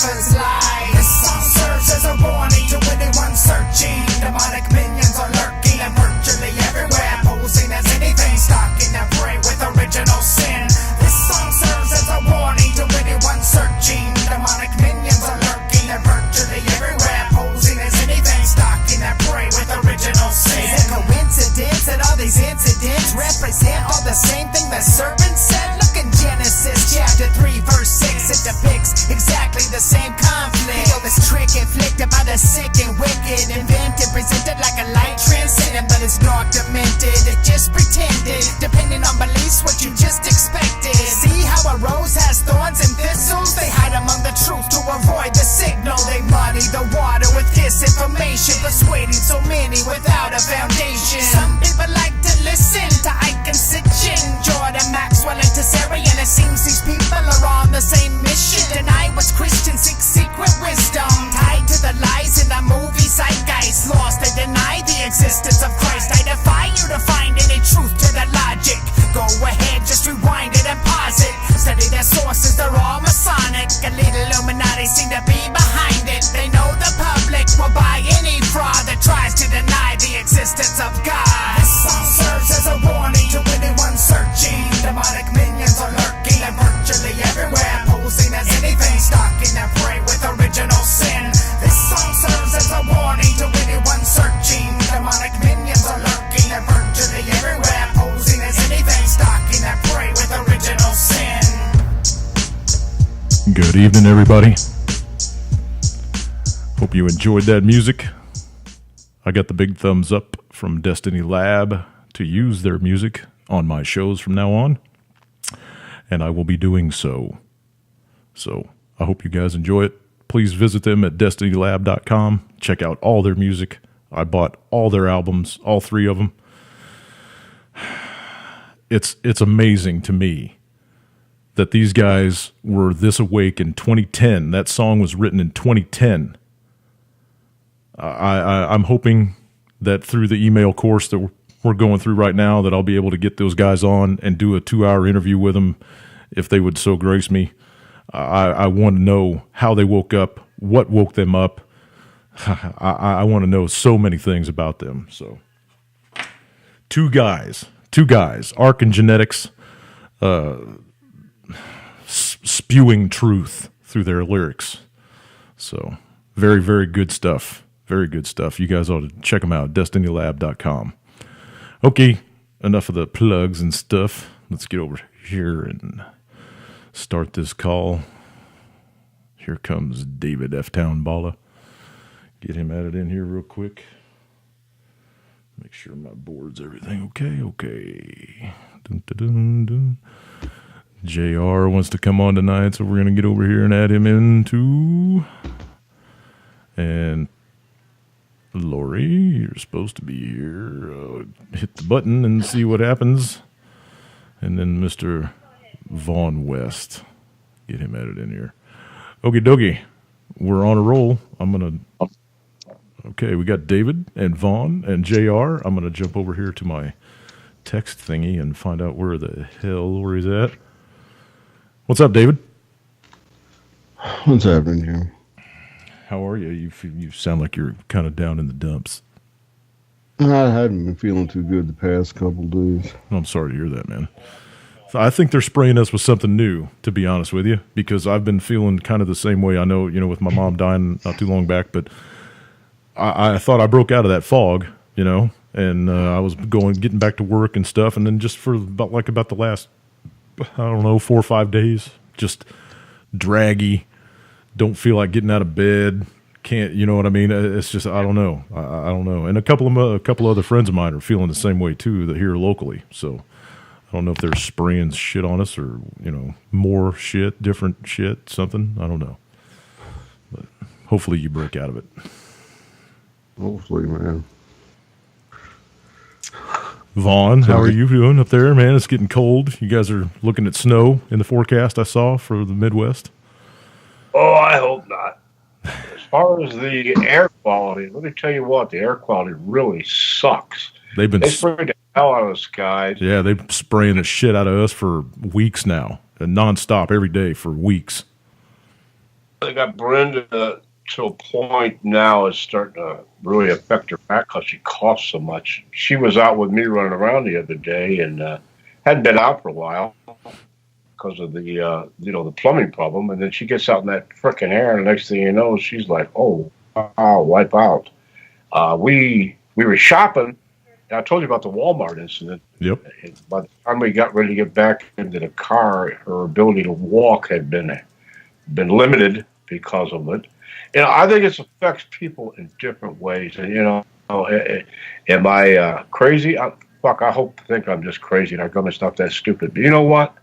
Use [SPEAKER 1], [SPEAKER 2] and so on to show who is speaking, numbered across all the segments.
[SPEAKER 1] prophet's lie. This song serves as a warning to anyone searching. Demonic minions are lurking and virtually everywhere, posing as anything, stalking their prey with original sin. This song serves as a warning to anyone searching. Demonic minions are lurking and virtually everywhere, posing as anything, stalking their prey with original sin. Is it coincidence that all these incidents represent all the same thing the serpent said? Look in Genesis chapter 3 verse 6, it depicts exactly the same conflict. Feel this trick inflicted by the sick and wicked, invented, presented like a light transcendent, but it's dark demented, it just pretended, depending on beliefs what you just expected. See how a rose has thorns and thistles? They hide among the truth to avoid the signal. They muddy the water with disinformation, persuading so many without a foundation. Some people like to listen to Ike and Sitchin, Jordan, Maxwell, and Tessarian. It seems these people are on the same mission. Deny what's Christian, seek secret wisdom, tied to the lies in the movie zeitgeist. Lost, they deny the existence of Christ. I defy you to find any truth to the logic. Go ahead, just rewind it and pause it. Study their sources, they're all Masonic. Elite Illuminati seem to be behind it. They know the public will buy any fraud that tries to deny the existence of God. This song serves as a warning to anyone searching. Demonic minions are lurking and virtually everywhere, posing as anything, stalking their prey with original sin. This song serves as a warning to anyone searching. Demonic minions are lurking and virtually everywhere, posing as anything, stalking their prey with original sin.
[SPEAKER 2] Good evening, everybody. Hope you enjoyed that music. I got the big thumbs up from Destiny Lab to use their music on my shows from now on, and I will be doing so. So I hope you guys enjoy it. Please visit them at destinylab.com. Check out all their music. I bought all their albums, all 3 of them. It's amazing to me that these guys were this awake in 2010. That song was written in 2010. I'm hoping that through the email course that we're going through right now, that I'll be able to get those guys on and do a 2-hour interview with them, if they would so grace me. I want to know how they woke up, what woke them up. I want to know so many things about them. So, two guys, Ark and Genetics, spewing truth through their lyrics. So, very, very good stuff. Very good stuff. You guys ought to check them out, destinylab.com. Okay, enough of the plugs and stuff. Let's get over here and start this call. Here comes David F. Town Balla. Get him added in here real quick. Make sure my board's everything okay. Dun, dun, dun, dun. JR wants to come on tonight, so we're going to get over here and add him in too. And Lori, you're supposed to be here. Hit the button and see what happens. And then Mr. Vaughn West. Get him added in here. Okie dokie. We're on a roll. Okay, we got David and Vaughn and JR. I'm going to jump over here to my text thingy and find out where the hell Lori's at. What's up, David?
[SPEAKER 3] What's happening here?
[SPEAKER 2] How are you? You sound like you're kind of down in the dumps.
[SPEAKER 3] I haven't been feeling too good the past couple days.
[SPEAKER 2] I'm sorry to hear that, man. I think they're spraying us with something new, to be honest with you, because I've been feeling kind of the same way. I know, with my mom dying not too long back, but I thought I broke out of that fog, and I was getting back to work and stuff, and then just for about the last, 4 or 5 days, just draggy, don't feel like getting out of bed, can't, you know what I mean? It's just, I don't know. I don't know. And a couple other friends of mine are feeling the same way too, that here locally, so I don't know if they're spraying shit on us or, more shit, different shit, something. I don't know. But hopefully you break out of it.
[SPEAKER 3] Hopefully, man.
[SPEAKER 2] Vaughn, how are you doing up there, man? It's getting cold. You guys are looking at snow in the forecast I saw for the Midwest.
[SPEAKER 4] Oh, I hope not. As far as the air quality, let me tell you what, the air quality really sucks. They spray the hell out of the skies.
[SPEAKER 2] Yeah, they've been spraying the shit out of us for weeks now, and nonstop every day for weeks.
[SPEAKER 4] they got Brenda to a point now is starting to really affect her back because she coughs so much. She was out with me running around the other day and hadn't been out for a while because of the the plumbing problem. And then she gets out in that frickin' air, and the next thing you know, she's like, "Oh, wow, wipe out." We were shopping. And I told you about the Walmart incident.
[SPEAKER 2] Yep.
[SPEAKER 4] By the time we got ready to get back into the car, her ability to walk had been limited because of it. I think it affects people in different ways. And am I crazy? I hope to think I'm just crazy and our government's not that stupid. But you know what?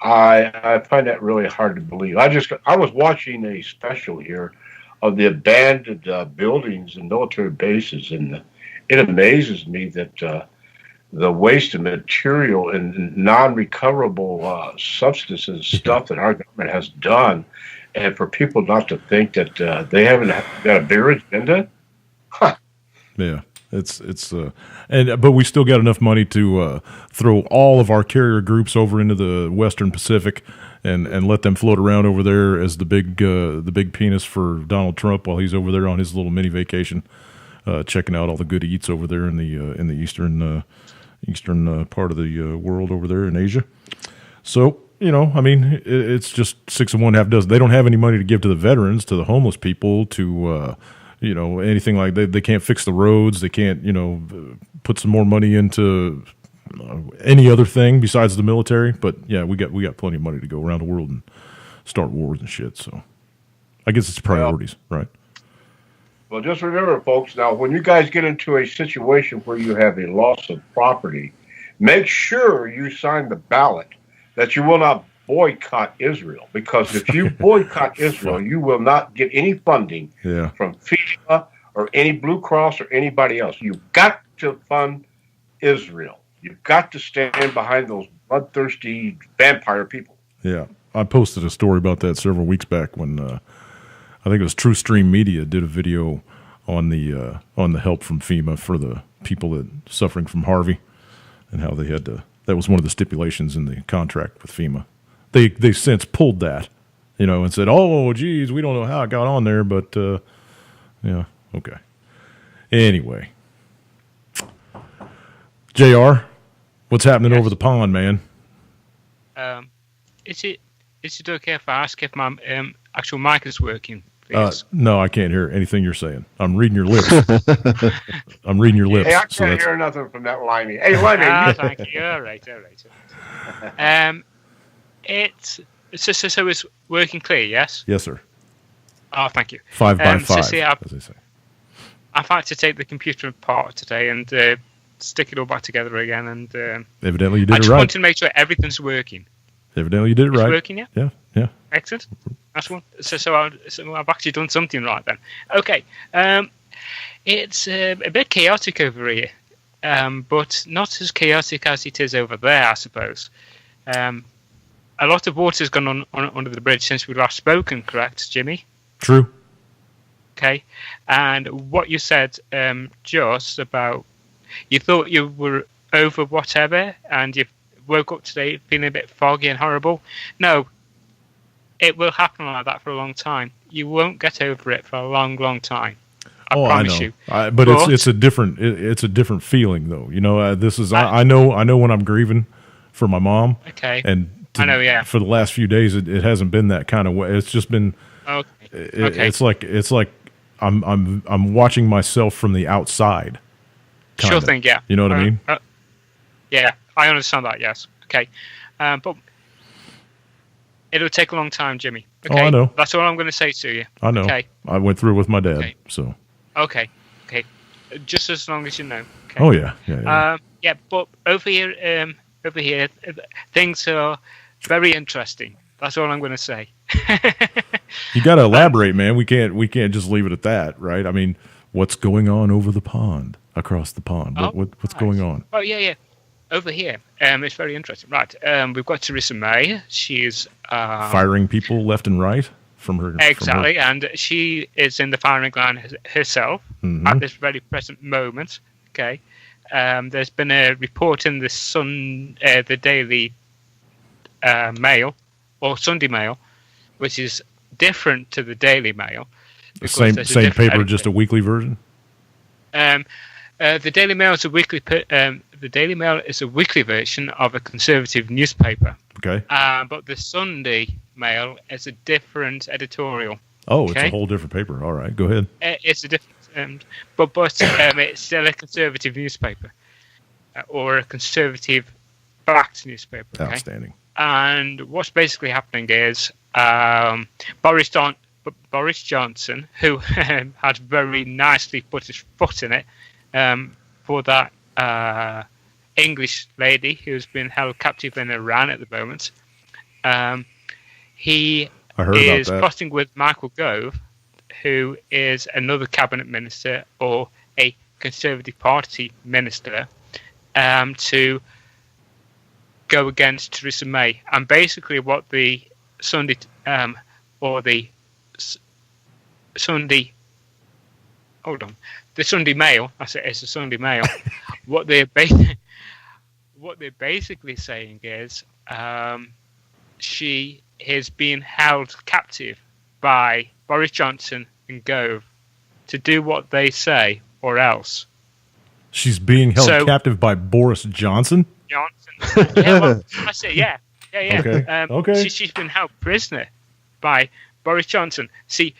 [SPEAKER 4] I find that really hard to believe. I was watching a special here of the abandoned buildings and military bases, and it amazes me that the waste of material and non-recoverable substances, stuff that our government has done, and for people not to think that they haven't got a bigger agenda. Huh.
[SPEAKER 2] Yeah, but we still got enough money to throw all of our carrier groups over into the Western Pacific and let them float around over there as the big penis for Donald Trump while he's over there on his little mini vacation, checking out all the good eats over there in the eastern part of the world over there in Asia. So, it's just 6 of one, half dozen. They don't have any money to give to the veterans, to the homeless people, to anything like that. They can't fix the roads. They can't put some more money into any other thing besides the military. But yeah, we got plenty of money to go around the world and start wars and shit. So I guess it's priorities, right?
[SPEAKER 4] Well, just remember, folks, now, when you guys get into a situation where you have a loss of property, make sure you sign the ballot that you will not boycott Israel. Because if you boycott Israel, you will not get any funding from FEMA or any Blue Cross or anybody else. You've got to fund Israel. You've got to stand behind those bloodthirsty vampire people.
[SPEAKER 2] Yeah. I posted a story about that several weeks back when I think it was True Stream Media did a video on the help from FEMA for the people that suffering from Harvey and how they had to. That was one of the stipulations in the contract with FEMA. They since pulled that, and said, "Oh, geez, we don't know how it got on there, but yeah, okay." Anyway, JR, what's happening over the pond, man?
[SPEAKER 5] Is it okay if I ask if my actual mic is working?
[SPEAKER 2] No, I can't hear anything you're saying. I'm reading your lips. I'm reading your lips.
[SPEAKER 4] Hey, I can't hear nothing from that Limey. Hey, Limey.
[SPEAKER 5] Thank you. All right. It's so it's working clear, yes?
[SPEAKER 2] Yes, sir.
[SPEAKER 5] Oh, thank you.
[SPEAKER 2] 5 by 5,
[SPEAKER 5] as
[SPEAKER 2] they say.
[SPEAKER 5] I've had to take the computer apart today and stick it all back together again. And
[SPEAKER 2] evidently you did it right.
[SPEAKER 5] I just wanted to make sure everything's working.
[SPEAKER 2] Evidently you did it right.
[SPEAKER 5] It's working, yeah?
[SPEAKER 2] Yeah.
[SPEAKER 5] Excellent. That's one. So I've actually done something right then. Okay. It's a bit chaotic over here, but not as chaotic as it is over there, I suppose. A lot of water's gone on under the bridge since we last spoken, correct, Jimmy?
[SPEAKER 2] True.
[SPEAKER 5] Okay. And what you said just about you thought you were over whatever and you woke up today feeling a bit foggy and horrible. No, it will happen like that for a long time. You won't get over it for a long, long time. I promise you.
[SPEAKER 2] But it's a different feeling though. This is I know when I'm grieving for my mom.
[SPEAKER 5] Okay.
[SPEAKER 2] And
[SPEAKER 5] I know, yeah.
[SPEAKER 2] For the last few days, it hasn't been that kind of way. It's just been.
[SPEAKER 5] Okay.
[SPEAKER 2] It's like I'm watching myself from the outside. Kinda.
[SPEAKER 5] Sure thing, yeah.
[SPEAKER 2] You know what I mean?
[SPEAKER 5] Yeah, I understand that. Yes. Okay. But it'll take a long time, Jimmy. Okay?
[SPEAKER 2] Oh, I know.
[SPEAKER 5] That's all I'm going to say to you.
[SPEAKER 2] I know.
[SPEAKER 5] Okay.
[SPEAKER 2] I went through it with my dad, so.
[SPEAKER 5] Okay. Just as long as you know. Okay.
[SPEAKER 2] Oh yeah.
[SPEAKER 5] Yeah, but over here, things are very interesting. That's all I'm going to say.
[SPEAKER 2] You got to elaborate, man. We can't just leave it at that, right? I mean, what's going on over the pond, across the pond? What's going on?
[SPEAKER 5] Oh yeah. Over here, it's very interesting. Right, we've got Theresa May. She's
[SPEAKER 2] firing people left and right from her.
[SPEAKER 5] Exactly, and she is in the firing line herself at this very present moment. Okay, there's been a report in the Sun, the Daily Mail or Sunday Mail, which is different to the Daily Mail.
[SPEAKER 2] The same paper, editor. Just a weekly version.
[SPEAKER 5] The Daily Mail is a weekly. The Daily Mail is a weekly version of a conservative newspaper.
[SPEAKER 2] Okay.
[SPEAKER 5] But the Sunday Mail is a different editorial.
[SPEAKER 2] Oh, okay? It's a whole different paper. All right, go ahead.
[SPEAKER 5] It's a different, but it's still a conservative newspaper, or a conservative-backed newspaper. Okay?
[SPEAKER 2] Outstanding.
[SPEAKER 5] And what's basically happening is Boris Johnson, who had very nicely put his foot in it for that English lady who's been held captive in Iran at the moment. He is plotting with Michael Gove, who is another cabinet minister or a Conservative Party minister, to go against Theresa May. And basically what the Sunday Mail, it's the Sunday Mail, what they're basically saying is she is being held captive by Boris Johnson and Gove to do what they say or else.
[SPEAKER 2] She's being held captive by Boris Johnson?
[SPEAKER 5] Yeah, well, I say, yeah.
[SPEAKER 2] Okay.
[SPEAKER 5] She's been held prisoner by Boris Johnson. See,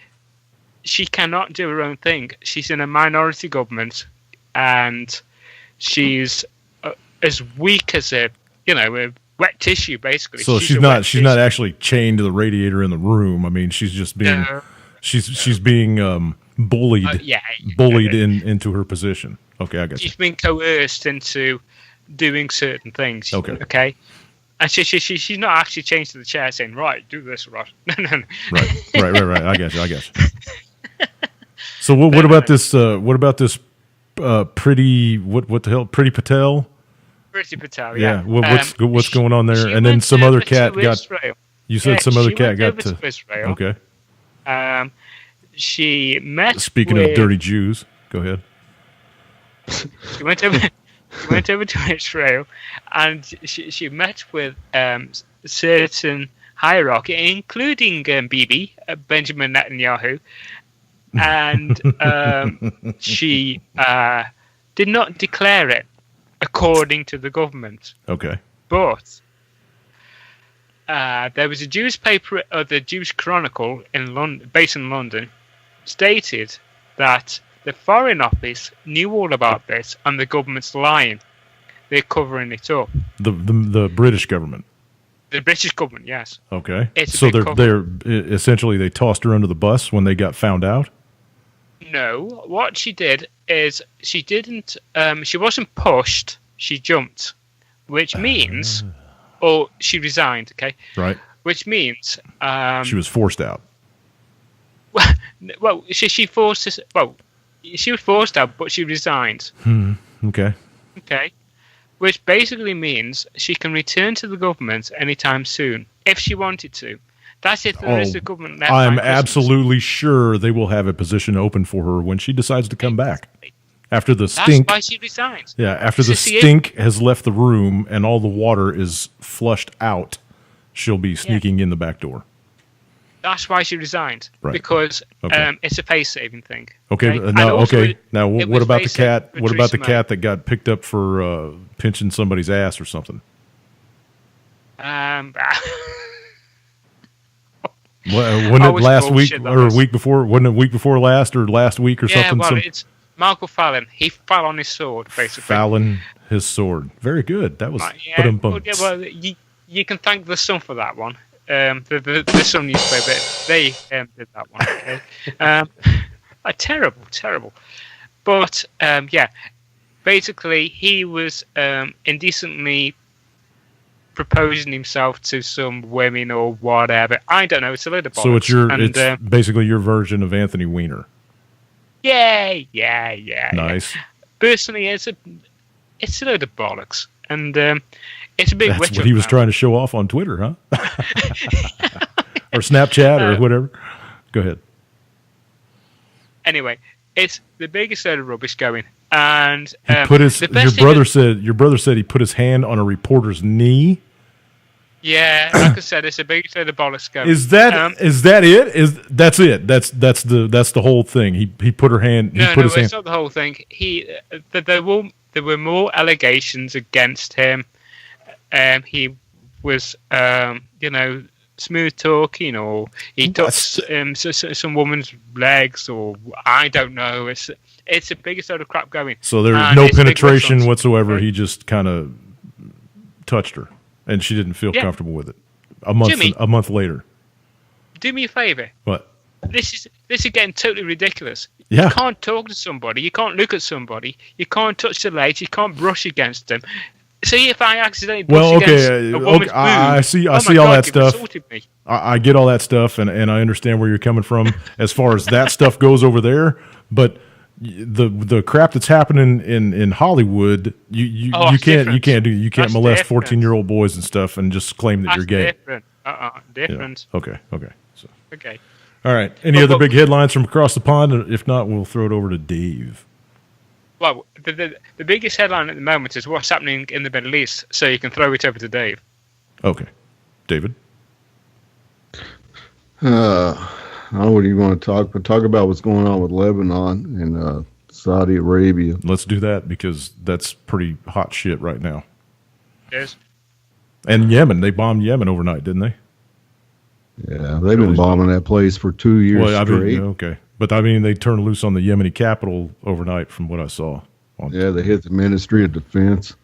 [SPEAKER 5] she cannot do her own thing. She's in a minority government, and she's as weak as a wet tissue, basically.
[SPEAKER 2] So she's not actually chained to the radiator in the room. I mean, she's just being she's being bullied into her position. Okay, I got you.
[SPEAKER 5] She's been coerced into doing certain things. Okay. And she's not actually chained to the chair saying, right, do this, right. No.
[SPEAKER 2] Right. I guess. So what about this Pretty Patel?
[SPEAKER 5] Pretty Patel, yeah.
[SPEAKER 2] What's going on there? And then some other cat got
[SPEAKER 5] Israel.
[SPEAKER 2] You said some other cat got to
[SPEAKER 5] Israel.
[SPEAKER 2] Okay.
[SPEAKER 5] She met
[SPEAKER 2] Speaking of dirty Jews, go ahead.
[SPEAKER 5] She went over to Israel, and she met with certain hierarchy, including Bibi, Benjamin Netanyahu, and she did not declare it according to the government.
[SPEAKER 2] Okay.
[SPEAKER 5] But there was a Jewish paper, the Jewish Chronicle in London, based in London, stated that the Foreign Office knew all about this, and the government's lying. They're covering it up.
[SPEAKER 2] The British government.
[SPEAKER 5] The British government, yes.
[SPEAKER 2] Okay. So they're essentially they tossed her under the bus when they got found out.
[SPEAKER 5] No, what she did is she didn't. She wasn't pushed. She jumped, which means, or she resigned. Okay.
[SPEAKER 2] Right.
[SPEAKER 5] Which means
[SPEAKER 2] she was forced out.
[SPEAKER 5] Well, she forced us. Well, she was forced out, but she resigned.
[SPEAKER 2] Okay.
[SPEAKER 5] Okay. Which basically means she can return to the government anytime soon, if she wanted to. That's if there is a government left.
[SPEAKER 2] I'm absolutely sure they will have a position open for her when she decides to come back. After the stink.
[SPEAKER 5] That's why she resigned.
[SPEAKER 2] Yeah, after the stink has left the room and all the water is flushed out, she'll be sneaking in the back door.
[SPEAKER 5] That's why she resigned.
[SPEAKER 2] Right.
[SPEAKER 5] Because it's a face-saving thing.
[SPEAKER 2] Okay. Now, what about the cat? What about the cat that got picked up for pinching somebody's ass or something? Wasn't it last week or a week before? Wasn't it a week before last or last week or something?
[SPEAKER 5] Yeah, well, it's Michael Fallon. He fell on his sword, basically.
[SPEAKER 2] Fallon his sword. Very good. That was
[SPEAKER 5] well, you can thank the Sun for that one. The Sun newspaper, they did that one. Okay? Terrible. But basically he was indecently proposing himself to some women or whatever. I don't know. It's a load of bollocks.
[SPEAKER 2] So it's basically your version of Anthony Weiner.
[SPEAKER 5] Yeah.
[SPEAKER 2] Nice.
[SPEAKER 5] Personally, it's a load of bollocks, and it's a big.
[SPEAKER 2] That's what he was trying to show off on Twitter, huh? Or Snapchat or whatever. Go ahead.
[SPEAKER 5] Anyway, it's the biggest load of rubbish going, and
[SPEAKER 2] your brother said he put his hand on a reporter's knee.
[SPEAKER 5] Yeah, like I said, it's a big sort of bollocks going.
[SPEAKER 2] Is that it? That's it? That's the whole thing. He put her hand. He
[SPEAKER 5] No,
[SPEAKER 2] put his hand.
[SPEAKER 5] it's not the whole thing. There were more allegations against him. He was, smooth talking, or he touched some woman's legs, or I don't know. It's the biggest load of crap going.
[SPEAKER 2] So there was no penetration whatsoever. He just kind of touched her, and she didn't feel comfortable with it. A month later.
[SPEAKER 5] Do me a favor.
[SPEAKER 2] What?
[SPEAKER 5] This is getting totally ridiculous.
[SPEAKER 2] Yeah.
[SPEAKER 5] You can't talk to somebody. You can't look at somebody. You can't touch the legs. You can't brush against them. See, if I accidentally brush against a woman's boob,
[SPEAKER 2] I see all that stuff. I get all that stuff, and I understand where you're coming from as far as that stuff goes over there. But the crap that's happening in Hollywood, you can't molest 14-year-old boys and stuff and just claim that you're gay.
[SPEAKER 5] Different. Different.
[SPEAKER 2] Yeah. Okay. So.
[SPEAKER 5] Okay.
[SPEAKER 2] All right. Any other big headlines from across the pond? If not, we'll throw it over to Dave.
[SPEAKER 5] Well, the biggest headline at the moment is what's happening in the Middle East, so you can throw it over to Dave.
[SPEAKER 2] Okay. David?
[SPEAKER 3] What do you want to talk about what's going on with Lebanon and Saudi Arabia?
[SPEAKER 2] Let's do that, because that's pretty hot shit right now.
[SPEAKER 5] Yes.
[SPEAKER 2] And Yemen. They bombed Yemen overnight, didn't they?
[SPEAKER 3] Yeah, they've been bombing that place for 2 years straight.
[SPEAKER 2] Okay. But, they turned loose on the Yemeni capital overnight from what I saw.
[SPEAKER 3] Yeah, they hit the Ministry of Defense.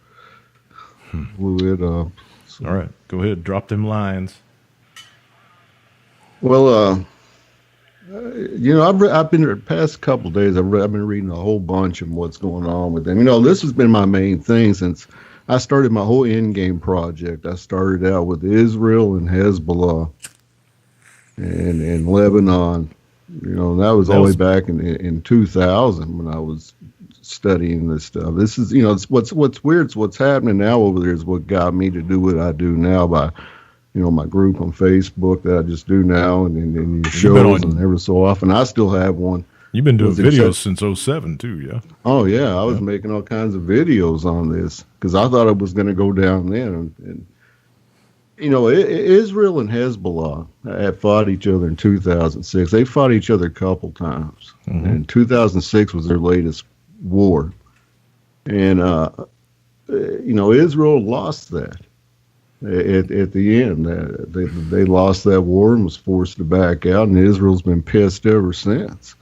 [SPEAKER 3] Blew it up. So.
[SPEAKER 2] All right. Go ahead. Drop them lines.
[SPEAKER 3] Well, I've been the past couple of days, I've been reading a whole bunch of what's going on with them. This has been my main thing since I started my whole endgame project. I started out with Israel and Hezbollah and Lebanon. That was all the way back in 2000 when I was studying this stuff. This is, what's weird. It's what's happening now over there is what got me to do what I do now by, my group on Facebook that I just do now and shows and every so often. I still have one.
[SPEAKER 2] You've been doing videos since 2007 too, yeah?
[SPEAKER 3] Oh, yeah. I was making all kinds of videos on this because I thought it was going to go down then. And Israel and Hezbollah had fought each other in 2006. They fought each other a couple times. Mm-hmm. And 2006 was their latest war. And, Israel lost that at the end. They lost that war and was forced to back out, and Israel's been pissed ever since.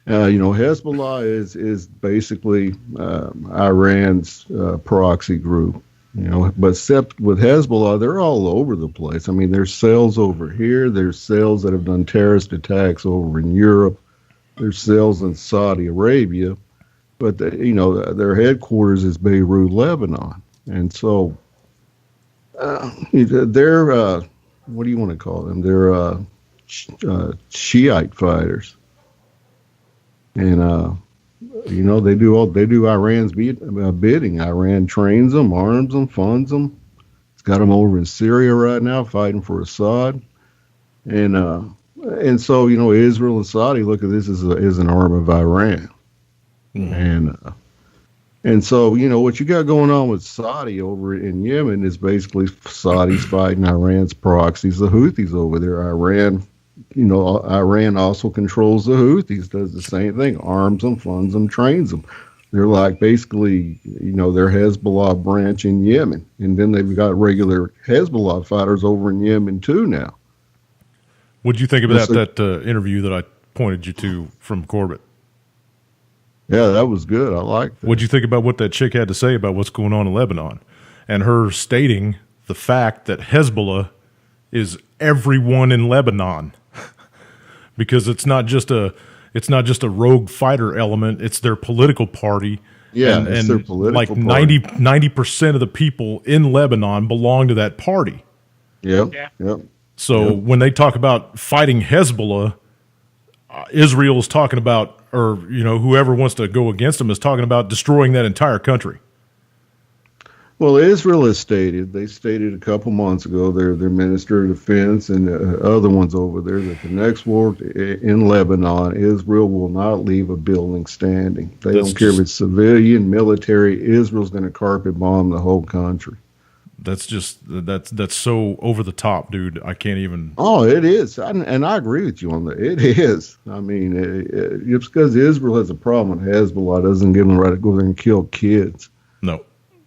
[SPEAKER 3] Hezbollah is basically Iran's proxy group. But except with Hezbollah, they're all over the place. There's cells over here. There's cells that have done terrorist attacks over in Europe. There's cells in Saudi Arabia. But, their headquarters is Beirut, Lebanon. And so they're, what do you want to call them? They're Shiite fighters. And, they do Iran's bidding. Iran trains them, arms them, funds them. It's got them over in Syria right now fighting for Assad. And so, Israel and Saudi look at this as an arm of Iran. Mm-hmm. And so, what you got going on with Saudi over in Yemen is basically Saudis fighting Iran's proxies, the Houthis over there. Iran also controls the Houthis, does the same thing, arms them, funds them, trains them. They're like basically, their Hezbollah branch in Yemen. And then they've got regular Hezbollah fighters over in Yemen too now.
[SPEAKER 2] What'd you think about that interview that I pointed you to from Corbett?
[SPEAKER 3] Yeah, that was good. I liked that.
[SPEAKER 2] What'd you think about what that chick had to say about what's going on in Lebanon? And her stating the fact that Hezbollah is everyone in Lebanon. Because it's not just a rogue fighter element, it's their political party.
[SPEAKER 3] Yeah,
[SPEAKER 2] and
[SPEAKER 3] it's their political party.
[SPEAKER 2] 90% of the people in Lebanon belong to that party.
[SPEAKER 3] Yep.
[SPEAKER 2] So when they talk about fighting Hezbollah, Israel is talking about, or whoever wants to go against them is talking about destroying that entire country.
[SPEAKER 3] Well, Israel has stated a couple months ago, their Minister of Defense and other ones over there, that the next war in Lebanon, Israel will not leave a building standing. They don't care if it's civilian, military. Israel's going to carpet bomb the whole country.
[SPEAKER 2] that's so over the top, dude. I can't even.
[SPEAKER 3] Oh, it is, and I agree with you on that. It is. I mean, it's because Israel has a problem with Hezbollah doesn't give them the right to go there and kill kids.
[SPEAKER 2] No,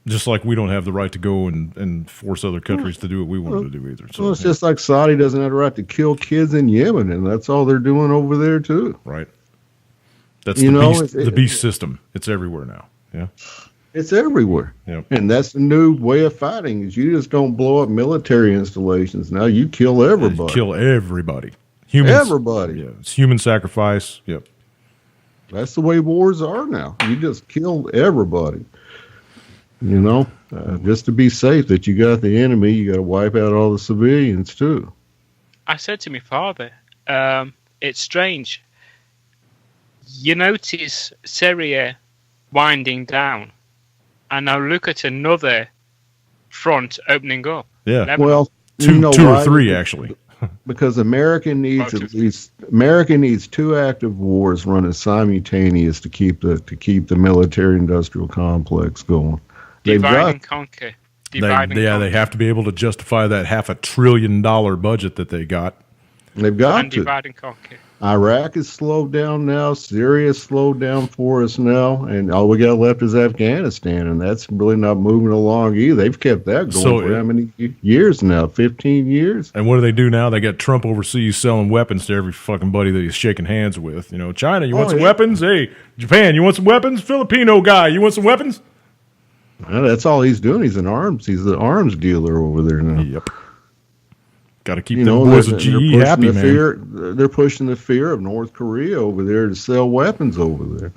[SPEAKER 2] just like we don't have the right to go and force other countries to do what we want to do either. So
[SPEAKER 3] it's just like Saudi doesn't have the right to kill kids in Yemen, and that's all they're doing over there too.
[SPEAKER 2] Right. That's the beast system. It's everywhere now. Yeah.
[SPEAKER 3] It's everywhere.
[SPEAKER 2] Yep.
[SPEAKER 3] And that's the new way of fighting is you just don't blow up military installations. Now you kill everybody.
[SPEAKER 2] Kill everybody. Humans,
[SPEAKER 3] everybody.
[SPEAKER 2] Yeah, it's human sacrifice. Yep.
[SPEAKER 3] That's the way wars are now. You just kill everybody. You know, just to be safe that you got the enemy, you got to wipe out all the civilians too.
[SPEAKER 5] I said to my father, it's strange. You notice Syria winding down, and now look at another front opening up.
[SPEAKER 2] Yeah.
[SPEAKER 5] Lebanon.
[SPEAKER 3] Well,
[SPEAKER 2] two or three actually.
[SPEAKER 3] Because America needs two active wars running simultaneous to keep the military-industrial complex going.
[SPEAKER 5] Divide and conquer.
[SPEAKER 2] They have to be able to justify that $500 billion budget that they got.
[SPEAKER 3] They've got
[SPEAKER 5] and
[SPEAKER 3] to.
[SPEAKER 5] Divide and conquer.
[SPEAKER 3] Iraq is slowed down now. Syria is slowed down for us now. And all we got left is Afghanistan. And that's really not moving along either. They've kept that going for how many years now? 15 years?
[SPEAKER 2] And what do they do now? They got Trump overseas selling weapons to every fucking buddy that he's shaking hands with. You know, China, you want some weapons? Hey, Japan, you want some weapons? Filipino guy, you want some weapons?
[SPEAKER 3] Well, that's all he's doing. He's the arms dealer over there now.
[SPEAKER 2] Yep. Got to keep the boys of GE happy,
[SPEAKER 3] man. They're pushing the fear of North Korea over there to sell weapons over there.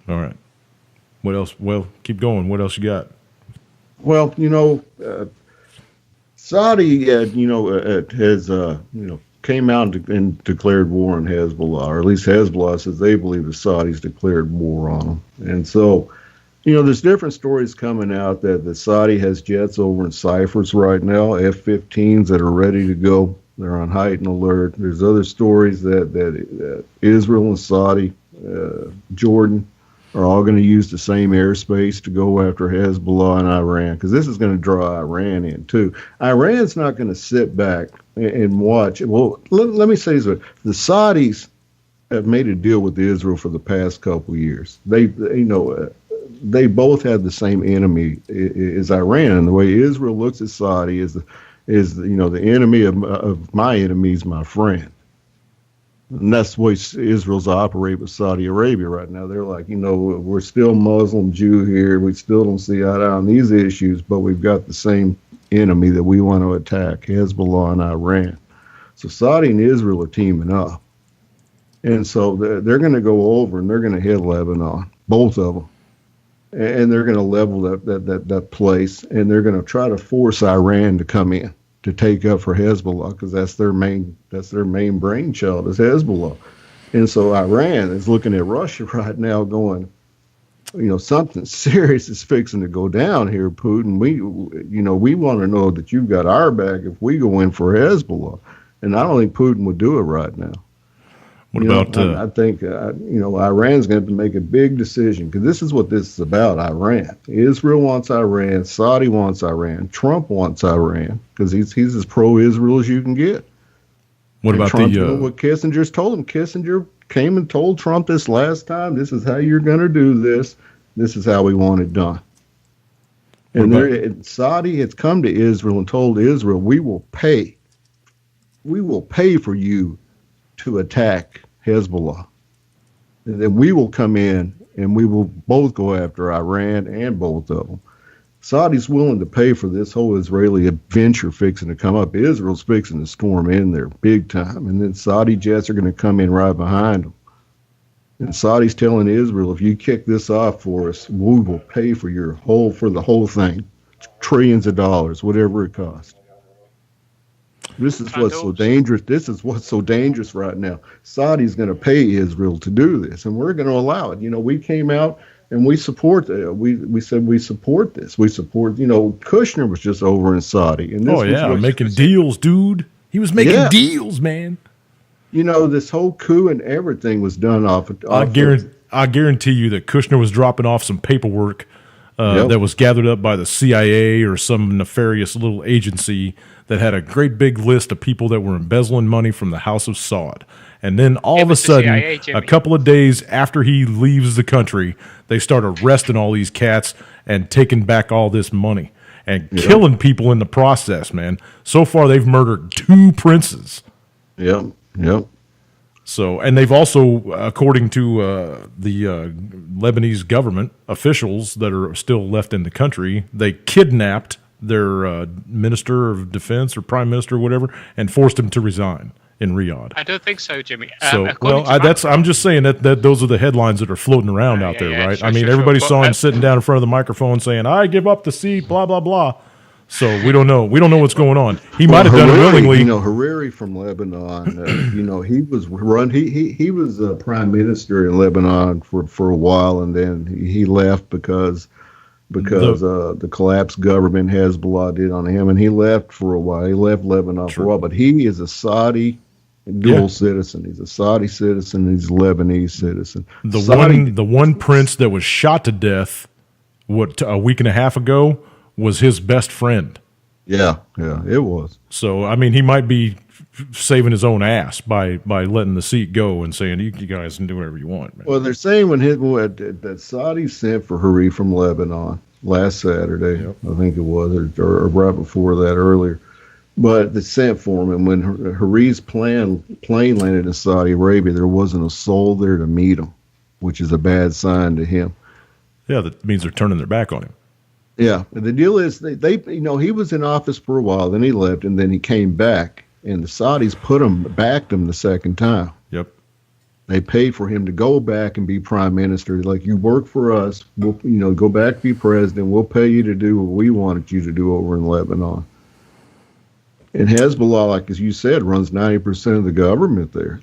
[SPEAKER 2] All right. What else? Well, keep going. What else you got?
[SPEAKER 3] Well, Saudi, has came out and declared war on Hezbollah, or at least Hezbollah says they believe the Saudis declared war on them, and so. There's different stories coming out that the Saudi has jets over in Cyprus right now, F-15s that are ready to go. They're on heightened alert. There's other stories that Israel and Saudi, Jordan, are all going to use the same airspace to go after Hezbollah and Iran, because this is going to draw Iran in too. Iran's not going to sit back and watch. Well, let me say this: the Saudis have made a deal with Israel for the past couple of years. They both had the same enemy as Iran, and the way Israel looks at Saudi is the enemy of my enemy is my friend, and that's the way Israel's operate with Saudi Arabia right now. They're like, we're still Muslim Jew here, we still don't see eye to eye on these issues, but we've got the same enemy that we want to attack, Hezbollah and Iran. So Saudi and Israel are teaming up, and so they're going to go over and they're going to hit Lebanon, both of them. And they're going to level that place, and they're going to try to force Iran to come in to take up for Hezbollah, because that's their main brainchild is Hezbollah. And so Iran is looking at Russia right now, going, something serious is fixing to go down here, Putin. We want to know that you've got our back if we go in for Hezbollah, and I don't think Putin would do it right now.
[SPEAKER 2] What about?
[SPEAKER 3] I think Iran's going to have to make a big decision, because this is what this is about. Iran, Israel wants Iran, Saudi wants Iran, Trump wants Iran, because he's as pro-Israel as you can get.
[SPEAKER 2] What about
[SPEAKER 3] Trump, what Kissinger's told him? Kissinger came and told Trump this last time. This is how you're going to do this. This is how we want it done. And Saudi has come to Israel and told Israel, we will pay for you to attack Hezbollah. And then we will come in and we will both go after Iran and both of them. Saudi's willing to pay for this whole Israeli adventure fixing to come up. Israel's fixing to storm in there big time. And then Saudi jets are going to come in right behind them. And Saudi's telling Israel, if you kick this off for us, we will pay for the whole thing. Trillions of dollars, whatever it costs. This is what's so dangerous. This is what's so dangerous right now. Saudi's going to pay Israel to do this, and we're going to allow it. We came out and we support. We said we support this. We support. Kushner was just over in Saudi, and
[SPEAKER 2] making deals, dude. He was making deals, man.
[SPEAKER 3] This whole coup and everything was done off.
[SPEAKER 2] I guarantee you that Kushner was dropping off some paperwork that was gathered up by the CIA or some nefarious little agency that had a great big list of people that were embezzling money from the House of Saud. And then all of a sudden,
[SPEAKER 5] CIA,
[SPEAKER 2] a couple of days after he leaves the country, they start arresting all these cats and taking back all this money and killing people in the process, man. So far, they've murdered 2 princes.
[SPEAKER 3] Yep.
[SPEAKER 2] So, and they've also, according to the Lebanese government officials that are still left in the country, they kidnapped their minister of defense or prime minister or whatever and forced him to resign in Riyadh.
[SPEAKER 5] I don't think so, Jimmy.
[SPEAKER 2] So, I'm just saying that those are the headlines that are floating around out there, right?
[SPEAKER 5] Sure,
[SPEAKER 2] I mean, everybody saw him sitting down in front of the microphone saying, "I give up the seat," blah blah blah. So we don't know. We don't know what's going on. He might have done it willingly.
[SPEAKER 3] You know, Hariri from Lebanon. He was He was prime minister in Lebanon for a while, and then he left because the collapsed government Hezbollah did on him, and he left for a while. He left Lebanon for a while, but he is a Saudi dual citizen. He's a Saudi citizen. He's a Lebanese citizen.
[SPEAKER 2] The one prince that was shot to death, a week and a half ago, was his best friend.
[SPEAKER 3] Yeah, it was.
[SPEAKER 2] So, I mean, he might be saving his own ass by letting the seat go and saying, you guys can do whatever you want, man.
[SPEAKER 3] Well, they're saying that Saudi sent for Hariri from Lebanon last Saturday, I think it was, or right before that, earlier. But they sent for him, and when Hariri's plane landed in Saudi Arabia, there wasn't a soul there to meet him, which is a bad sign to him.
[SPEAKER 2] Yeah, that means they're turning their back on him.
[SPEAKER 3] Yeah, the deal is they he was in office for a while, then he left, and then he came back, and the Saudis backed him the second time.
[SPEAKER 2] Yep.
[SPEAKER 3] They paid for him to go back and be prime minister. Like, you work for us, we'll go back, be president. We'll pay you to do what we wanted you to do over in Lebanon. And Hezbollah, like as you said, runs 90% of the government there,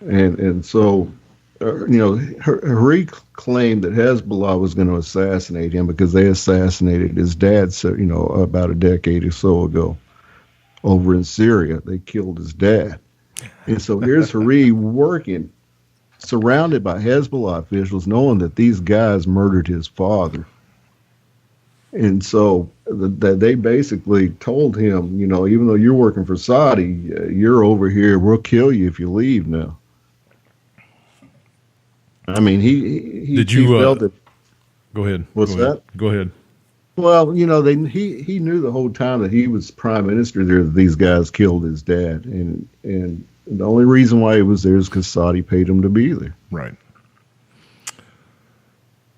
[SPEAKER 3] and so. Hariri claimed that Hezbollah was going to assassinate him because they assassinated his dad, about a decade or so ago over in Syria. They killed his dad. And so here's Hariri working, surrounded by Hezbollah officials, knowing that these guys murdered his father. And so that they basically told him, even though you're working for Saudi, you're over here, we'll kill you if you leave now. I mean, he felt that.
[SPEAKER 2] Go ahead.
[SPEAKER 3] What's that?
[SPEAKER 2] Go ahead.
[SPEAKER 3] Well, he knew the whole time that he was prime minister there that these guys killed his dad, and the only reason why he was there is because Saudi paid him to be there.
[SPEAKER 2] Right.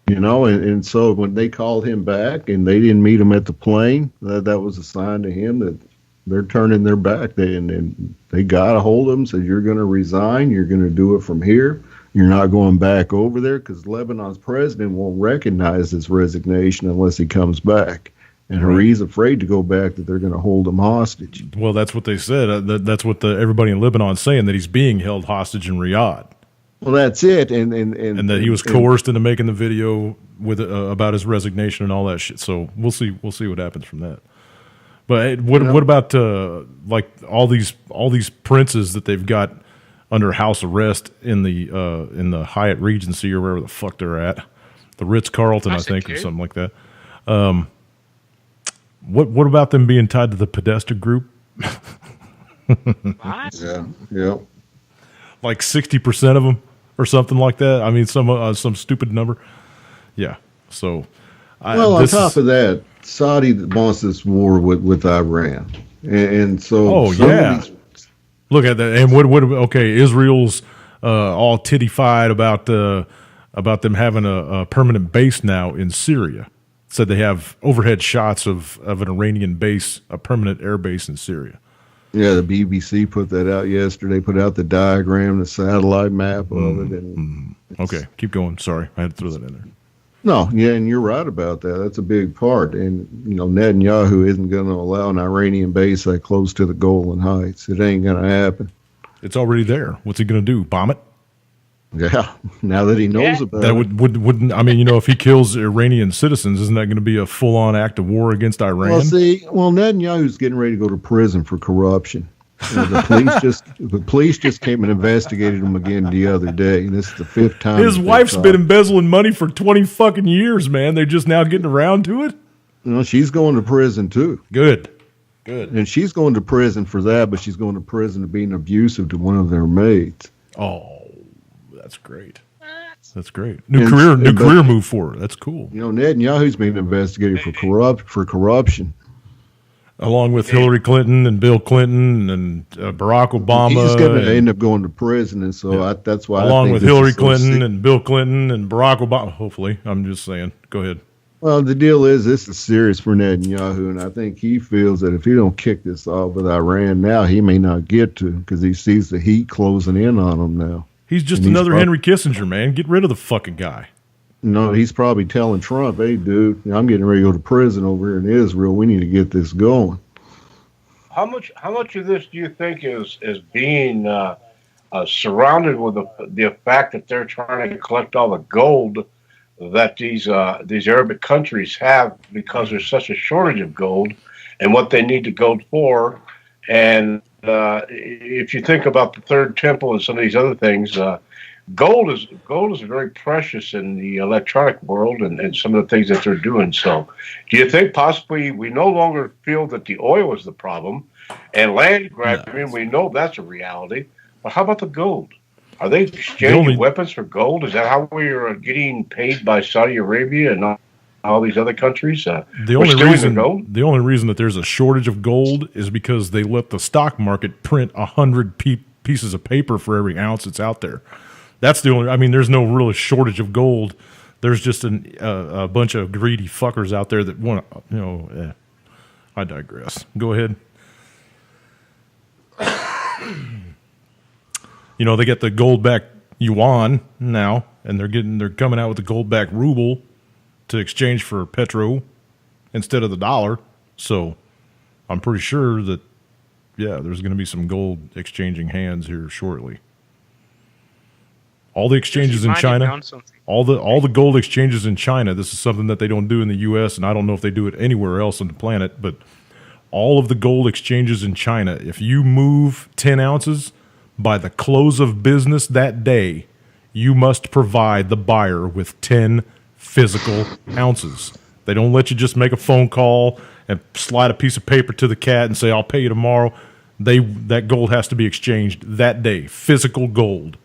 [SPEAKER 3] And so when they called him back and they didn't meet him at the plane, that was a sign to him that they're turning their back. They got a hold of him, said, "You're going to resign. You're going to do it from here. You're not going back over there," because Lebanon's president won't recognize his resignation unless he comes back. And Hariri's afraid to go back, that they're going to hold him hostage.
[SPEAKER 2] Well, that's what they said. That's what everybody in Lebanon's saying, that he's being held hostage in Riyadh.
[SPEAKER 3] Well, that's it. And
[SPEAKER 2] that he was coerced into making the video with about his resignation and all that shit. So we'll see what happens from that. But what about like all these princes that they've got under house arrest in the Hyatt Regency or wherever the fuck they're at, the Ritz-Carlton, I think, or something like that. What about them being tied to the Podesta group?
[SPEAKER 5] What?
[SPEAKER 3] Yeah.
[SPEAKER 2] Like 60% of them or something like that. I mean, some stupid number. Yeah. So.
[SPEAKER 3] On top of that, Saudi wants this war with Iran, and so.
[SPEAKER 2] Oh yeah. Look at that, and what? Okay, Israel's all titty-fied about them having a permanent base now in Syria. Said they have overhead shots of an Iranian base, a permanent air base in Syria.
[SPEAKER 3] Yeah, the BBC put that out yesterday. Put out the diagram, the satellite map of it. And
[SPEAKER 2] okay, keep going. Sorry, I had to throw that in there.
[SPEAKER 3] No, yeah, and you're right about that. That's a big part. And, Netanyahu isn't going to allow an Iranian base that close to the Golan Heights. It ain't going to happen.
[SPEAKER 2] It's already there. What's he going to do? Bomb it?
[SPEAKER 3] Yeah, now that he knows about
[SPEAKER 2] that
[SPEAKER 3] it.
[SPEAKER 2] Wouldn't I mean, if he kills Iranian citizens, isn't that going to be a full-on act of war against Iran?
[SPEAKER 3] Well, Netanyahu's getting ready to go to prison for corruption. The police just came and investigated him again the other day, and this is the 5th time.
[SPEAKER 2] His wife's been embezzling money for 20 fucking years, man. They're just now getting around to it.
[SPEAKER 3] She's going to prison too.
[SPEAKER 2] Good.
[SPEAKER 3] And she's going to prison for that, but she's going to prison for being abusive to one of their maids.
[SPEAKER 2] Oh, that's great. That's great. New career move for her. That's cool.
[SPEAKER 3] Netanyahu's being investigated for corruption.
[SPEAKER 2] Along with Hillary Clinton and Bill Clinton and Barack Obama.
[SPEAKER 3] He's going to end up going to prison, and so that's why.
[SPEAKER 2] Along with Hillary Clinton and Bill Clinton and Barack Obama. Hopefully, I'm just saying. Go ahead.
[SPEAKER 3] Well, the deal is this is serious for Netanyahu, and I think he feels that if he don't kick this off with Iran now, he may not get to, because he sees the heat closing in on him now.
[SPEAKER 2] He's just another Henry Kissinger, man. Get rid of the fucking guy.
[SPEAKER 3] No, he's probably telling Trump, hey, dude, I'm getting ready to go to prison over here in Israel. We need to get this going.
[SPEAKER 4] How much of this do you think is being surrounded with the fact that they're trying to collect all the gold that these Arabic countries have, because there's such a shortage of gold and what they need the gold for? And if you think about the Third Temple and some of these other things, gold is very precious in the electronic world and some of the things that they're doing. So do you think possibly we no longer feel that the oil is the problem and land grabbing, we know that's a reality, but how about the gold? Are they exchanging weapons for gold? Is that how we are getting paid by Saudi Arabia and all these other countries?
[SPEAKER 2] The only reason that there's a shortage of gold is because they let the stock market print 100 pieces of paper for every ounce that's out there. That's the only. I mean, there's no real shortage of gold. There's just a bunch of greedy fuckers out there that want to. I digress. Go ahead. They get the gold-backed yuan now, and they're coming out with the gold-backed ruble to exchange for petro instead of the dollar. So I'm pretty sure that, there's going to be some gold exchanging hands here shortly. All the exchanges in China, all the gold exchanges in China, this is something that they don't do in the U.S., and I don't know if they do it anywhere else on the planet, but all of the gold exchanges in China, if you move 10 ounces by the close of business that day, you must provide the buyer with 10 physical ounces. They don't let you just make a phone call and slide a piece of paper to the cat and say, I'll pay you tomorrow. That gold has to be exchanged that day, physical gold,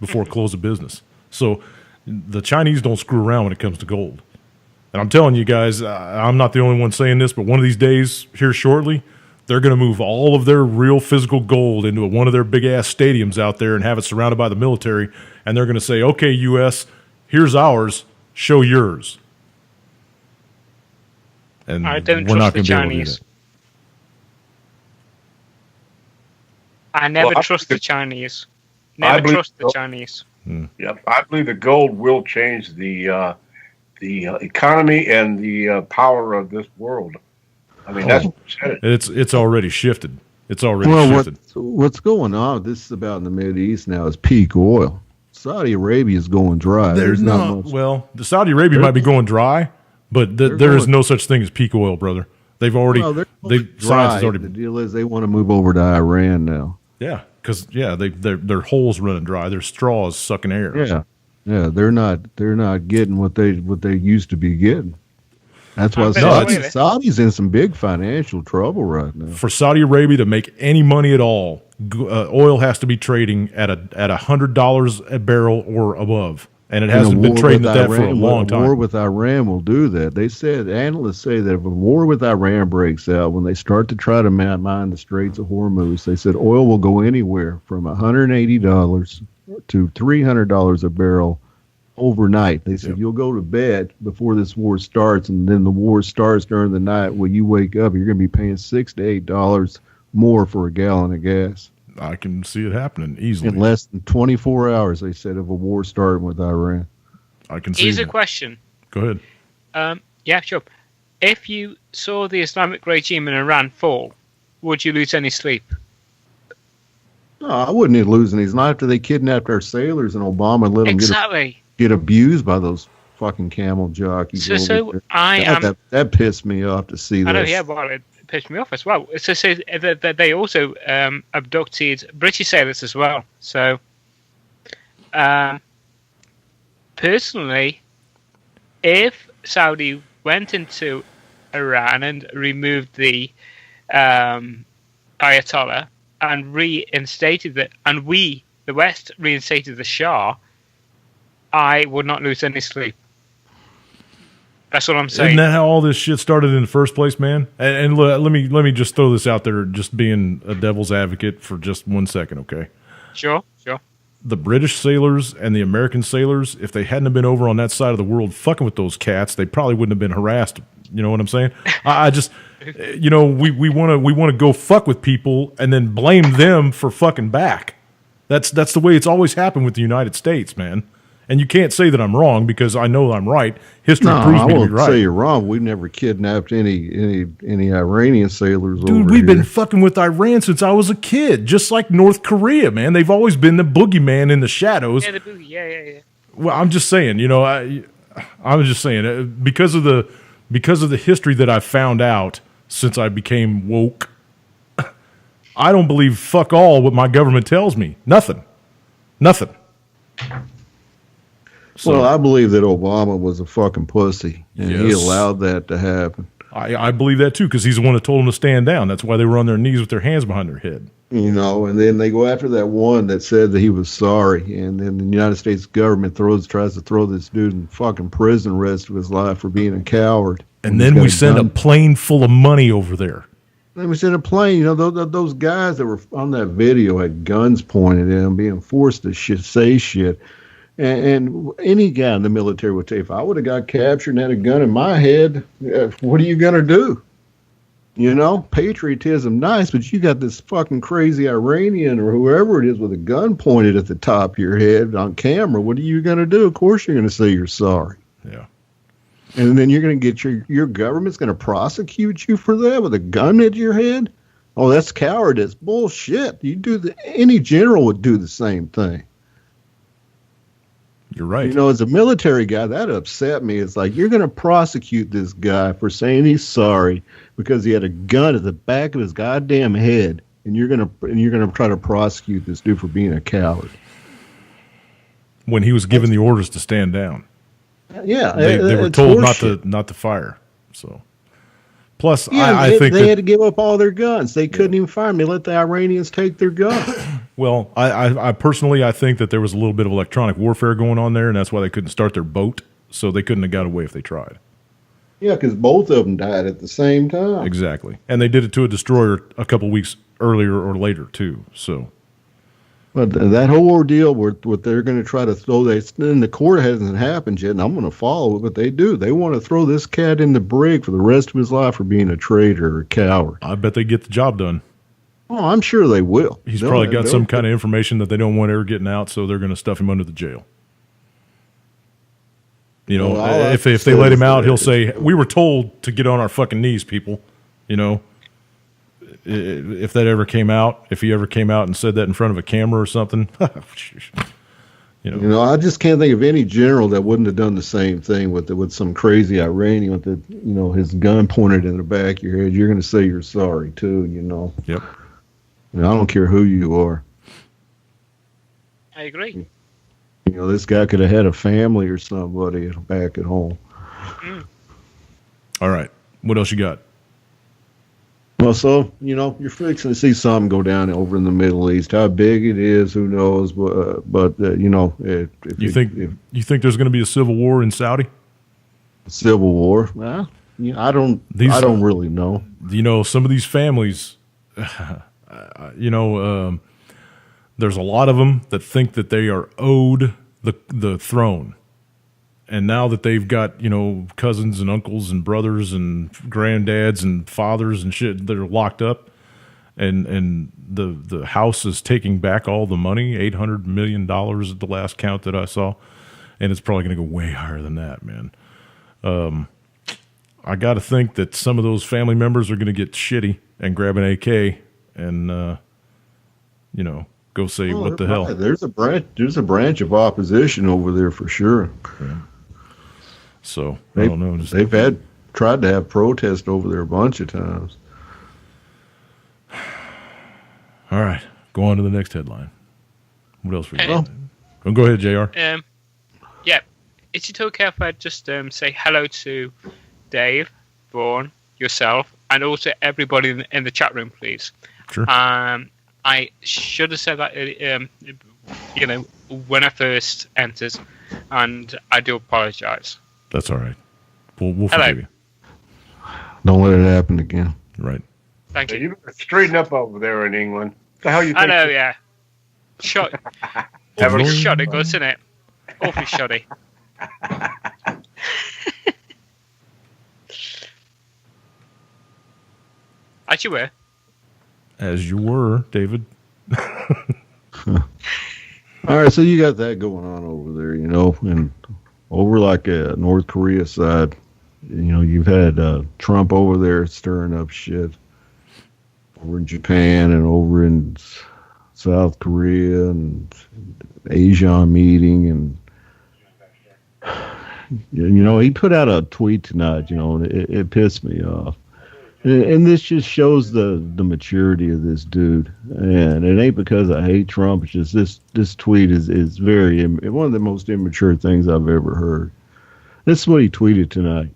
[SPEAKER 2] before close of business. So the Chinese don't screw around when it comes to gold. And I'm telling you guys, I'm not the only one saying this, but one of these days here shortly, they're going to move all of their real physical gold into one of their big-ass stadiums out there and have it surrounded by the military, and they're going to say, okay, U.S., here's ours, show yours. And
[SPEAKER 5] I don't trust the Chinese. I never trust the Chinese. Never trust the Chinese.
[SPEAKER 4] Yep, I believe the gold will change the economy and the power of this world. I mean, that's
[SPEAKER 2] it's already shifted. It's already shifted.
[SPEAKER 3] What's going on? This is about in the Mideast now is peak oil. Saudi Arabia is going dry. There's not much.
[SPEAKER 2] Well, the Saudi Arabia might be going dry, but there is no such thing as peak oil, brother. They've already science has already.
[SPEAKER 3] The deal is they want to move over to Iran now.
[SPEAKER 2] Yeah, because their holes running dry. Their straws sucking air.
[SPEAKER 3] Yeah, they're not getting what they used to be getting. That's why Saudi's in some big financial trouble right now.
[SPEAKER 2] For Saudi Arabia to make any money at all, oil has to be trading at $100 a barrel or above, and it hasn't been trading at that for a long time.
[SPEAKER 3] A war with Iran will do that. Analysts say that if a war with Iran breaks out, when they start to try to mine the Straits of Hormuz, they said oil will go anywhere from $180 to $300 a barrel overnight. They said you'll go to bed before this war starts, and then the war starts during the night. When you wake up, you're going to be paying $6 to $8 more for a gallon of gas.
[SPEAKER 2] I can see it happening easily
[SPEAKER 3] in less than 24 hours. They said of a war starting with Iran.
[SPEAKER 2] I can see.
[SPEAKER 5] Here's a question.
[SPEAKER 2] Go ahead.
[SPEAKER 5] Yeah, sure. If you saw the Islamic regime in Iran fall, would you lose any sleep?
[SPEAKER 3] No, I wouldn't lose any. Not after they kidnapped our sailors and Obama let them get abused by those fucking camel jockeys.
[SPEAKER 5] That pissed me off to see that.
[SPEAKER 3] I know,
[SPEAKER 5] yeah, well, it pissed me off as well. It says that they also abducted British sailors as well. So, personally, if Saudi went into Iran and removed the Ayatollah and reinstated it, and we, the West, reinstated the Shah, I would not lose any sleep. That's what I'm saying.
[SPEAKER 2] Isn't that how all this shit started in the first place, man? And let me just throw this out there, just being a devil's advocate for just 1 second, okay?
[SPEAKER 5] Sure.
[SPEAKER 2] The British sailors and the American sailors, if they hadn't have been over on that side of the world fucking with those cats, they probably wouldn't have been harassed. You know what I'm saying? I just, we want to go fuck with people and then blame them for fucking back. That's the way it's always happened with the United States, man. And you can't say that I'm wrong because I know I'm right. History proves me to be right.
[SPEAKER 3] I won't say you're wrong. We've never kidnapped any Iranian sailors.
[SPEAKER 2] Dude, we've been fucking with Iran since I was a kid, just like North Korea, man. They've always been the boogeyman in the shadows.
[SPEAKER 5] Yeah, the boogie. Yeah.
[SPEAKER 2] Well, I'm just saying, I was just saying because of the history that I've found out since I became woke, I don't believe fuck all what my government tells me. Nothing. So,
[SPEAKER 3] well, I believe that Obama was a fucking pussy, and he allowed that to happen.
[SPEAKER 2] I believe that too, because he's the one that told them to stand down. That's why they were on their knees with their hands behind their head.
[SPEAKER 3] And then they go after that one that said that he was sorry, and then the United States government tries to throw this dude in fucking prison the rest of his life for being a coward.
[SPEAKER 2] And then we send a plane full of money over there.
[SPEAKER 3] Then we sent a plane. Those guys that were on that video had guns pointed at them, being forced to say shit. And any guy in the military would say, if I would have got captured and had a gun in my head, what are you going to do? Patriotism, nice, but you got this fucking crazy Iranian or whoever it is with a gun pointed at the top of your head on camera. What are you going to do? Of course you're going to say you're sorry.
[SPEAKER 2] Yeah.
[SPEAKER 3] And then you're going to get your government's going to prosecute you for that with a gun at your head? Oh, that's cowardice. Bullshit. Any general would do the same thing.
[SPEAKER 2] You're right.
[SPEAKER 3] As a military guy, that upset me. It's like, you're going to prosecute this guy for saying he's sorry because he had a gun at the back of his goddamn head, and you're going to try to prosecute this dude for being a coward.
[SPEAKER 2] When he was given the orders to stand down.
[SPEAKER 3] Yeah,
[SPEAKER 2] they were told not to fire. So, plus, I think
[SPEAKER 3] they had to give up all their guns. They couldn't even fire them. They let the Iranians take their guns.
[SPEAKER 2] Well, I personally, I think that there was a little bit of electronic warfare going on there, and that's why they couldn't start their boat, so they couldn't have got away if they tried.
[SPEAKER 3] Yeah, because both of them died at the same time.
[SPEAKER 2] Exactly. And they did it to a destroyer a couple weeks earlier or later, too. So,
[SPEAKER 3] but that whole ordeal, what they're going to try to throw, in the court hasn't happened yet, and I'm going to follow it, but they do. They want to throw this cat in the brig for the rest of his life for being a traitor or a coward.
[SPEAKER 2] I bet they get the job done.
[SPEAKER 3] Oh, I'm sure they will.
[SPEAKER 2] He's probably got some kind of information that they don't want ever getting out, so they're going to stuff him under the jail. If they let him out, he'll say, "We were told to get on our fucking knees, people." If that ever came out, if he ever came out and said that in front of a camera or something,
[SPEAKER 3] I just can't think of any general that wouldn't have done the same thing with some crazy Iranian with his gun pointed in the back of your head. You're going to say you're sorry too.
[SPEAKER 2] Yep.
[SPEAKER 3] I don't care who you are.
[SPEAKER 5] I agree.
[SPEAKER 3] This guy could have had a family or somebody back at home.
[SPEAKER 5] Mm.
[SPEAKER 2] All right. What else you got?
[SPEAKER 3] Well, so, you're fixing to see something go down over in the Middle East. How big it is, who knows? But
[SPEAKER 2] you think there's going to be a civil war in Saudi?
[SPEAKER 3] Civil war? Well, I don't really know.
[SPEAKER 2] Some of these families, there's a lot of them that think that they are owed the throne. And now that they've got, cousins and uncles and brothers and granddads and fathers and shit that are locked up, and the house is taking back all the money, $800 million at the last count that I saw, and it's probably going to go way higher than that, man. I got to think that some of those family members are going to get shitty and grab an AK and, go say, what the hell?
[SPEAKER 3] There's a branch of opposition over there for sure.
[SPEAKER 2] Yeah. So I don't know.
[SPEAKER 3] They've tried to have protest over there a bunch of times.
[SPEAKER 2] All right. Go on to the next headline. What else we got? Go ahead, JR.
[SPEAKER 5] Yeah. Is it okay if I just say hello to Dave, Vaughn, yourself, and also everybody in the chat room, please?
[SPEAKER 2] Sure.
[SPEAKER 5] I should have said that, when I first entered, and I do apologise.
[SPEAKER 2] That's all right. We'll forgive you.
[SPEAKER 3] Don't let it happen again.
[SPEAKER 2] Right.
[SPEAKER 5] Thank you.
[SPEAKER 4] You better straighten up over there in England. What the hell you think?
[SPEAKER 5] I know, yeah. Awfully shoddy, isn't it? Awfully shoddy. As you were.
[SPEAKER 3] As you were, David. All right, so you got that going on over there, and over like North Korea side, you've had Trump over there stirring up shit over in Japan and over in South Korea and Asia meeting, and he put out a tweet tonight, and it pissed me off. And this just shows the maturity of this dude. And it ain't because I hate Trump. It's just this tweet is very one of the most immature things I've ever heard. This is what he tweeted tonight.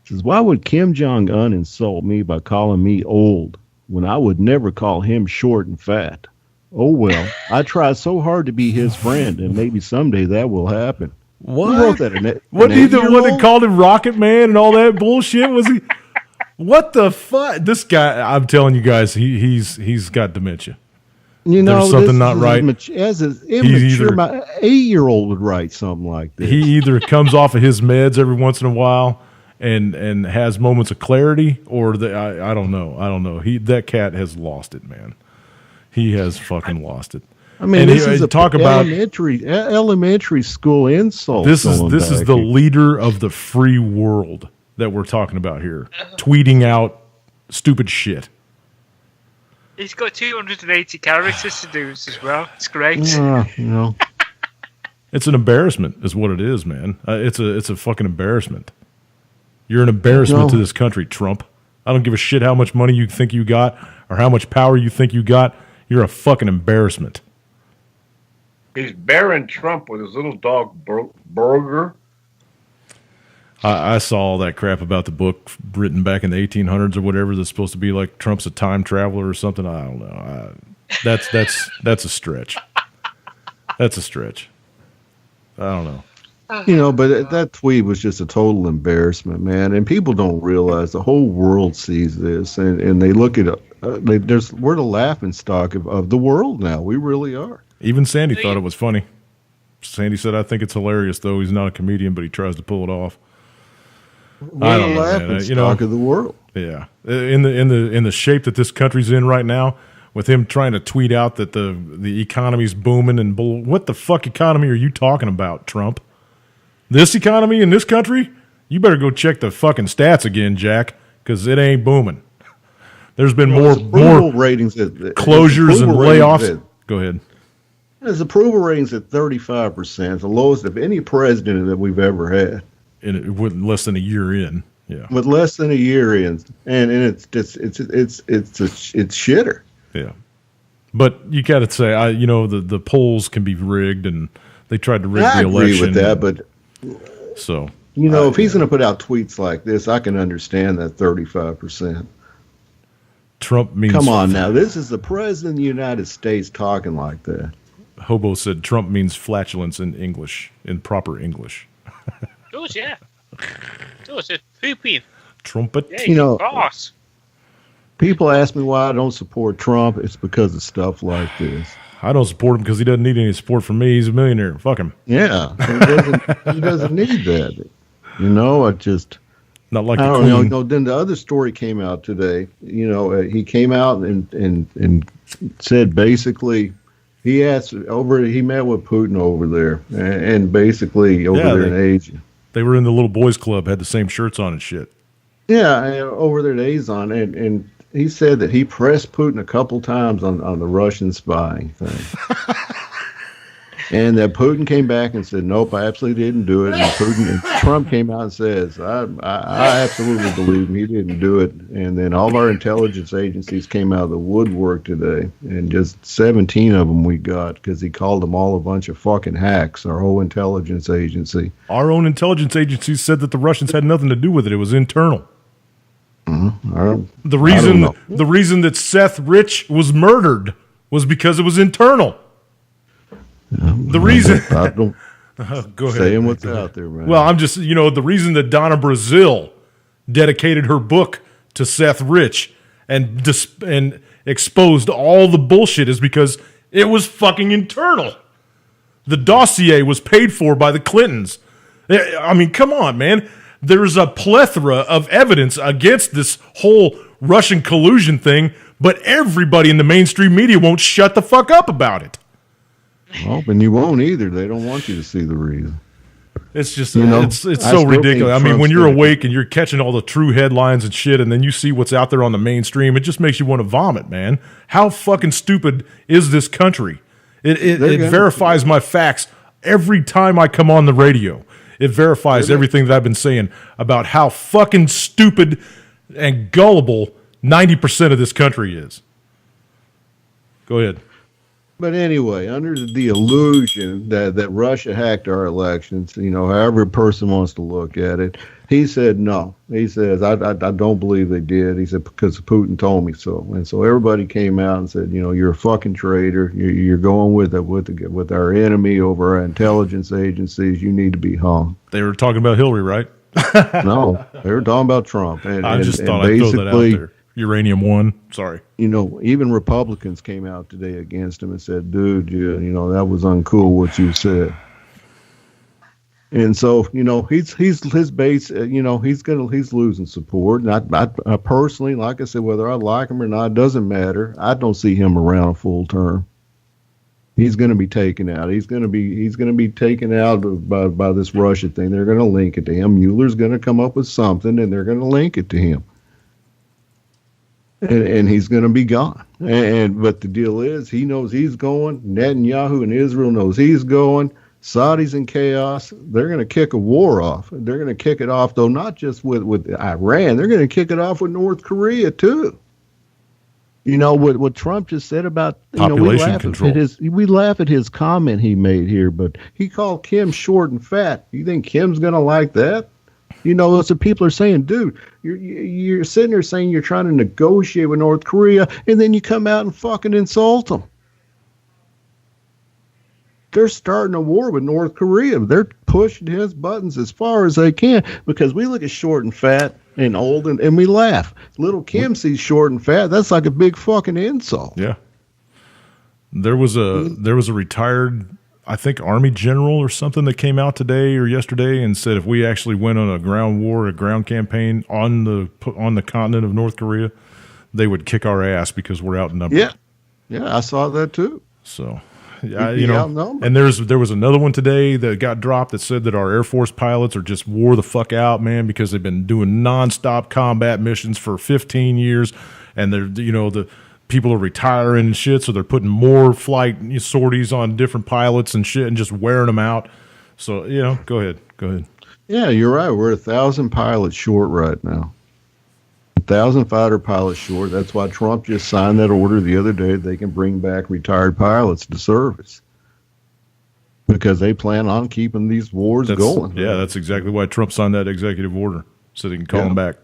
[SPEAKER 3] He says, "Why would Kim Jong-un insult me by calling me old when I would never call him short and fat? Oh, well, I try so hard to be his friend, and maybe someday that will happen."
[SPEAKER 2] What?
[SPEAKER 3] Who wrote that?
[SPEAKER 2] What he the one that called him Rocket Man and all that bullshit? Was he? What the fuck? This guy, I'm telling you guys, he's got dementia. There's something not right.
[SPEAKER 3] As an immature, my 8-year-old would write something like this.
[SPEAKER 2] He either comes off of his meds every once in a while and has moments of clarity, or I don't know. That cat has lost it, man. He has fucking lost it.
[SPEAKER 3] I mean, this is elementary school insult.
[SPEAKER 2] This is the leader of the free world that we're talking about here, tweeting out stupid shit.
[SPEAKER 5] He's got 280 characters to do as well. It's great.
[SPEAKER 2] It's an embarrassment, is what it is, man. It's a fucking embarrassment. You're an embarrassment to this country, Trump. I don't give a shit how much money you think you got or how much power you think you got. You're a fucking embarrassment.
[SPEAKER 4] He's bearing Trump with his little dog, Burger.
[SPEAKER 2] I saw all that crap about the book written back in the 1800s or whatever that's supposed to be like Trump's a time traveler or something. I don't know. That's a stretch. That's a stretch. I don't know.
[SPEAKER 3] But that tweet was just a total embarrassment, man. And people don't realize the whole world sees this, and they look at it. We're the laughing stock of the world now. We really are.
[SPEAKER 2] Even Sandy thought it was funny. Sandy said, "I think it's hilarious, though. He's not a comedian, but he tries to pull it off."
[SPEAKER 3] I don't know, man. Stock of the world.
[SPEAKER 2] Yeah, in the shape that this country's in right now, with him trying to tweet out that the economy's booming and what the fuck economy are you talking about, Trump? This economy in this country? You better go check the fucking stats again, Jack, because it ain't booming. There's been more
[SPEAKER 3] ratings
[SPEAKER 2] closures and layoffs. Go ahead.
[SPEAKER 3] His approval ratings at 35%, the lowest of any president that we've ever had.
[SPEAKER 2] With less than a year in, yeah.
[SPEAKER 3] With less than a year in, and it's shitter.
[SPEAKER 2] Yeah, but you got to say, the polls can be rigged, and they tried to rig the election. I agree
[SPEAKER 3] with that, but
[SPEAKER 2] so
[SPEAKER 3] if he's going to put out tweets like this, I can understand that 35%.
[SPEAKER 2] Trump means.
[SPEAKER 3] Come on now, this is the president of the United States talking like that.
[SPEAKER 2] Hobo said Trump means flatulence in English, in proper English.
[SPEAKER 5] Does, yeah. Does it? Pooping.
[SPEAKER 2] Trumpet.
[SPEAKER 5] Yeah, boss.
[SPEAKER 3] People ask me why I don't support Trump. It's because of stuff like this.
[SPEAKER 2] I don't support him because he doesn't need any support from me. He's a millionaire. Fuck him.
[SPEAKER 3] Yeah. He doesn't need that. I just...
[SPEAKER 2] Not like
[SPEAKER 3] I don't know. Then the other story came out today. He came out and said basically... He met with Putin over there, and basically there in Asia.
[SPEAKER 2] They were in the little boys club, had the same shirts on and shit.
[SPEAKER 3] Yeah, over there in Azon, and he said that he pressed Putin a couple times on the Russian spying thing. And that Putin came back and said, nope, I absolutely didn't do it. And Trump came out and says, I absolutely believe him. He didn't do it. And then all of our intelligence agencies came out of the woodwork today, and just 17 of them we got because he called them all a bunch of fucking hacks, our whole intelligence agency.
[SPEAKER 2] Our own intelligence agency said that the Russians had nothing to do with it. It was internal. The reason that Seth Rich was murdered was because it was internal. The reason
[SPEAKER 3] I don't
[SPEAKER 2] go ahead.
[SPEAKER 3] saying what's out there, man.
[SPEAKER 2] Well, I'm just the reason that Donna Brazil dedicated her book to Seth Rich and exposed all the bullshit is because it was fucking internal. The dossier was paid for by the Clintons. I mean, come on, man. There's a plethora of evidence against this whole Russian collusion thing, but everybody in the mainstream media won't shut the fuck up about it.
[SPEAKER 3] Well, and you won't either. They don't want you to see the reason.
[SPEAKER 2] It's just, it's so ridiculous. I mean, when you're awake and you're catching all the true headlines and shit, and then you see what's out there on the mainstream, it just makes you want to vomit, man. How fucking stupid is this country? It verifies my facts every time I come on the radio. It verifies everything that I've been saying about how fucking stupid and gullible 90% of this country is. Go ahead.
[SPEAKER 3] But anyway, under the illusion that Russia hacked our elections, however a person wants to look at it, he said no. He says, I don't believe they did. He said, because Putin told me so. And so everybody came out and said, you're a fucking traitor. You're going with our enemy over our intelligence agencies. You need to be hung.
[SPEAKER 2] They were talking about Hillary, right?
[SPEAKER 3] No, they were talking about Trump.
[SPEAKER 2] I just thought I'd throw that out there. Uranium One. Sorry.
[SPEAKER 3] Even Republicans came out today against him and said, dude, that was uncool what you said. And so, he's his base, he's losing support. And I personally, like I said, whether I like him or not, doesn't matter. I don't see him around a full term. He's going to be taken out. He's going to be taken out by this Russia thing. They're going to link it to him. Mueller's going to come up with something, and they're going to link it to him. And he's going to be gone. But the deal is, he knows he's going. Netanyahu in Israel knows he's going. Saudis in chaos. They're going to kick a war off. They're going to kick it off, though, not just with Iran. They're going to kick it off with North Korea, too. What Trump just said about
[SPEAKER 2] population control.
[SPEAKER 3] We laugh at his comment he made here, but he called Kim short and fat. You think Kim's going to like that? So people are saying, dude, you're sitting there saying you're trying to negotiate with North Korea, and then you come out and fucking insult them. They're starting a war with North Korea. They're pushing his buttons as far as they can because we look at short and fat and old and we laugh. Little Kim sees short and fat. That's like a big fucking insult.
[SPEAKER 2] Yeah. There was a retired, I think, Army general or something that came out today or yesterday and said if we actually went on a ground campaign on the continent of North Korea, they would kick our ass because we're outnumbered.
[SPEAKER 3] Yeah, I saw that too.
[SPEAKER 2] So, and there was another one today that got dropped that said that our Air Force pilots are just wore the fuck out, man, because they've been doing nonstop combat missions for 15 years, and they're the people are retiring and shit, so they're putting more flight sorties on different pilots and shit and just wearing them out. So, go ahead.
[SPEAKER 3] Yeah, you're right. We're 1,000 pilots short right now. 1,000 fighter pilots short. That's why Trump just signed that order the other day. They can bring back retired pilots to service because they plan on keeping these wars going.
[SPEAKER 2] Yeah, that's exactly why Trump signed that executive order, so they can call them back.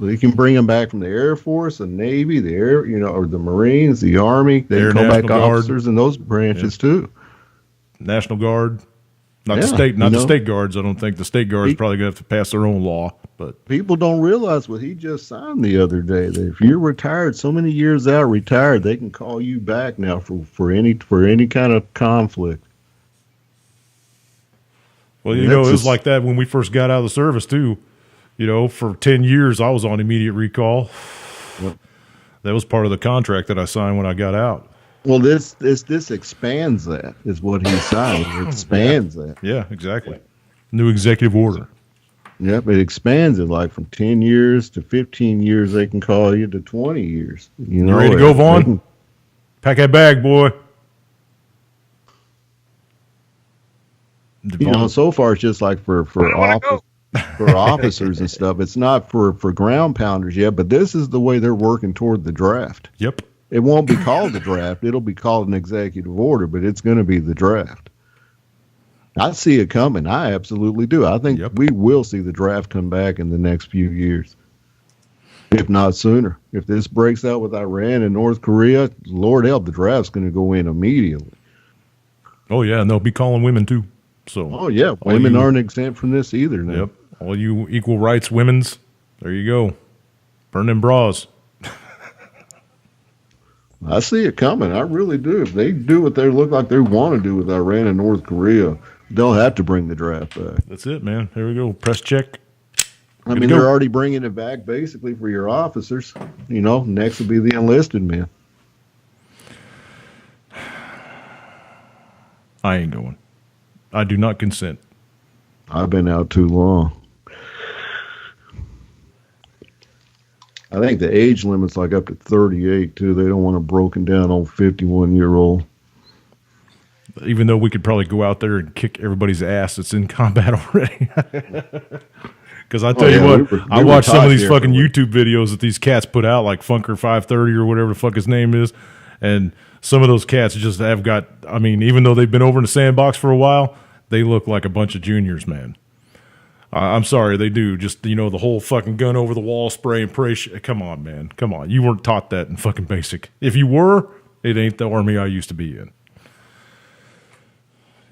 [SPEAKER 3] They can bring them back from the Air Force, the Navy, the Air, or the Marines, the Army. They can call back officers in those branches too. National Guard.
[SPEAKER 2] Not the state guards. I don't think the state guards probably going to have to pass their own law. But
[SPEAKER 3] people don't realize what he just signed the other day. That if you're retired, so many years out, retired, they can call you back now for any kind of conflict.
[SPEAKER 2] Well, it was like that when we first got out of the service too. For 10 years, I was on immediate recall. Yep. That was part of the contract that I signed when I got out.
[SPEAKER 3] Well, this expands that, is what he signed. It expands that.
[SPEAKER 2] Yeah, exactly. New executive order.
[SPEAKER 3] Yep, it expands it like from 10 years to 15 years. They can call you to 20 years.
[SPEAKER 2] You ready to go, Vaughn? Pack that bag, boy.
[SPEAKER 3] So far it's just like for officers and stuff. It's not for ground pounders yet, but this is the way they're working toward the draft.
[SPEAKER 2] Yep.
[SPEAKER 3] It won't be called the draft. It'll be called an executive order, but it's going to be the draft. I see it coming. I absolutely do. I think we will see the draft come back in the next few years, if not sooner. If this breaks out with Iran and North Korea, Lord help, the draft's going to go in immediately.
[SPEAKER 2] Oh, yeah, and they'll be calling women, too. So.
[SPEAKER 3] Oh, yeah. Women aren't exempt from this either now.
[SPEAKER 2] Yep. All you equal rights women's, there you go. Burn them bras.
[SPEAKER 3] I see it coming. I really do. If they do what they look like they want to do with Iran and North Korea, they'll have to bring the draft back.
[SPEAKER 2] That's it, man. Here we go. Press check.
[SPEAKER 3] I mean, they're already bringing it back basically for your officers. Next will be the enlisted men.
[SPEAKER 2] I ain't going. I do not consent.
[SPEAKER 3] I've been out too long. I think the age limit's like up to 38, too. They don't want a broken down old 51-year-old.
[SPEAKER 2] Even though we could probably go out there and kick everybody's ass that's in combat already. Because I tell you what, I watch some of these fucking YouTube videos that these cats put out, like Funker 530 or whatever the fuck his name is, and some of those cats just have got, I mean, even though they've been over in the sandbox for a while, they look like a bunch of juniors, man. I'm sorry, they do. Just, the whole fucking gun over the wall, spray and pray. Come on, man. Come on. You weren't taught that in fucking basic. If you were, it ain't the army I used to be in.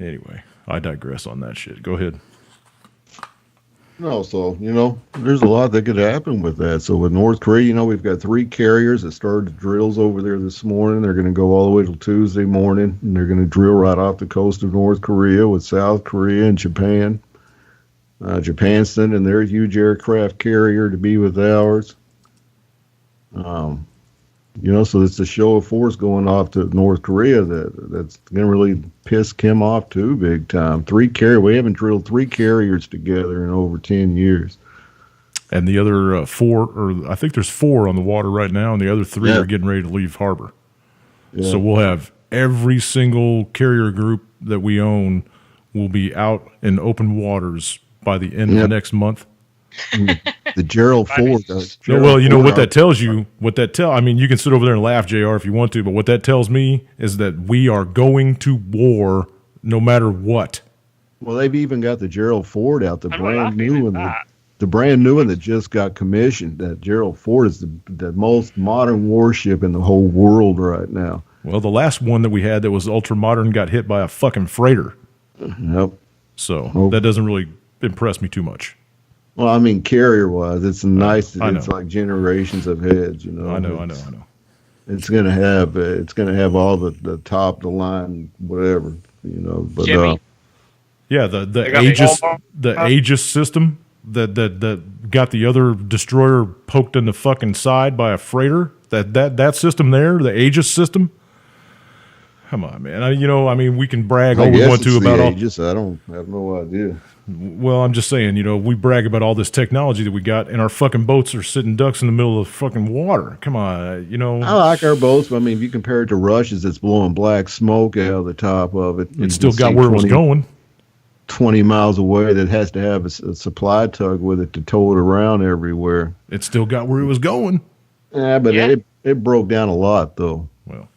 [SPEAKER 2] Anyway, I digress on that shit. Go ahead.
[SPEAKER 3] No, so, there's a lot that could happen with that. So with North Korea, we've got 3 carriers that started drills over there this morning. They're going to go all the way till Tuesday morning, and they're going to drill right off the coast of North Korea with South Korea and Japan. Japan's sending their huge aircraft carrier to be with ours. So it's a show of force going off to North Korea that's going to really piss Kim off too big time. We haven't drilled 3 carriers together in over 10 years.
[SPEAKER 2] And the other 4, or I think there's 4 on the water right now, and the other 3 are getting ready to leave harbor. Yeah. So we'll have every single carrier group that we own will be out in open waters by the end of the next month.
[SPEAKER 3] The Gerald Ford.
[SPEAKER 2] What that tells you, I mean, you can sit over there and laugh, JR, if you want to, but what that tells me is that we are going to war no matter what.
[SPEAKER 3] Well, they've even got the Gerald Ford out, the brand new one. The brand new one that just got commissioned. That Gerald Ford is the most modern warship in the whole world right now.
[SPEAKER 2] Well, the last one that we had that was ultra modern got hit by a fucking freighter.
[SPEAKER 3] Yep.
[SPEAKER 2] So that doesn't really impress me too much.
[SPEAKER 3] Well, I mean, carrier-wise, it's nice. It's like generations of heads,
[SPEAKER 2] I know.
[SPEAKER 3] It's gonna have all the top, the line, whatever, But
[SPEAKER 5] Jimmy.
[SPEAKER 2] The Aegis system that got the other destroyer poked in the fucking side by a freighter. That system there, the Aegis system. Come on, man. We can brag all we want to about all.
[SPEAKER 3] Aegis, I have no idea.
[SPEAKER 2] Well, I'm just saying, we brag about all this technology that we got, and our fucking boats are sitting ducks in the middle of the fucking water. Come on,
[SPEAKER 3] I like our boats, but I mean, if you compare it to Russia's, it's blowing black smoke out of the top of it.
[SPEAKER 2] It still got where it was going.
[SPEAKER 3] 20 miles away, that has to have a supply tug with it to tow it around everywhere.
[SPEAKER 2] It still got where it was going.
[SPEAKER 3] Yeah, but it broke down a lot, though.
[SPEAKER 2] Well,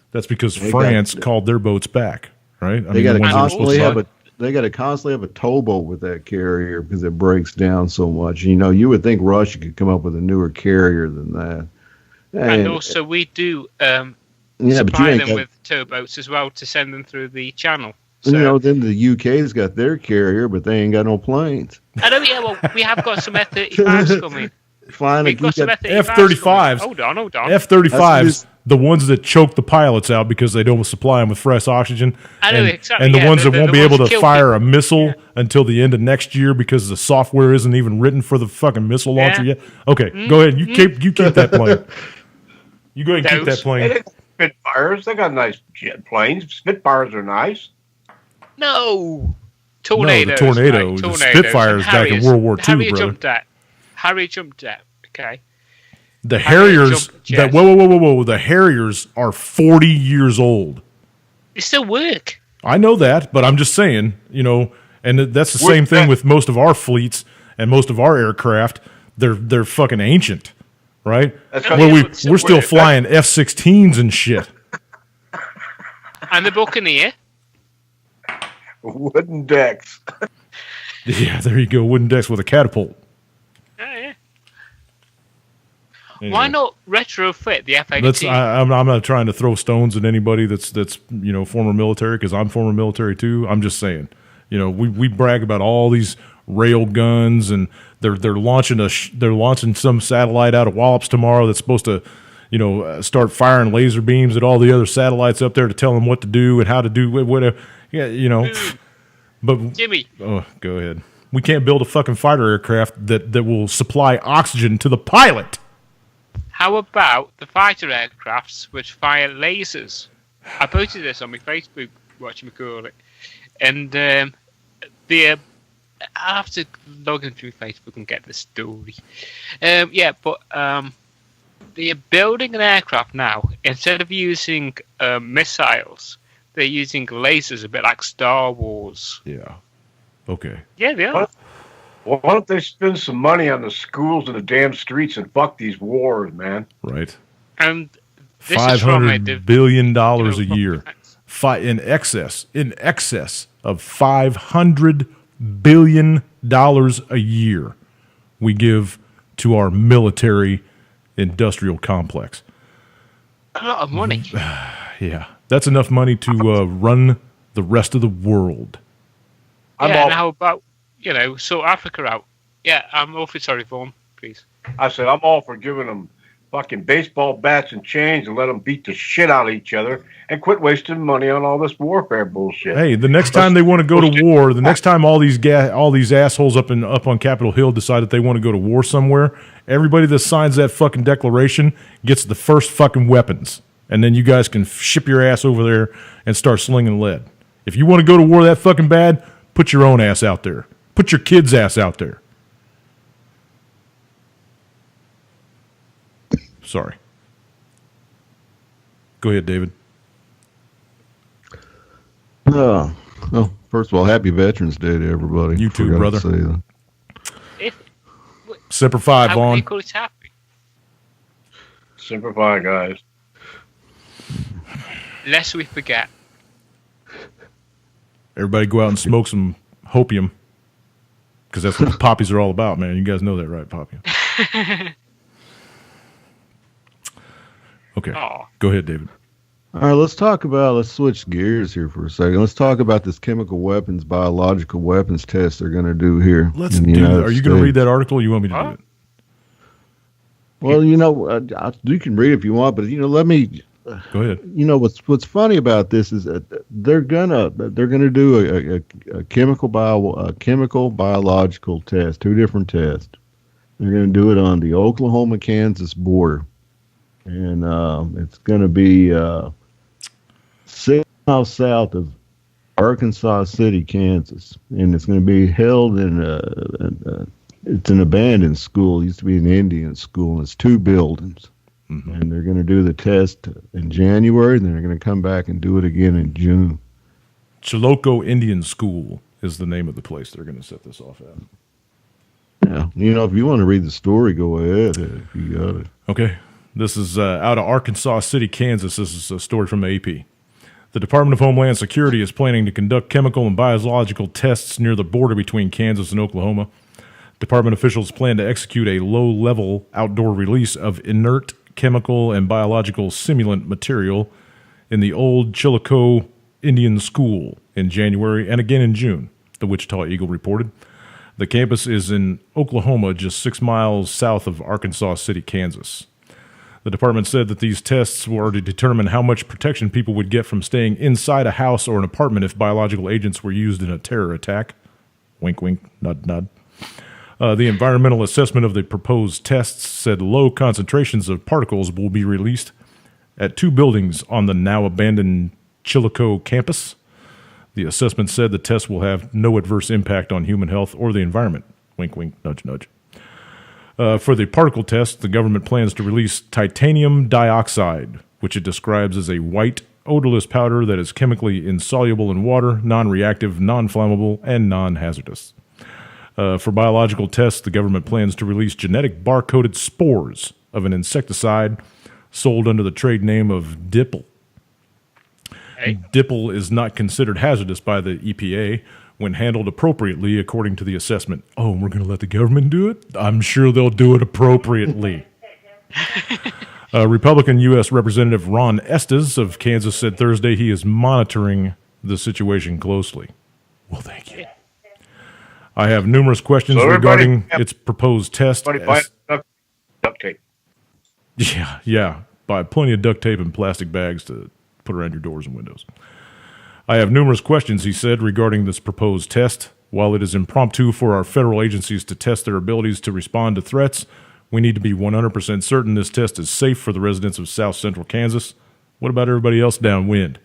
[SPEAKER 2] that's because France called their boats back, right?
[SPEAKER 3] They got to constantly have a towboat with that carrier because it breaks down so much. You would think Russia could come up with a newer carrier than that.
[SPEAKER 5] And also, we do supply them with towboats as well to send them through the channel. So,
[SPEAKER 3] then the UK's got their carrier, but they ain't got no planes.
[SPEAKER 5] I know, well, we have got some F-35s coming.
[SPEAKER 3] We've
[SPEAKER 5] got some
[SPEAKER 2] F-35s.
[SPEAKER 5] Hold on.
[SPEAKER 2] F-35s, the ones that choke the pilots out because they don't supply them with fresh oxygen.
[SPEAKER 5] I know, exactly.
[SPEAKER 2] And the ones that won't be able to fire a missile until the end of next year because the software isn't even written for the fucking missile launcher yet. Okay, go ahead. You keep that plane. You go ahead and keep that plane.
[SPEAKER 4] Spitfires, they got nice jet planes. Spitfires are nice.
[SPEAKER 5] No. Tornadoes.
[SPEAKER 2] No, the tornadoes. The Spitfires back in World War II, brother.
[SPEAKER 5] Harrier jumped at. Okay.
[SPEAKER 2] The Harriers. Whoa. The Harriers are 40 years old.
[SPEAKER 5] They still work.
[SPEAKER 2] I know that, but I'm just saying, And that's the same thing with most of our fleets and most of our aircraft. They're fucking ancient, right? Well, we're still flying F-16s and shit.
[SPEAKER 5] And the Buccaneer.
[SPEAKER 4] Wooden decks.
[SPEAKER 2] Yeah, there you go. Wooden decks with a catapult.
[SPEAKER 5] Yeah.
[SPEAKER 2] Anyway.
[SPEAKER 5] Why not retrofit the F-18?
[SPEAKER 2] I'm not trying to throw stones at anybody that's former military, because I'm former military too. I'm just saying, we brag about all these rail guns, and they're launching some satellite out of Wallops tomorrow that's supposed to start firing laser beams at all the other satellites up there to tell them what to do and how to do whatever. Yeah, But
[SPEAKER 5] Jimmy.
[SPEAKER 2] Oh, go ahead. We can't build a fucking fighter aircraft that will supply oxygen to the pilot.
[SPEAKER 5] How about the fighter aircrafts which fire lasers? I posted this on my Facebook, whatchamacallit, and I'll have to log into Facebook and get the story. They're building an aircraft now. Instead of using missiles, they're using lasers, a bit like Star Wars.
[SPEAKER 2] Yeah. Okay.
[SPEAKER 5] Yeah, they are.
[SPEAKER 4] Why don't they spend some money on the schools and the damn streets and fuck these wars, man?
[SPEAKER 2] Right.
[SPEAKER 5] And this is from
[SPEAKER 2] $500 billion a year. In excess of $500 billion a year we give to our military industrial complex.
[SPEAKER 5] A lot of money.
[SPEAKER 2] Yeah. That's enough money to run the rest of the world.
[SPEAKER 5] And how about, sort Africa out? Yeah, I'm awfully sorry for them, please.
[SPEAKER 4] I said, I'm all for giving them fucking baseball bats and chains and let them beat the shit out of each other and quit wasting money on all this warfare bullshit.
[SPEAKER 2] Hey, the next time they want to go to war, the next time all these assholes up on Capitol Hill decide that they want to go to war somewhere, everybody that signs that fucking declaration gets the first fucking weapons. And then you guys can ship your ass over there and start slinging lead. If you want to go to war that fucking bad, put your own ass out there. Put your kid's ass out there. Sorry. Go ahead, David.
[SPEAKER 3] Well, first of all, happy Veterans Day to everybody.
[SPEAKER 2] You too, brother. Semper Fi,
[SPEAKER 5] How
[SPEAKER 2] Vaughn.
[SPEAKER 5] do you call it happy?
[SPEAKER 4] Semper Fi, guys.
[SPEAKER 5] Lest we forget.
[SPEAKER 2] Everybody go out and smoke some hopium, because that's what the poppies are all about, man. You guys know that, right, Poppy? Okay.
[SPEAKER 5] Aww.
[SPEAKER 2] Go ahead, David.
[SPEAKER 3] All right, let's switch gears here for a second. Let's talk about this chemical weapons, biological weapons test they're going to do here.
[SPEAKER 2] Are you going to read that article, or you want me to do it?
[SPEAKER 3] Well, you can read it if you want, but let me.
[SPEAKER 2] Go ahead.
[SPEAKER 3] What's funny about this is that they're gonna do a chemical biological test, two different tests. They're gonna do it on the Oklahoma-Kansas border, and it's gonna be 6 miles south of Arkansas City, Kansas, and it's gonna be held in it's an abandoned school. It used to be an Indian school, and it's 2 buildings. Mm-hmm. And they're going to do the test in January, and then they're going to come back and do it again in June.
[SPEAKER 2] Chilocco Indian School is the name of the place they're going to set this off at.
[SPEAKER 3] Yeah. If you want to read the story, go ahead if you got it.
[SPEAKER 2] Okay. This is out of Arkansas City, Kansas. This is a story from the AP. The Department of Homeland Security is planning to conduct chemical and biological tests near the border between Kansas and Oklahoma. Department officials plan to execute a low-level outdoor release of inert chemical and biological simulant material in the old Chilocco Indian School in January and again in June, the Wichita Eagle reported. The campus is in Oklahoma, just 6 miles south of Arkansas City, Kansas. The department said that these tests were to determine how much protection people would get from staying inside a house or an apartment if biological agents were used in a terror attack. Wink, wink, nod, nod. The environmental assessment of the proposed tests said low concentrations of particles will be released at 2 buildings on the now abandoned Chilocco campus. The assessment said the test will have no adverse impact on human health or the environment. Wink, wink, nudge, nudge. For the particle test, the government plans to release titanium dioxide, which it describes as a white, odorless powder that is chemically insoluble in water, non-reactive, non-flammable, and non-hazardous. For biological tests, the government plans to release genetic bar-coded spores of an insecticide sold under the trade name of Dipple.
[SPEAKER 5] Hey.
[SPEAKER 2] Dipple is not considered hazardous by the EPA when handled appropriately, according to the assessment. Oh, we're going to let the government do it? I'm sure they'll do it appropriately. Republican U.S. Representative Ron Estes of Kansas said Thursday he is monitoring the situation closely. Well, thank you. I have numerous questions regarding its proposed test.
[SPEAKER 4] Buy duct tape.
[SPEAKER 2] Yeah. Buy plenty of duct tape and plastic bags to put around your doors and windows. I have numerous questions, he said, regarding this proposed test. While it is impromptu for our federal agencies to test their abilities to respond to threats, we need to be 100% certain this test is safe for the residents of South Central Kansas. What about everybody else downwind?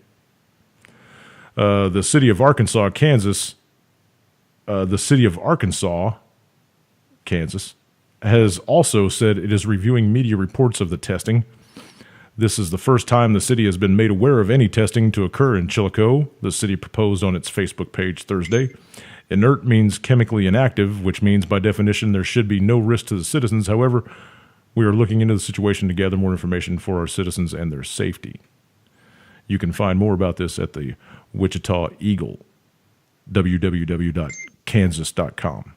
[SPEAKER 2] The city of Arkansas, Kansas, has also said it is reviewing media reports of the testing. This is the first time the city has been made aware of any testing to occur in Chillicothe, the city proposed on its Facebook page Thursday. Inert means chemically inactive, which means by definition there should be no risk to the citizens. However, we are looking into the situation to gather more information for our citizens and their safety. You can find more about this at the Wichita Eagle, www.kansas.com.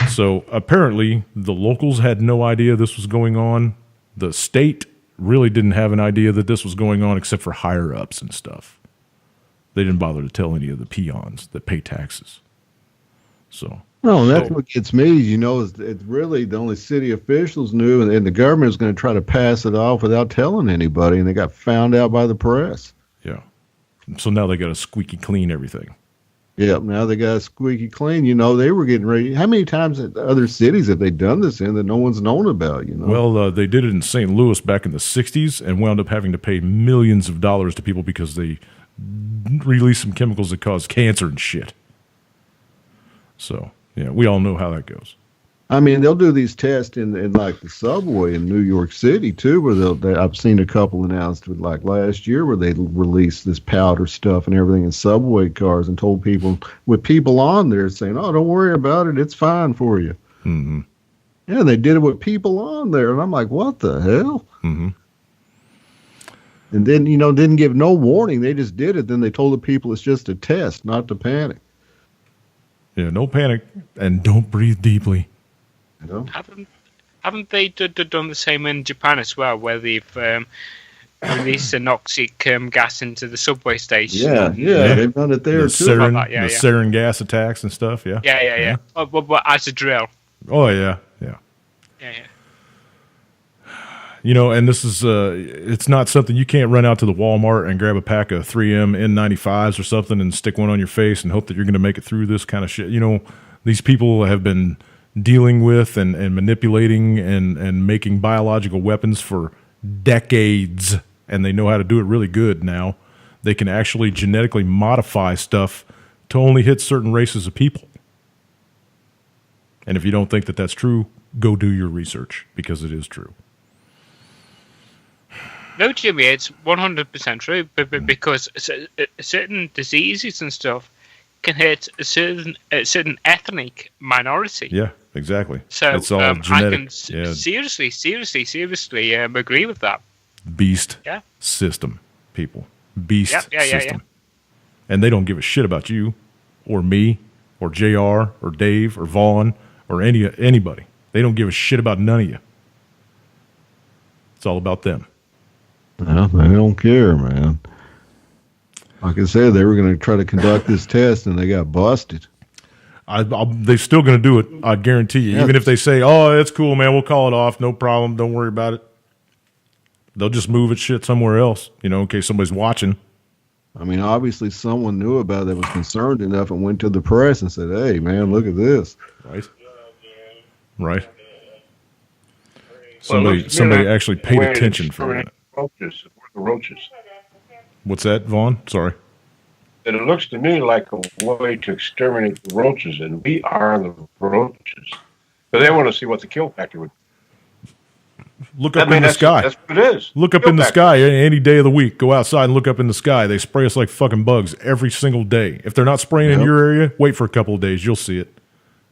[SPEAKER 2] So apparently the locals had no idea this was going on. The state really didn't have an idea that this was going on except for higher-ups and stuff. They didn't bother to tell any of the peons that pay taxes. So.
[SPEAKER 3] No, and that's what gets me, is it's really the only city officials knew, and the government was going to try to pass it off without telling anybody, and they got found out by the press.
[SPEAKER 2] Yeah. So now they got to squeaky clean everything.
[SPEAKER 3] Yep, now they got squeaky clean. They were getting ready. How many times at other cities have they done this in that no one's known about,
[SPEAKER 2] Well, they did it in St. Louis back in the 60s and wound up having to pay millions of dollars to people because they released some chemicals that cause cancer and shit. So, yeah, we all know how that goes.
[SPEAKER 3] I mean, they'll do these tests in like the subway in New York City too, where I've seen a couple announced with like last year where they released this powder stuff and everything in subway cars and told people with people on there saying, "Oh, don't worry about it, it's fine for you."
[SPEAKER 2] Mm-hmm.
[SPEAKER 3] Yeah, they did it with people on there, and I'm like, "What the hell?"
[SPEAKER 2] Mm-hmm.
[SPEAKER 3] And then didn't give no warning. They just did it. Then they told the people it's just a test, not to panic.
[SPEAKER 2] Yeah, no panic, and don't breathe deeply.
[SPEAKER 5] Haven't they done the same in Japan as well, where they've released a toxic gas into the subway station?
[SPEAKER 3] Yeah, they've done it there too.
[SPEAKER 2] Sarin gas attacks and stuff.
[SPEAKER 5] Yeah. Oh, but as a drill.
[SPEAKER 2] Oh yeah. And this is it's not something you can't run out to the Walmart and grab a pack of 3M N95s or something and stick one on your face and hope that you're going to make it through this kind of shit. These people have been dealing with and manipulating and making biological weapons for decades, and they know how to do it really good now. They can actually genetically modify stuff to only hit certain races of people. And if you don't think that that's true, go do your research, because it is true.
[SPEAKER 5] No, Jimmy, it's 100% true, but because certain diseases and stuff can hit a certain ethnic minority.
[SPEAKER 2] Yeah, exactly.
[SPEAKER 5] So
[SPEAKER 2] it's all genetic.
[SPEAKER 5] I can seriously agree with that.
[SPEAKER 2] Beast system, people. Beast system. And they don't give a shit about you or me or JR or Dave or Vaughn or anybody. They don't give a shit about none of you. It's all about them.
[SPEAKER 3] No, they don't care, man. Like I said, they were going to try to conduct this test, and they got busted.
[SPEAKER 2] They're still going to do it, I guarantee you. Yeah. Even if they say, "Oh, it's cool, man, we'll call it off, no problem, don't worry about it." They'll just move it shit somewhere else, in case somebody's watching.
[SPEAKER 3] I mean, obviously someone knew about it that was concerned enough and went to the press and said, "Hey, man, look at this."
[SPEAKER 2] Right. Somebody actually paid attention for it.
[SPEAKER 4] Roaches. The roaches.
[SPEAKER 2] What's that, Vaughn? Sorry.
[SPEAKER 4] And it looks to me like a way to exterminate the roaches, and we are the roaches. But they want to see what the kill factor would be.
[SPEAKER 2] Look up in the sky.
[SPEAKER 4] That's what it is.
[SPEAKER 2] Look up in the sky any day of the week. Go outside and look up in the sky. They spray us like fucking bugs every single day. If they're not spraying in your area, wait for a couple of days. You'll see it.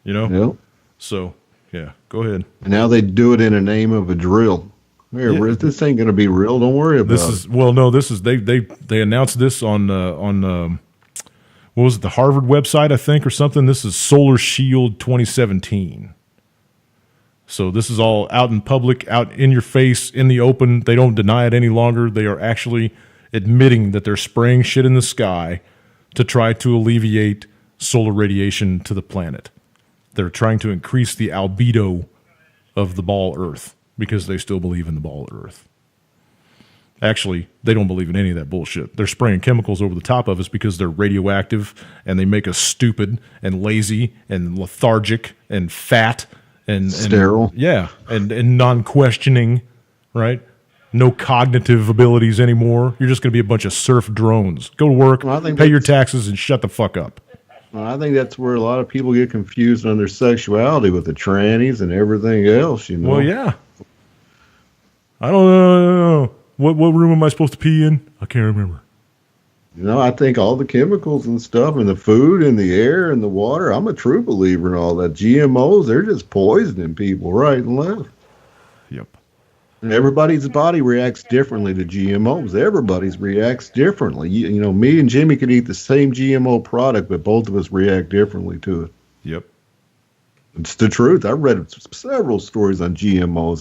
[SPEAKER 2] You know?
[SPEAKER 3] Yep.
[SPEAKER 2] So, yeah, go ahead.
[SPEAKER 3] And now they do it in the name of a drill. Here, this ain't going to be real. Don't worry about it. They announced this on what was it, the Harvard website, I think, or something. This is Solar Shield 2017. So this is all out in public, out in your face, in the open. They don't deny it any longer. They are actually admitting that they're spraying shit in the sky to try to alleviate solar radiation to the planet. They're trying to increase the albedo of the ball Earth because they still believe in the ball Earth. Actually, they don't believe in any of that bullshit. They're spraying chemicals over the top of us because they're radioactive and they make us stupid and lazy and lethargic and fat and sterile.
[SPEAKER 2] And non-questioning, right? No cognitive abilities anymore. You're just going to be a bunch of surf drones. Go to work, pay your taxes, and shut the fuck up.
[SPEAKER 3] Well, I think that's where a lot of people get confused on their sexuality with the trannies and everything else, you know.
[SPEAKER 2] Well, yeah. I don't know. What room am I supposed to pee in? I can't remember.
[SPEAKER 3] You know, I think all the chemicals and stuff and the food and the air and the water, I'm a true believer in all that. GMOs, they're just poisoning people right and left.
[SPEAKER 2] Yep.
[SPEAKER 3] And everybody's body reacts differently to GMOs. Everybody's reacts differently. You know, me and Jimmy could eat the same GMO product, but both of us react differently to it.
[SPEAKER 2] Yep.
[SPEAKER 3] It's the truth. I read several stories on GMOs.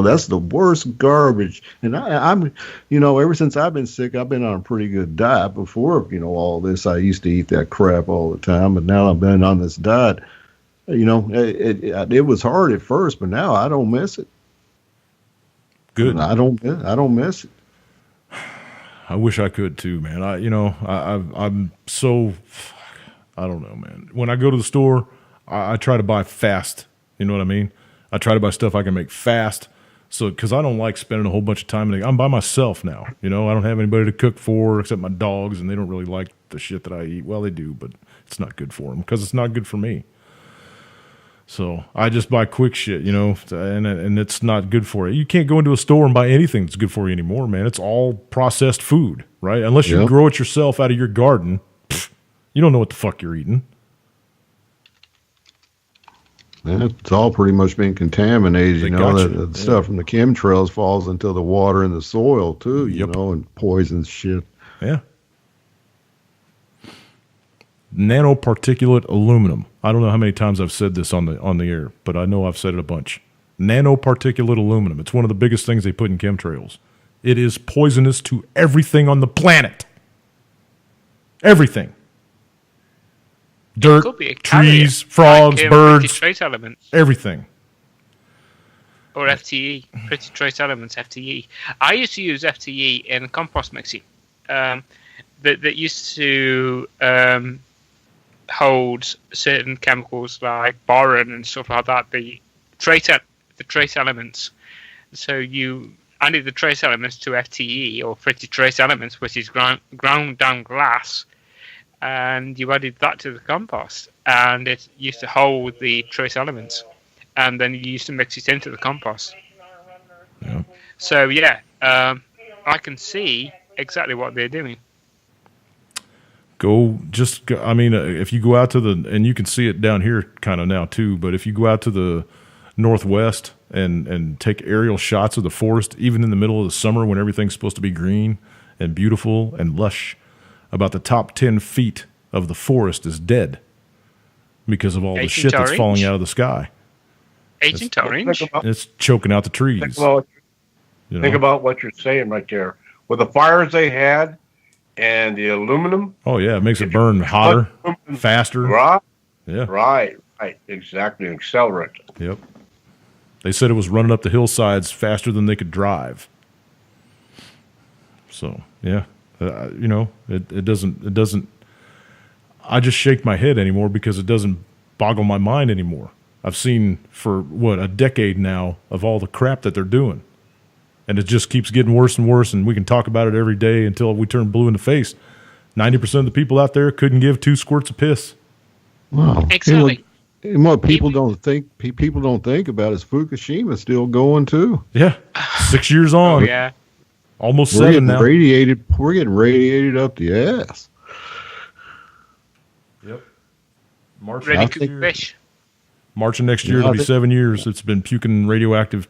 [SPEAKER 3] That's the worst garbage. And I'm, ever since I've been sick, I've been on a pretty good diet. Before, all this, I used to eat that crap all the time. But now I've been on this diet. It was hard at first, but now I don't miss it.
[SPEAKER 2] Good.
[SPEAKER 3] I don't miss it.
[SPEAKER 2] I wish I could too, man. I'm so, I don't know, man. When I go to the store, I try to buy fast. You know what I mean? I try to buy stuff I can make fast. So, because I don't like spending a whole bunch of time. I'm by myself now. I don't have anybody to cook for except my dogs, and they don't really like the shit that I eat. Well, they do, but it's not good for them because it's not good for me. So I just buy quick shit, and it's not good for you. You can't go into a store and buy anything that's good for you anymore, man. It's all processed food, right? Unless you grow it yourself out of your garden, you don't know what the fuck you're eating.
[SPEAKER 3] It's all pretty much been contaminated, The stuff from the chemtrails falls into the water and the soil too, and poisons shit.
[SPEAKER 2] Yeah. Nanoparticulate aluminum. I don't know how many times I've said this on the air, but I know I've said it a bunch. Nanoparticulate aluminum. It's one of the biggest things they put in chemtrails. It is poisonous to everything on the planet. Everything. Dirt, trees, frogs, birds,
[SPEAKER 5] trace elements.
[SPEAKER 2] Everything.
[SPEAKER 5] Or FTE, pretty trace elements, FTE. I used to use FTE in compost mixing. That used to hold certain chemicals like boron and stuff like that. The trace elements. So you added the trace elements to FTE or pretty trace elements, which is ground down glass. And you added that to the compost, and it used to hold the trace elements, and then you used to mix it into the compost.
[SPEAKER 2] Yeah.
[SPEAKER 5] So I can see exactly what they're doing.
[SPEAKER 2] If you go out to and you can see it down here kind of now too, but if you go out to the northwest and take aerial shots of the forest, even in the middle of the summer when everything's supposed to be green and beautiful and lush, about the top 10 feet of the forest is dead because of all the shit that's falling out of the sky.
[SPEAKER 5] Agent Orange?
[SPEAKER 2] It's choking out the trees.
[SPEAKER 4] Think about what you're saying right there. With the fires they had and the aluminum.
[SPEAKER 2] Oh, yeah. It makes it burn hotter, faster.
[SPEAKER 4] Right.
[SPEAKER 2] Yeah.
[SPEAKER 4] Right. Exactly. An accelerant.
[SPEAKER 2] Yep. They said it was running up the hillsides faster than they could drive. So, yeah. It doesn't, I just shake my head anymore because it doesn't boggle my mind anymore. I've seen for a decade now of all the crap that they're doing. And it just keeps getting worse and worse. And we can talk about it every day until we turn blue in the face. 90% of the people out there couldn't give 2 squirts of piss.
[SPEAKER 3] Wow.
[SPEAKER 5] Exactly.
[SPEAKER 3] And what people don't think about is Fukushima's still going too.
[SPEAKER 2] Yeah, 6 years on.
[SPEAKER 5] Oh, yeah.
[SPEAKER 2] Almost
[SPEAKER 3] We're
[SPEAKER 2] 7
[SPEAKER 3] getting
[SPEAKER 2] now.
[SPEAKER 3] radiated. We're getting radiated up the ass.
[SPEAKER 2] Yep. March
[SPEAKER 5] Really
[SPEAKER 3] I
[SPEAKER 5] good
[SPEAKER 3] think-
[SPEAKER 5] fish.
[SPEAKER 2] March of next year,
[SPEAKER 3] Yeah,
[SPEAKER 2] it'll
[SPEAKER 3] I
[SPEAKER 2] be
[SPEAKER 3] think-
[SPEAKER 2] 7 years. It's been puking radioactive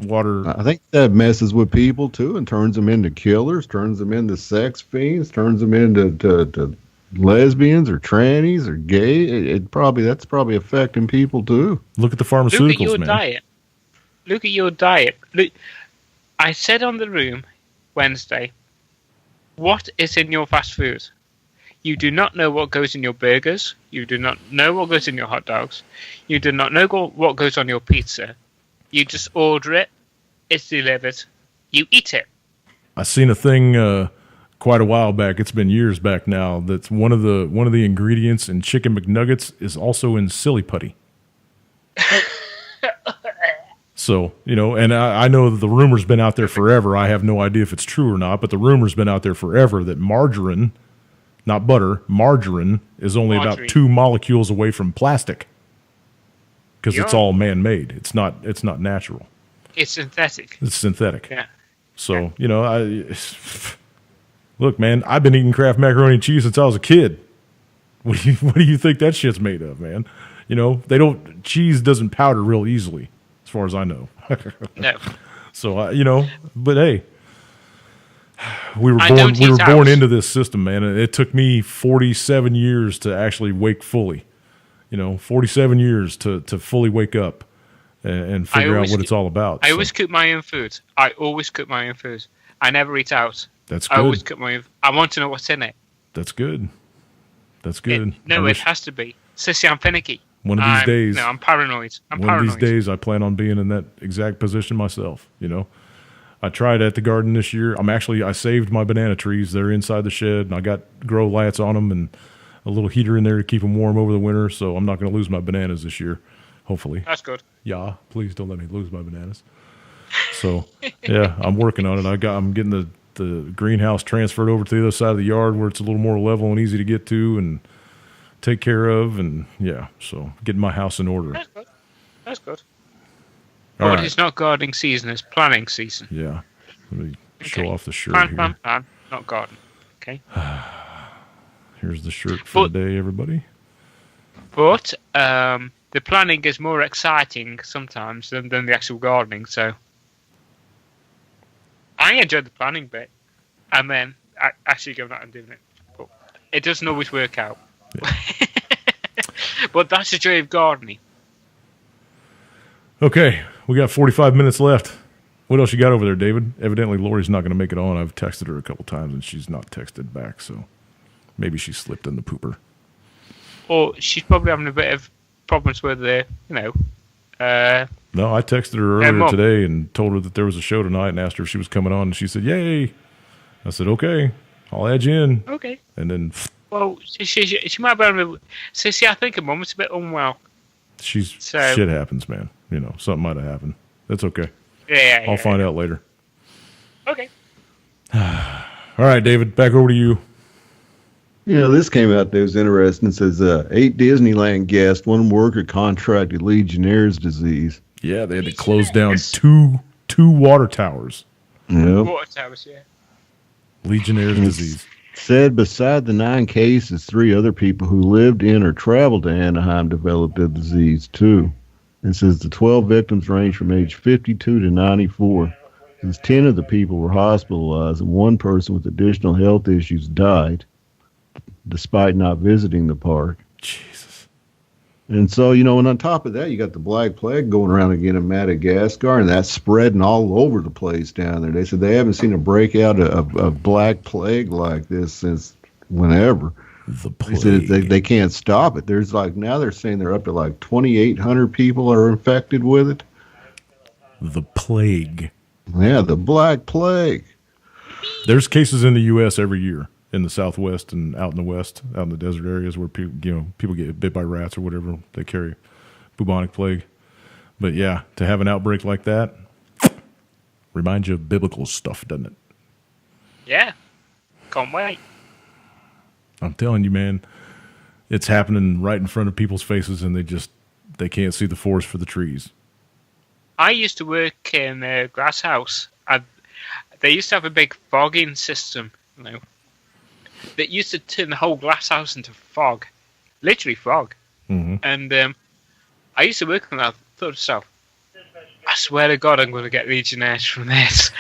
[SPEAKER 2] water.
[SPEAKER 3] I think that messes with people too, and turns them into killers, turns them into sex fiends, turns them into to lesbians or trannies or gay. That's probably affecting people too.
[SPEAKER 2] Look at the
[SPEAKER 5] Look
[SPEAKER 2] pharmaceuticals,
[SPEAKER 5] at your
[SPEAKER 2] man.
[SPEAKER 5] diet. Look at your diet. Look, I said on the room Wednesday, what is in your fast food? You do not know what goes in your burgers. You do not know what goes in your hot dogs. You do not know what goes on your pizza. You just order it. It's delivered. You eat it.
[SPEAKER 2] I seen a thing quite a while back. It's been years back now. That's one of the ingredients in chicken McNuggets is also in silly putty. So, and I know that the rumor's been out there forever. I have no idea if it's true or not, but the rumor's been out there forever that margarine, not butter, margarine is only about
[SPEAKER 5] Margarine.
[SPEAKER 2] 2 molecules away from plastic. Because it's
[SPEAKER 5] Yeah.
[SPEAKER 2] all man-made. It's not natural.
[SPEAKER 5] It's synthetic.
[SPEAKER 2] It's synthetic.
[SPEAKER 5] Yeah.
[SPEAKER 2] So, look, man, I've been eating Kraft macaroni and cheese since I was a kid. What do you think that shit's made of, man? Cheese doesn't powder real easily, as far as I know.
[SPEAKER 5] No.
[SPEAKER 2] So, but hey, we were
[SPEAKER 5] I
[SPEAKER 2] born
[SPEAKER 5] don't eat
[SPEAKER 2] born
[SPEAKER 5] house.
[SPEAKER 2] into this system, man. And it took me 47 years to actually wake fully. 47 years to fully wake up and figure out
[SPEAKER 5] always
[SPEAKER 2] what it's all about.
[SPEAKER 5] I
[SPEAKER 2] So,
[SPEAKER 5] always cook my own food. I always cook my own food. I never eat out.
[SPEAKER 2] that's
[SPEAKER 5] I always
[SPEAKER 2] good.
[SPEAKER 5] cook my own. I want to know what's in it.
[SPEAKER 2] That's good. That's good.
[SPEAKER 5] No,
[SPEAKER 2] I
[SPEAKER 5] it
[SPEAKER 2] wish-
[SPEAKER 5] has to be. Sissy, I'm finicky.
[SPEAKER 2] One of these days.
[SPEAKER 5] No, I'm paranoid.
[SPEAKER 2] One of these days, I plan on being in that exact position myself. I tried at the garden this year. I saved my banana trees. They're inside the shed, and I got grow lights on them and a little heater in there to keep them warm over the winter. So I'm not going to lose my bananas this year, hopefully.
[SPEAKER 5] That's good.
[SPEAKER 2] Yeah, please don't let me lose my bananas. So yeah, I'm working on it. I'm getting the greenhouse transferred over to the other side of the yard where it's a little more level and easy to get to and take care of, and yeah, so getting my house in order.
[SPEAKER 5] That's good. That's good.
[SPEAKER 2] All
[SPEAKER 5] But
[SPEAKER 2] right.
[SPEAKER 5] it's not gardening season. It's planning season.
[SPEAKER 2] Yeah, let me show
[SPEAKER 5] Okay.
[SPEAKER 2] off the shirt
[SPEAKER 5] Plan,
[SPEAKER 2] here.
[SPEAKER 5] plan, plan. Not garden. Okay.
[SPEAKER 2] Here's the shirt for
[SPEAKER 5] But-
[SPEAKER 2] the day, everybody.
[SPEAKER 5] But the planning is more exciting sometimes than the actual gardening. So I enjoy the planning bit, and then actually going out and doing it. But it doesn't always work out. But that's the joy of gardening.
[SPEAKER 2] Okay, we got 45 minutes left. What else you got over there, David? Evidently, Lori's not going to make it on. I've texted her a couple times, and she's not texted back, so maybe she slipped in the pooper.
[SPEAKER 5] Or she's probably having a bit of problems with the,
[SPEAKER 2] No, I texted her earlier
[SPEAKER 5] Mom.
[SPEAKER 2] today and told her that there was a show tonight and asked her if she was coming on, and she said, yay. I said, okay, I'll add you in.
[SPEAKER 5] okay.
[SPEAKER 2] And then
[SPEAKER 5] Well, she might be having a... See, I think her mum was a bit unwell. So-
[SPEAKER 2] shit happens, man. Something might have happened. That's okay.
[SPEAKER 5] Yeah.
[SPEAKER 2] I'll find out later.
[SPEAKER 5] Okay.
[SPEAKER 2] All right, David, back over to you.
[SPEAKER 3] This came out that was interesting. It says 8 Disneyland guests, 1 worker contracted Legionnaire's disease.
[SPEAKER 2] Yeah, they had to close down two water towers.
[SPEAKER 3] Yep.
[SPEAKER 5] Water towers, yeah.
[SPEAKER 2] Legionnaire's disease.
[SPEAKER 3] Said beside the 9 cases, 3 other people who lived in or traveled to Anaheim developed the disease too. It says the 12 victims range from age 52 to 94. It says 10 of the people were hospitalized, and 1 person with additional health issues died, despite not visiting the park.
[SPEAKER 2] Jesus.
[SPEAKER 3] And so, and on top of that, you got the Black Plague going around again in Madagascar, and that's spreading all over the place down there. They said they haven't seen a breakout of Black Plague like this since whenever.
[SPEAKER 2] The
[SPEAKER 3] They said
[SPEAKER 2] plague.
[SPEAKER 3] they can't stop it. There's now they're saying they're up to 2,800 people are infected with it.
[SPEAKER 2] The plague.
[SPEAKER 3] Yeah, the Black Plague.
[SPEAKER 2] There's cases in the U.S. every year in the Southwest and out in the West, out in the desert areas where people get bit by rats or whatever. They carry bubonic plague. But yeah, to have an outbreak like that reminds you of biblical stuff, doesn't it?
[SPEAKER 5] Yeah. Can't wait.
[SPEAKER 2] I'm telling you, man, it's happening right in front of people's faces, and they just they can't see the forest for the trees.
[SPEAKER 5] I used to work in a glass house. They used to have a big fogging system, that used to turn the whole glass house into fog, literally fog.
[SPEAKER 2] Mm-hmm.
[SPEAKER 5] And I used to work on that. I thought to myself, I swear to God, I'm going to get Legionnaires from this.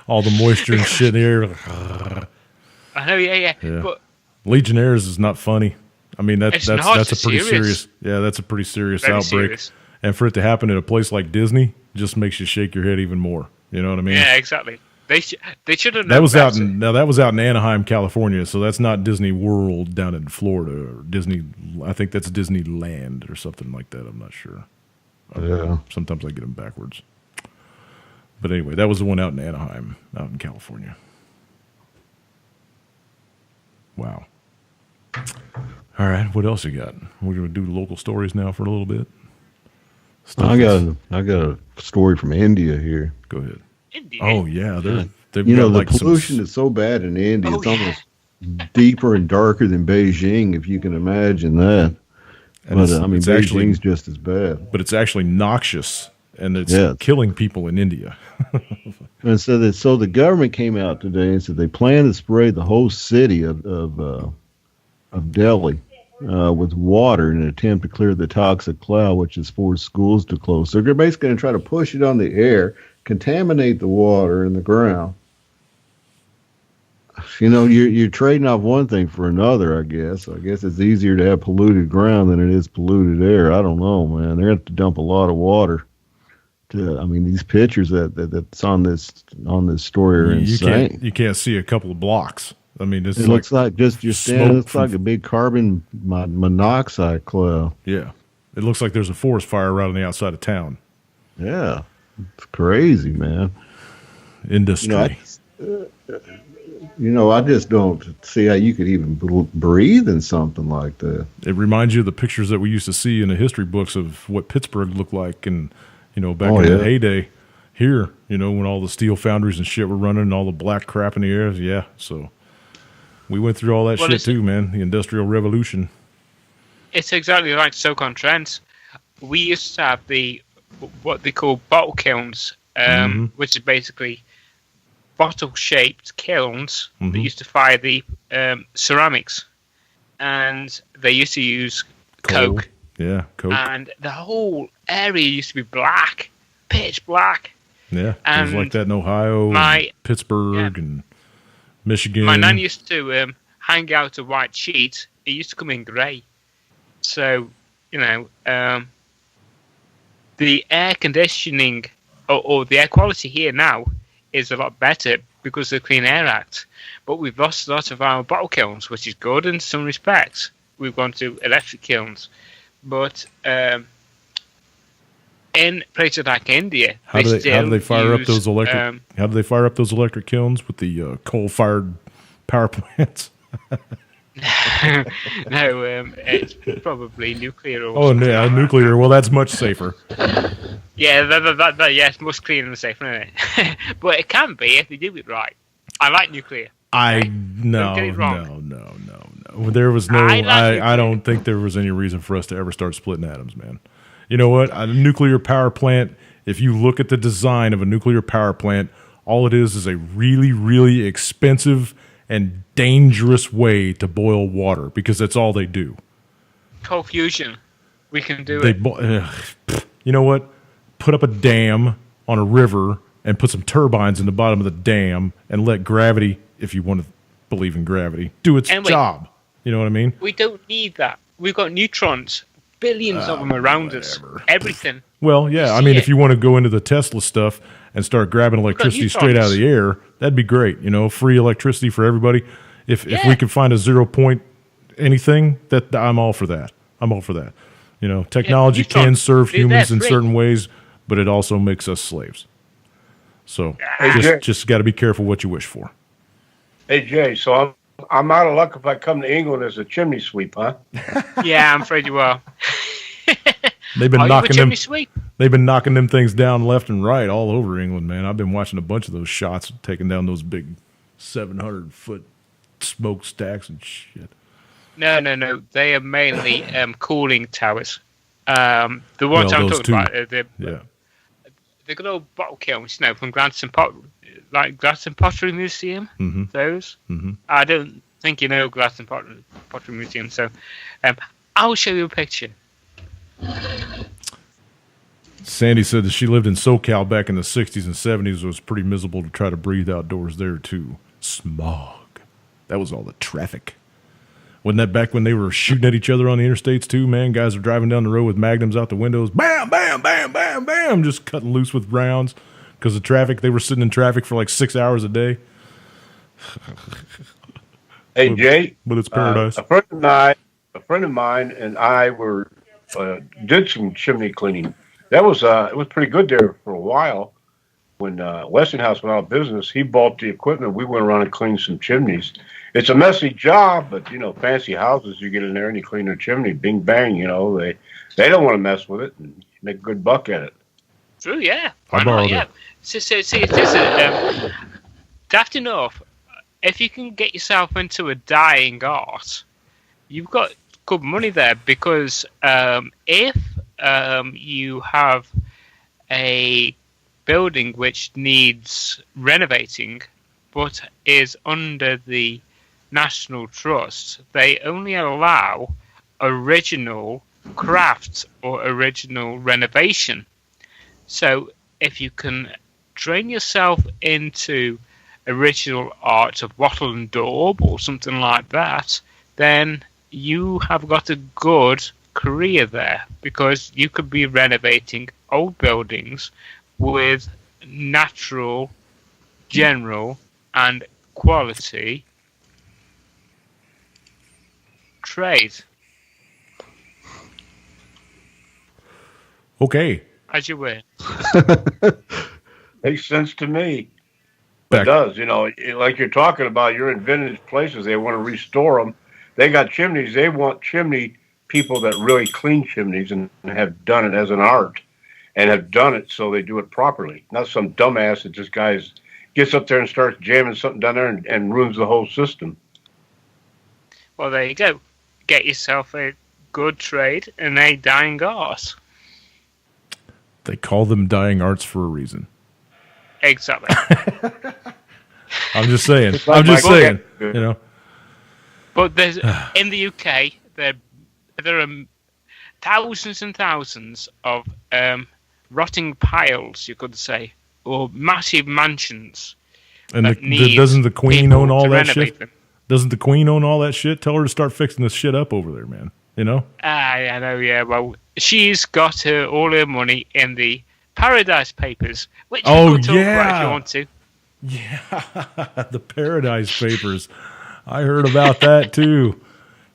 [SPEAKER 2] All the moisture and shit here.
[SPEAKER 5] I know, yeah. But
[SPEAKER 2] Legionnaires is not funny. I mean, that's a pretty
[SPEAKER 5] serious.
[SPEAKER 2] That's a pretty serious
[SPEAKER 5] Very
[SPEAKER 2] outbreak.
[SPEAKER 5] serious.
[SPEAKER 2] And for it to happen at a place like Disney just makes you shake your head even more. You know what I mean?
[SPEAKER 5] Yeah, exactly. They should have known
[SPEAKER 2] that was
[SPEAKER 5] better.
[SPEAKER 2] that was out in Anaheim, California. So that's not Disney World down in Florida or Disney. I think that's Disneyland or something like that. I'm not sure.
[SPEAKER 3] Yeah.
[SPEAKER 2] Sometimes I get them backwards. But anyway, that was the one out in Anaheim, out in California. Wow. All right, what else you got? We're going to do local stories now for a little bit.
[SPEAKER 3] I got a story from India here.
[SPEAKER 2] Go ahead.
[SPEAKER 5] India.
[SPEAKER 2] Oh yeah, they've
[SPEAKER 3] You
[SPEAKER 2] got
[SPEAKER 3] know, the
[SPEAKER 2] like
[SPEAKER 3] pollution is so bad in India.
[SPEAKER 5] Oh,
[SPEAKER 3] it's almost deeper and darker than Beijing, if you can imagine that.
[SPEAKER 2] And
[SPEAKER 3] But I mean,
[SPEAKER 2] it's actually,
[SPEAKER 3] Beijing's just as bad.
[SPEAKER 2] but it's actually noxious, and it's killing people in India.
[SPEAKER 3] And so the government came out today and said they plan to spray the whole city of Delhi with water in an attempt to clear the toxic cloud, which has forced schools to close. So they're basically going to try to push it on the air, contaminate the water and the ground. You know, you're trading off one thing for another, I guess. I guess it's easier to have polluted ground than it is polluted air. I don't know, man. They're going to have to dump a lot of water. I mean, these pictures that's on this story are insane.
[SPEAKER 2] You can't see a couple of blocks. I mean, it
[SPEAKER 3] looks like just you're standing. It looks like a big carbon monoxide cloud.
[SPEAKER 2] Yeah, it looks like there's a forest fire right on the outside of town.
[SPEAKER 3] Yeah, it's crazy, man.
[SPEAKER 2] Industry.
[SPEAKER 3] I just don't see how you could even breathe in something like that.
[SPEAKER 2] It reminds you of the pictures that we used to see in the history books of what Pittsburgh looked like, and back in the heyday here, when all the steel foundries and shit were running and all the black crap in the air. Yeah, so we went through all that shit too, man. The Industrial Revolution. It's
[SPEAKER 5] exactly like Stoke-on-Trent. We used to have what they call bottle kilns, which is basically bottle-shaped kilns that used to fire the ceramics, and they used to use coke.
[SPEAKER 2] Yeah, coke.
[SPEAKER 5] And the whole area used to be black, pitch black.
[SPEAKER 2] Yeah, it was like that in Ohio, and Pittsburgh, and Michigan.
[SPEAKER 5] My nan used to hang out a white sheet. It used to come in grey. So, the air conditioning or the air quality here now is a lot better because of the Clean Air Act. But we've lost a lot of our bottle kilns, which is good in some respects. We've gone to electric kilns. But in places like India,
[SPEAKER 2] how do they fire up those electric? How do they fire up those electric kilns with the coal-fired power plants?
[SPEAKER 5] No, it's probably nuclear.
[SPEAKER 2] Or nuclear. Well, that's much safer.
[SPEAKER 5] Yeah, it's much cleaner and safer, isn't it? But it can be if they do it right. I like nuclear.
[SPEAKER 2] No. There was no. I don't think there was any reason for us to ever start splitting atoms, man. You know what? A nuclear power plant. If you look at the design of a nuclear power plant, all it is a really, really expensive and dangerous way to boil water because that's all they do.
[SPEAKER 5] Cold fusion. We can do it.
[SPEAKER 2] You know what? Put up a dam on a river and put some turbines in the bottom of the dam and let gravity, if you want to believe in gravity, do its job. You know what I mean?
[SPEAKER 5] We don't need that. We've got neutrons, billions of them around us. Everything.
[SPEAKER 2] Well, yeah. I mean, if you want to go into the Tesla stuff and start grabbing electricity straight out of the air, that'd be great. Free electricity for everybody. If we could find a 0 point anything, that I'm all for that. Technology can serve humans in certain ways, but it also makes us slaves. So just got to be careful what you wish for.
[SPEAKER 4] Hey Jay, so I'm out of luck if I come to England as a chimney sweep, huh?
[SPEAKER 5] Yeah, I'm afraid you are.
[SPEAKER 2] They've been knocking them things down left and right all over England, man. I've been watching a bunch of those shots, taking down those big 700-foot smokestacks and shit.
[SPEAKER 5] No. They are mainly cooling towers. The ones I'm
[SPEAKER 2] those
[SPEAKER 5] talking
[SPEAKER 2] two.
[SPEAKER 5] about, the good old bottle kilns, from Gladstone Pottery Museum.
[SPEAKER 2] Mm-hmm.
[SPEAKER 5] Those.
[SPEAKER 2] Mm-hmm.
[SPEAKER 5] I don't think you know Gladstone Pottery Museum, so I'll show you a picture.
[SPEAKER 2] Sandy said that she lived in SoCal back in the 60s and 70s. It was pretty miserable to try to breathe outdoors there, too. Smog. That was all the traffic. Wasn't that back when they were shooting at each other on the interstates, too, man? Guys were driving down the road with magnums out the windows. Bam, bam, bam, bam, bam. Just cutting loose with rounds because of traffic. They were sitting in traffic for like 6 hours a day.
[SPEAKER 4] Hey, Jay.
[SPEAKER 2] But it's paradise.
[SPEAKER 4] A friend of mine and I were did some chimney cleaning. That was it was pretty good there for a while. When Westinghouse went out of business, he bought the equipment. We went around and cleaned some chimneys. It's a messy job, but fancy houses, you get in there and you clean their chimney, bing bang. They don't want to mess with it and make a good buck at it.
[SPEAKER 5] True, yeah.
[SPEAKER 2] I borrowed it.
[SPEAKER 5] See, this is daft enough. If you can get yourself into a dying art, you've got good money there because if you have a building which needs renovating but is under the National Trust, they only allow original craft or original renovation. So if you can train yourself into original art of wattle and daub or something like that, then you have got a good career there because you could be renovating old buildings with natural, general, and quality trade.
[SPEAKER 2] Okay.
[SPEAKER 5] As you were.
[SPEAKER 4] Makes sense to me.
[SPEAKER 2] Back.
[SPEAKER 4] It does. Like you're talking about, you're in vintage places. They want to restore them. They got chimneys. They want chimney people that really clean chimneys and have done it as an art and have done it so they do it properly. Not some dumbass that just gets up there and starts jamming something down there and ruins the whole system.
[SPEAKER 5] Well, there you go. Get yourself a good trade and a dying art.
[SPEAKER 2] They call them dying arts for a reason.
[SPEAKER 5] Exactly.
[SPEAKER 2] I'm just saying.
[SPEAKER 5] But there's in the UK there are thousands and thousands of rotting piles, you could say, or massive mansions.
[SPEAKER 2] And doesn't the Queen own all that shit? Doesn't the Queen own all that shit? Tell her to start fixing this shit up over there, man.
[SPEAKER 5] I know, yeah. Well, she's got all her money in the Paradise Papers, which you can talk about if you want to.
[SPEAKER 2] Yeah, the Paradise Papers. I heard about that too.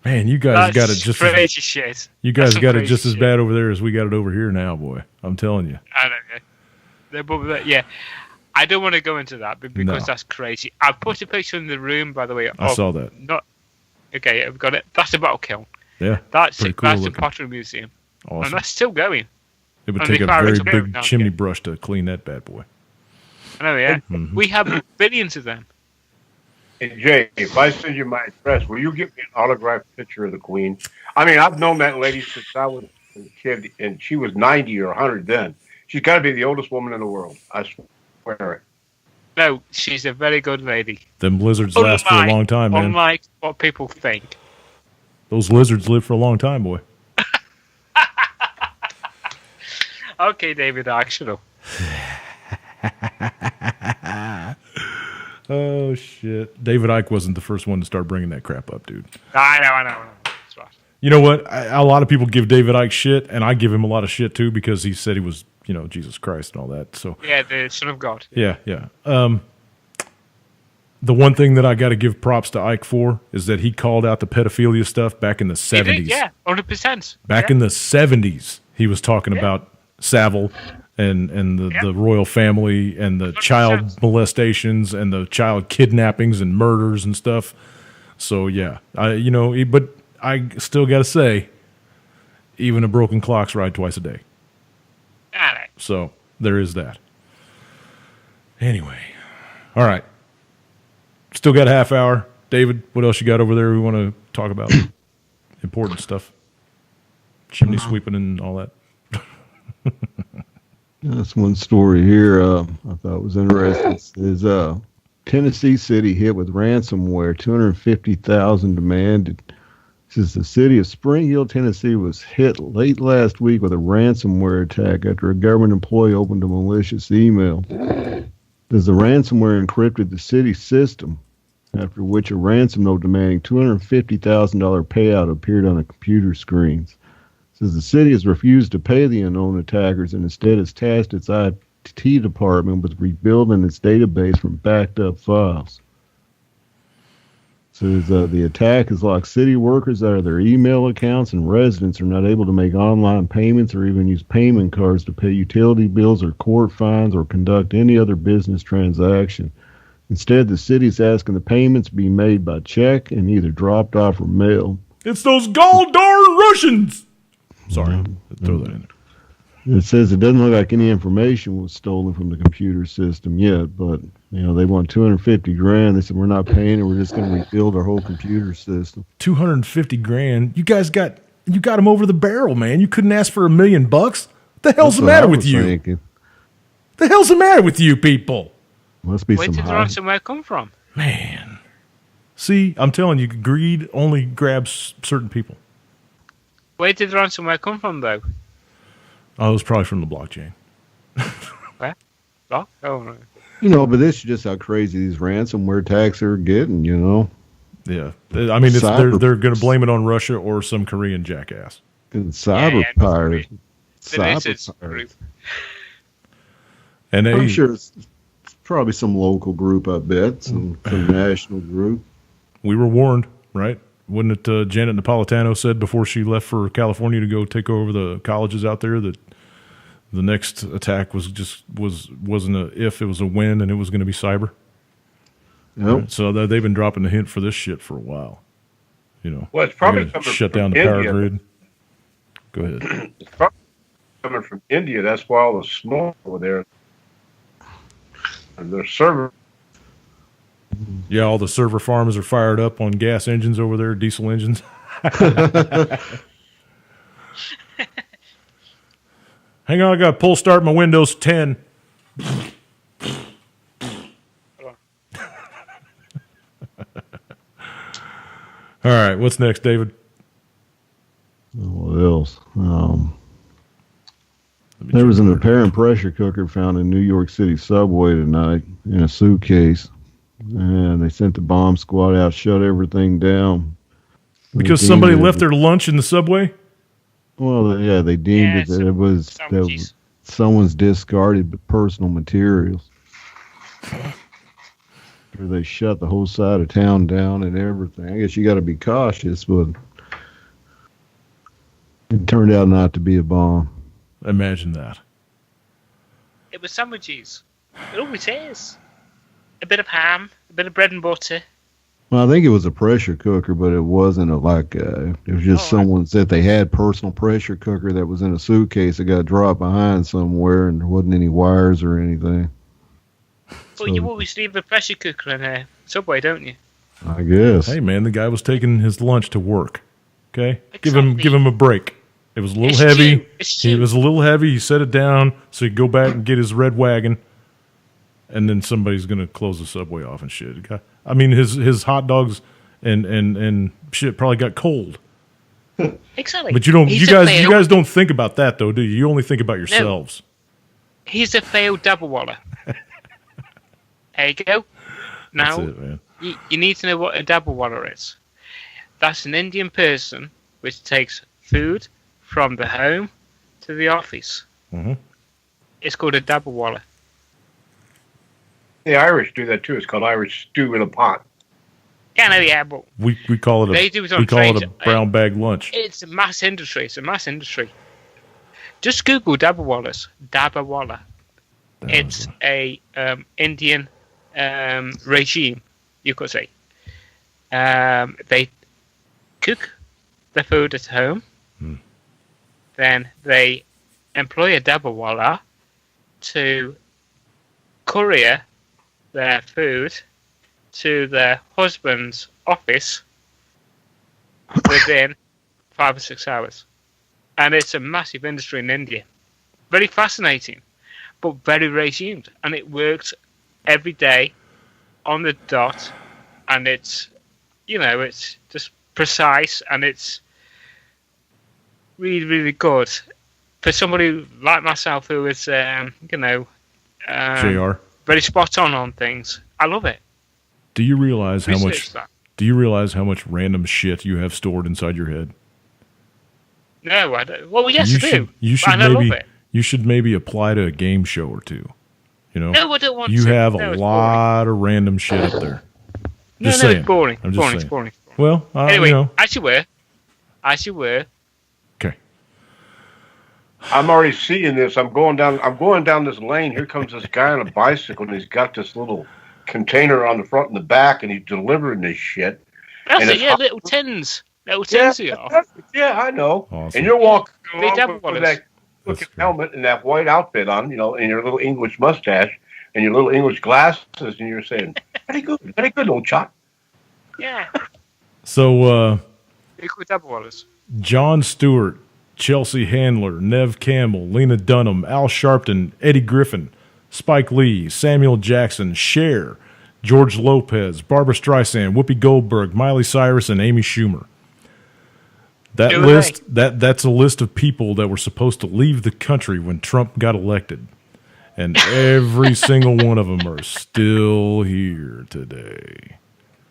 [SPEAKER 2] Man, you guys got it just
[SPEAKER 5] crazy shit.
[SPEAKER 2] You guys got it just as bad over there as we got it over here now, boy. I'm telling you.
[SPEAKER 5] I don't know. Yeah. I don't want to go into that because that's crazy. I put a picture in the room, by the way.
[SPEAKER 2] I saw that.
[SPEAKER 5] Okay, I've got it. That's a bottle kiln.
[SPEAKER 2] Yeah.
[SPEAKER 5] That's
[SPEAKER 2] cool
[SPEAKER 5] the Pottery Museum.
[SPEAKER 2] Awesome.
[SPEAKER 5] And that's still going.
[SPEAKER 2] It would take a very big chimney brush to clean that bad boy.
[SPEAKER 5] I know, yeah.
[SPEAKER 2] Mm-hmm.
[SPEAKER 5] We have billions of them.
[SPEAKER 4] Hey, Jay, if I send you my address, will you give me an autographed picture of the Queen? I mean, I've known that lady since I was a kid, and she was 90 or 100 then. She's got to be the oldest woman in the world. I swear it.
[SPEAKER 5] No, she's a very good lady.
[SPEAKER 2] Them lizards last for a long time, man.
[SPEAKER 5] Unlike what people think.
[SPEAKER 2] Those lizards live for a long time, boy.
[SPEAKER 5] Okay, David, actually.
[SPEAKER 2] Oh, shit. David Icke wasn't the first one to start bringing that crap up, dude.
[SPEAKER 5] I know. That's right.
[SPEAKER 2] You know what? A lot of people give David Icke shit, and I give him a lot of shit, too, because he said he was, Jesus Christ and all that. So
[SPEAKER 5] yeah, the Son of God.
[SPEAKER 2] Yeah. The one thing that I got to give props to Icke for is that he called out the pedophilia stuff back in the 70s.
[SPEAKER 5] He did, yeah, 100%.
[SPEAKER 2] Back in the 70s, he was talking about Savile and the royal family and the 100%. Child molestations and the child kidnappings and murders and stuff. So yeah, but I still got to say, even a broken clock's right twice a day. So there is that. Anyway, all right. Still got a half hour. David, what else you got over there we want to talk about? Important stuff. chimney sweeping and all that.
[SPEAKER 3] That's one story here I thought was interesting. It says Tennessee city hit with ransomware, 250,000 demanded. It says the city of Spring Hill, Tennessee was hit late last week with a ransomware attack after a government employee opened a malicious email. It says the ransomware encrypted the city system, after which a ransom note demanding $250,000 payout appeared on the computer screens. It says the city has refused to pay the unknown attackers and instead has tasked its IT department with rebuilding its database from backed up files. So the attack has locked city workers out of their email accounts, and residents are not able to make online payments or even use payment cards to pay utility bills or court fines or conduct any other business transaction. Instead, the city is asking the payments be made by check and either dropped off or mailed.
[SPEAKER 2] It's those gall darn Russians! Sorry, throw that in there.
[SPEAKER 3] It says it doesn't look like any information was stolen from the computer system yet, but they want $250,000. They said we're not paying it. We're just going to rebuild our whole computer system.
[SPEAKER 2] $250,000. You guys got them over the barrel, man. You couldn't ask for $1 million. What the hell's the matter with you?
[SPEAKER 3] Thinking.
[SPEAKER 2] The hell's the matter with you people?
[SPEAKER 3] Must be
[SPEAKER 5] Where
[SPEAKER 3] some
[SPEAKER 5] did the ransomware come from?
[SPEAKER 2] Man, see, I'm telling you, greed only grabs certain people.
[SPEAKER 5] Where did the ransomware come from, though?
[SPEAKER 2] Oh, it was probably from the blockchain.
[SPEAKER 5] Where? Oh, no.
[SPEAKER 3] But this is just how crazy these ransomware attacks are getting,
[SPEAKER 2] Yeah, I mean, they're going to blame it on Russia or some Korean jackass.
[SPEAKER 3] And cyber pirates.
[SPEAKER 2] And
[SPEAKER 3] I'm sure it's probably some local group, I bet, some national group.
[SPEAKER 2] We were warned, right? Wouldn't it? Janet Napolitano said before she left for California to go take over the colleges out there that the next attack wasn't a if, it was a when, and it was going to be cyber.
[SPEAKER 3] Yep.
[SPEAKER 2] Right? So they've been dropping the hint for this shit for a while.
[SPEAKER 4] Well, it's probably coming
[SPEAKER 2] shut
[SPEAKER 4] from
[SPEAKER 2] down the power
[SPEAKER 4] India.
[SPEAKER 2] grid. Go ahead.
[SPEAKER 4] It's probably coming from India. That's why all the smoke over there. And their server.
[SPEAKER 2] Yeah, all the server farms are fired up on gas engines over there, diesel engines. Hang on, I got to pull start my Windows 10. All right, what's next, David?
[SPEAKER 3] What else? There was an apparent pressure cooker found in New York City subway tonight in a suitcase. And they sent the bomb squad out, shut everything down.
[SPEAKER 2] Because somebody left their lunch in the subway?
[SPEAKER 3] Well, yeah, they deemed it that it was someone's discarded personal materials. They shut the whole side of town down and everything. I guess you got to be cautious, but it turned out not to be a bomb.
[SPEAKER 2] Imagine that.
[SPEAKER 5] It was sandwiches. It always is. A bit of ham, a bit of bread and butter.
[SPEAKER 3] Well, I think it was a pressure cooker, but it wasn't it was just someone said they had personal pressure cooker that was in a suitcase that got dropped behind somewhere, and there wasn't any wires or anything.
[SPEAKER 5] But you always leave the pressure cooker in a subway, don't you?
[SPEAKER 3] I guess.
[SPEAKER 2] Hey, man, the guy was taking his lunch to work. Okay?
[SPEAKER 5] Exactly.
[SPEAKER 2] Give him a break. It was a little heavy. He was a little heavy. He set it down so he could go back and get his red wagon. And then somebody's going to close the subway off and shit. I mean, his hot dogs and shit probably got cold.
[SPEAKER 5] Exactly.
[SPEAKER 2] But you guys don't think about that, though, do you? You only think about yourselves.
[SPEAKER 5] No. He's a failed double waller. There you go. Now,
[SPEAKER 2] That's it, man.
[SPEAKER 5] You need to know what a double waller is. That's an Indian person which takes food from the home to the office.
[SPEAKER 2] Mm-hmm.
[SPEAKER 5] It's called a double waller.
[SPEAKER 4] The Irish do that too. It's called Irish stew in a pot.
[SPEAKER 5] Yeah, but
[SPEAKER 2] We call it a brown bag lunch.
[SPEAKER 5] It's a mass industry. Just Google double wallers. Double waller. It's a Indian regime, you could say. They cook the food at home. Then they employ a double waller to courier their food to their husband's office within 5 or 6 hours. and it's a massive industry in India. Very fascinating, but very regimed, and it works every day on the dot, and it's, it's just precise, and it's really, really good for somebody like myself who is,
[SPEAKER 2] JR.
[SPEAKER 5] very spot on things. I love it.
[SPEAKER 2] Do you realize how much?
[SPEAKER 5] That.
[SPEAKER 2] Do you realize how much random shit you have stored inside your head?
[SPEAKER 5] No, I don't. Well, yes,
[SPEAKER 2] you
[SPEAKER 5] I do.
[SPEAKER 2] You should
[SPEAKER 5] and I
[SPEAKER 2] maybe.
[SPEAKER 5] love it.
[SPEAKER 2] You should maybe apply to a game show or two.
[SPEAKER 5] No, I don't want to.
[SPEAKER 2] You have
[SPEAKER 5] a
[SPEAKER 2] lot of random shit up there. Just saying.
[SPEAKER 5] It's boring.
[SPEAKER 2] I'm just saying.
[SPEAKER 5] It's boring.
[SPEAKER 2] Well,
[SPEAKER 5] anyway, as you were.
[SPEAKER 2] Okay.
[SPEAKER 4] I'm already seeing this. I'm going down this lane. Here comes this guy on a bicycle, and he's got this little container on the front and the back, and he's delivering this shit.
[SPEAKER 5] That's it. Yeah, little tins. Little tins.
[SPEAKER 4] Yeah, I know.
[SPEAKER 2] Awesome.
[SPEAKER 4] And you're walking
[SPEAKER 5] They
[SPEAKER 4] along with that looking helmet and that white outfit on, and your little English mustache and your little English glasses, and you're saying, very good, old chap.
[SPEAKER 5] Yeah.
[SPEAKER 2] So,
[SPEAKER 5] Wallace.
[SPEAKER 2] John Stewart, Chelsea Handler, Nev Campbell, Lena Dunham, Al Sharpton, Eddie Griffin, Spike Lee, Samuel Jackson, Cher, George Lopez, Barbra Streisand, Whoopi Goldberg, Miley Cyrus, and Amy Schumer. That's a list of people that were supposed to leave the country when Trump got elected. And every single one of them are still here today.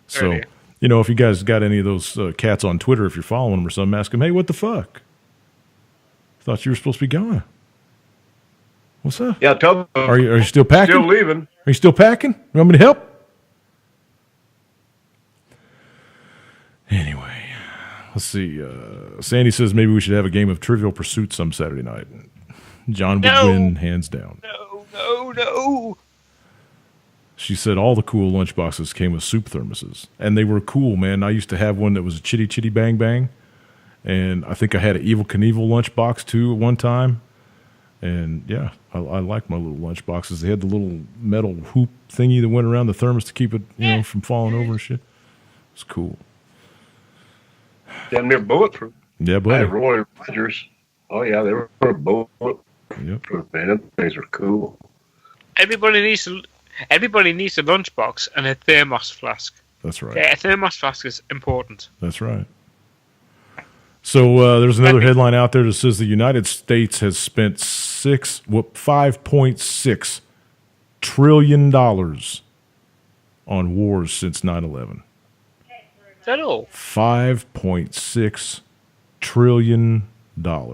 [SPEAKER 2] So, if you guys got any of those cats on Twitter, if you're following them or something, ask them, hey, what the fuck? Thought you were supposed to be gone. What's up?
[SPEAKER 4] Yeah, tell them.
[SPEAKER 2] Are you still packing?
[SPEAKER 4] Still leaving.
[SPEAKER 2] Are you still packing? You want me to help? Anyway. Let's see. Sandy says maybe we should have a game of Trivial Pursuit some Saturday night. John would win, hands down.
[SPEAKER 5] No.
[SPEAKER 2] She said all the cool lunchboxes came with soup thermoses. And they were cool, man. I used to have one that was a Chitty Chitty Bang Bang. And I think I had an Evel Knievel lunchbox, too, at one time. And, yeah, I like my little lunchboxes. They had the little metal hoop thingy that went around the thermos to keep it, from falling over and shit. It's cool.
[SPEAKER 4] Damn near bulletproof.
[SPEAKER 2] Yeah,
[SPEAKER 4] I
[SPEAKER 2] buddy.
[SPEAKER 4] had Roy Rogers. Oh, yeah, they were bulletproof.
[SPEAKER 2] Yep.
[SPEAKER 4] Man, them things are cool.
[SPEAKER 5] Everybody needs a lunchbox and a thermos flask.
[SPEAKER 2] That's right.
[SPEAKER 5] Yeah, a thermos flask is important.
[SPEAKER 2] That's right. So there's another headline out there that says the United States has spent $5.6 trillion on wars since 9/11.
[SPEAKER 5] Is that all?
[SPEAKER 2] $5.6 trillion. Now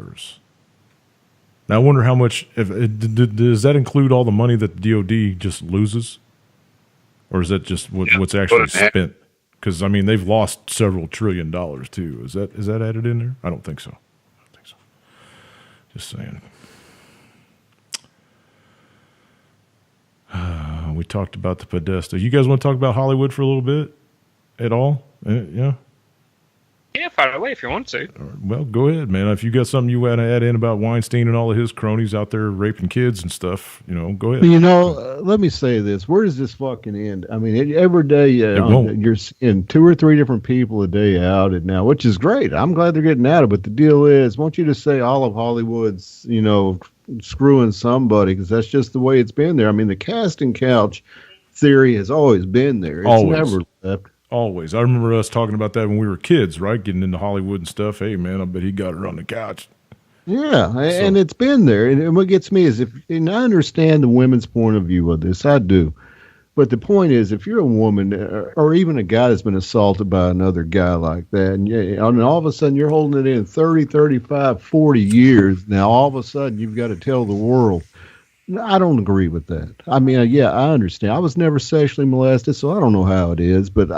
[SPEAKER 2] I wonder how much. Does that include all the money that the DoD just loses, or is that just what's actually spent? Because they've lost several $1 trillion too. Is that added in there? I don't think so. Just saying. We talked about the Podesta. You guys want to talk about Hollywood for a little bit at all? Yeah.
[SPEAKER 5] Yeah, fire away if you want to.
[SPEAKER 2] Well, go ahead, man. If you got something you want to add in about Weinstein and all of his cronies out there raping kids and stuff, go ahead.
[SPEAKER 3] Let me say this. Where does this fucking end? Every day you're seeing 2 or 3 different people a day outed now, which is great. I'm glad they're getting outed. But the deal is, won't you just say all of Hollywood's, screwing somebody, because that's just the way it's been there. The casting couch theory has always been there. It's never left.
[SPEAKER 2] Always. I remember us talking about that when we were kids, right? Getting into Hollywood and stuff. Hey, man, I bet he got her on the couch.
[SPEAKER 3] Yeah, and it's been there. And what gets me is and I understand the women's point of view of this. I do. But the point is, if you're a woman or even a guy that's been assaulted by another guy like that, and all of a sudden you're holding it in 30, 35, 40 years, now all of a sudden you've got to tell the world. I don't agree with that. I understand. I was never sexually molested, so I don't know how it is. But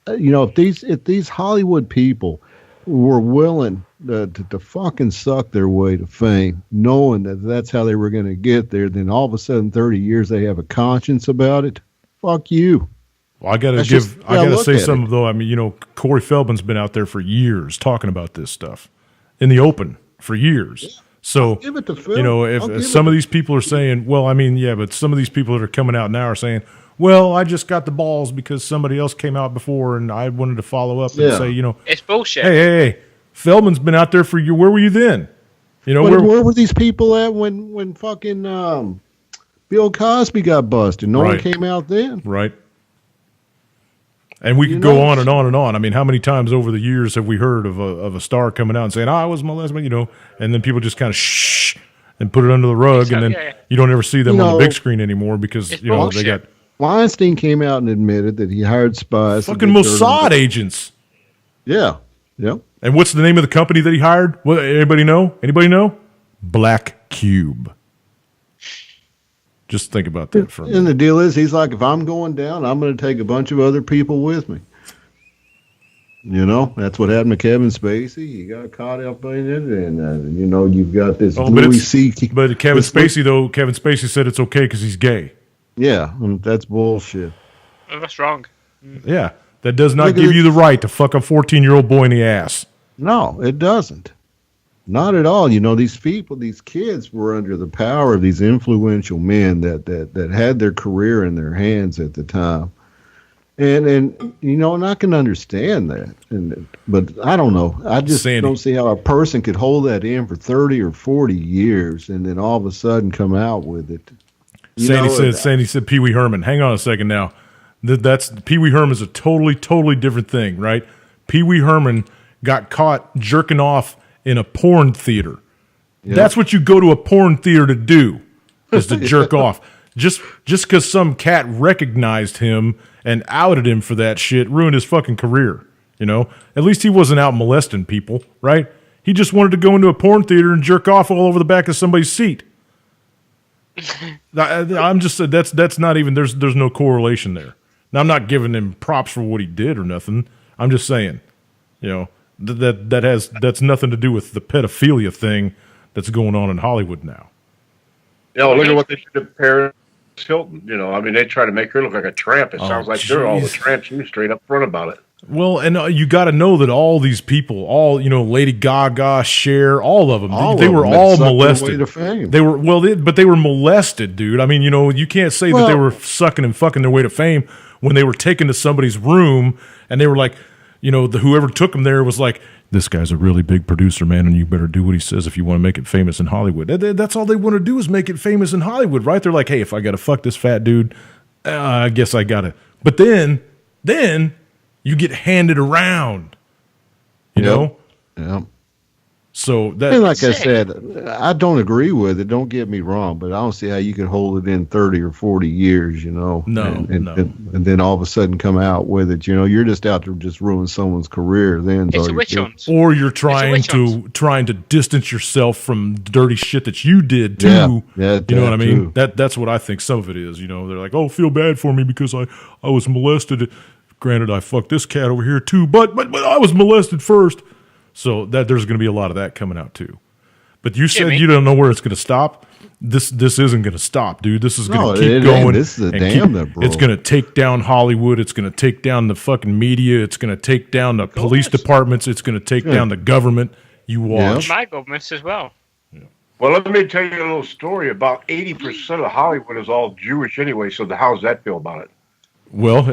[SPEAKER 3] if these Hollywood people were willing to fucking suck their way to fame, knowing that that's how they were going to get there, then all of a sudden, 30 years they have a conscience about it. Fuck you.
[SPEAKER 2] Well, I got to say something though. Corey Feldman's been out there for years talking about this stuff in the open for years. Yeah. So,
[SPEAKER 3] give it to Phil.
[SPEAKER 2] If some of these people are saying, but some of these people that are coming out now are saying, well, I just got the balls because somebody else came out before and I wanted to follow up and say,
[SPEAKER 5] it's bullshit.
[SPEAKER 2] Hey, Feldman's been out there for you. Where were you then? You know,
[SPEAKER 3] where were these people at when fucking Bill Cosby got busted? No one came out then.
[SPEAKER 2] Right. And we could go on and on and on. I mean, how many times over the years have we heard of a star coming out and saying, I was molested, you know, and then people just kind of shh and put it under the rug, and then you don't ever see them on the big screen anymore because, they got...
[SPEAKER 3] Weinstein came out and admitted that he hired spies.
[SPEAKER 2] Fucking Mossad agents.
[SPEAKER 3] Yeah. Yep.
[SPEAKER 2] And what's the name of the company that he hired? What, anybody know? Black Cube. Just think about that for a minute.
[SPEAKER 3] And the deal is, he's like, if I'm going down, I'm going to take a bunch of other people with me. You know, that's what happened to Kevin Spacey. He got caught up in it, and you've got this Louis C.K.
[SPEAKER 2] But Kevin Spacey said it's okay because he's gay.
[SPEAKER 3] Yeah, that's bullshit.
[SPEAKER 5] Oh, that's wrong.
[SPEAKER 2] Yeah, that does not give you the right to fuck a 14-year-old boy in the ass.
[SPEAKER 3] No, it doesn't. Not at all. You know, these people, these kids were under the power of these influential men that had their career in their hands at the time. And I can understand that. But I don't know. I just don't see how a person could hold that in for 30 or 40 years and then all of a sudden come out with it.
[SPEAKER 2] Sandy said Pee Wee Herman. Hang on a second now. That's Pee Wee Herman is a totally different thing, right? Pee Wee Herman got caught jerking off in a porn theater. Yeah. That's what you go to a porn theater to do, is to jerk off. Just because some cat recognized him and outed him for that shit ruined his fucking career. You know, at least he wasn't out molesting people, right? He just wanted to go into a porn theater and jerk off all over the back of somebody's seat. I'm just that's not even there's no correlation there. Now I'm not giving him props for what he did or nothing. I'm just saying, that's nothing to do with the pedophilia thing that's going on in Hollywood now.
[SPEAKER 4] Look at what they did to Paris Hilton. I mean, they try to make her look like a tramp. It sounds like they're all the tramps. You straight up front about it.
[SPEAKER 2] Well, and you got to know that all these people, Lady Gaga, Cher, all of them, they were all molested. They were but they were molested, dude. I mean, you can't say that they were sucking and fucking their way to fame when they were taken to somebody's room and they were like, whoever took them there was like, this guy's a really big producer, man, and you better do what he says if you want to make it famous in Hollywood. That's all they want to do is make it famous in Hollywood, right? They're like, hey, if I got to fuck this fat dude, I guess I got to. But then you get handed around, you know?
[SPEAKER 3] Yeah.
[SPEAKER 2] So that,
[SPEAKER 3] and like I said, I don't agree with it. Don't get me wrong, but I don't see how you could hold it in 30 or 40 years,
[SPEAKER 2] No,
[SPEAKER 3] and then all of a sudden come out with it. You're just out to just ruin someone's career. Then
[SPEAKER 5] it's a witch hunt.
[SPEAKER 2] Or you're trying to distance yourself from dirty shit that you did too.
[SPEAKER 3] Yeah,
[SPEAKER 2] you know what I mean? That's what I think some of it is. They're like, oh, feel bad for me because I was molested. Granted, I fucked this cat over here too, but I was molested first. So that there's going to be a lot of that coming out too. But you said you don't know where it's going to stop. This isn't going to stop, dude. This is going to keep going.
[SPEAKER 3] This is a dam that broke.
[SPEAKER 2] It's going to take down Hollywood. It's going to take down the fucking media. It's going to take down the police departments. It's going to take down the government. You watch.
[SPEAKER 5] My governments as well.
[SPEAKER 4] Yeah. Well, let me tell you a little story. About 80% of Hollywood is all Jewish anyway, so how's that feel about it?
[SPEAKER 2] Well,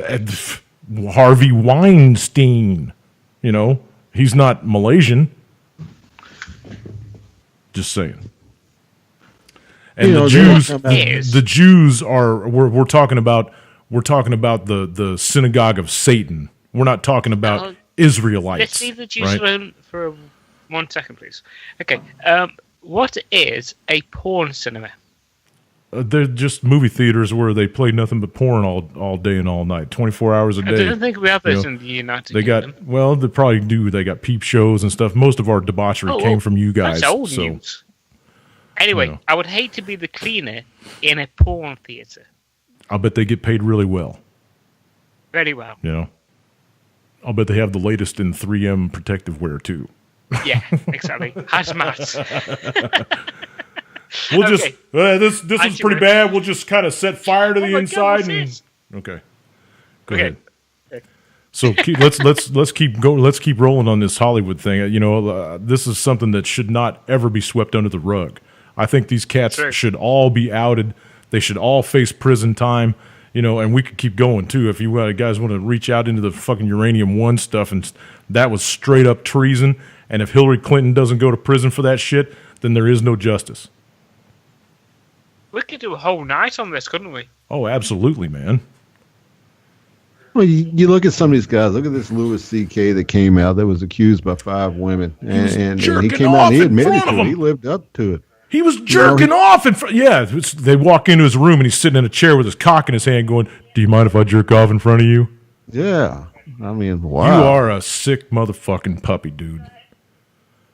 [SPEAKER 2] Harvey Weinstein, he's not Malaysian. Just saying. And the Jews are we're talking about the synagogue of Satan. We're not talking about Israelites.
[SPEAKER 5] Let's leave the Jews alone for 1 second, please. Okay. What is a porn cinema?
[SPEAKER 2] They're just movie theaters where they play nothing but porn all day and all night, 24 hours a day.
[SPEAKER 5] I don't think we have those in the United Kingdom.
[SPEAKER 2] They probably do. They got peep shows and stuff. Most of our debauchery came from you guys.
[SPEAKER 5] That's old news. Anyway, I would hate to be the cleaner in a porn theater.
[SPEAKER 2] I'll bet they get paid really well.
[SPEAKER 5] Very well.
[SPEAKER 2] I'll bet they have the latest in 3M protective wear too.
[SPEAKER 5] Yeah, exactly. Hazmat.
[SPEAKER 2] We'll just this is pretty bad. We'll just kind of set fire to the inside okay. Go ahead. Okay. So let's keep going. Let's keep rolling on this Hollywood thing. This is something that should not ever be swept under the rug. I think these cats should all be outed. They should all face prison time. and we could keep going too if you guys want to reach out into the fucking uranium-1 stuff, and that was straight up treason. And if Hillary Clinton doesn't go to prison for that shit, then there is no justice.
[SPEAKER 5] We could do a whole night on this, couldn't we?
[SPEAKER 2] Oh, absolutely, man.
[SPEAKER 3] Well, you look at some of these guys. Look at this Louis C.K. that came out that was accused by 5 women, and he came out and he admitted to it. He lived up to it.
[SPEAKER 2] He was jerking off in front. Yeah, they walk into his room and he's sitting in a chair with his cock in his hand, going, "Do you mind if I jerk off in front of you?"
[SPEAKER 3] Yeah, I mean, wow.
[SPEAKER 2] You are a sick motherfucking puppy, dude.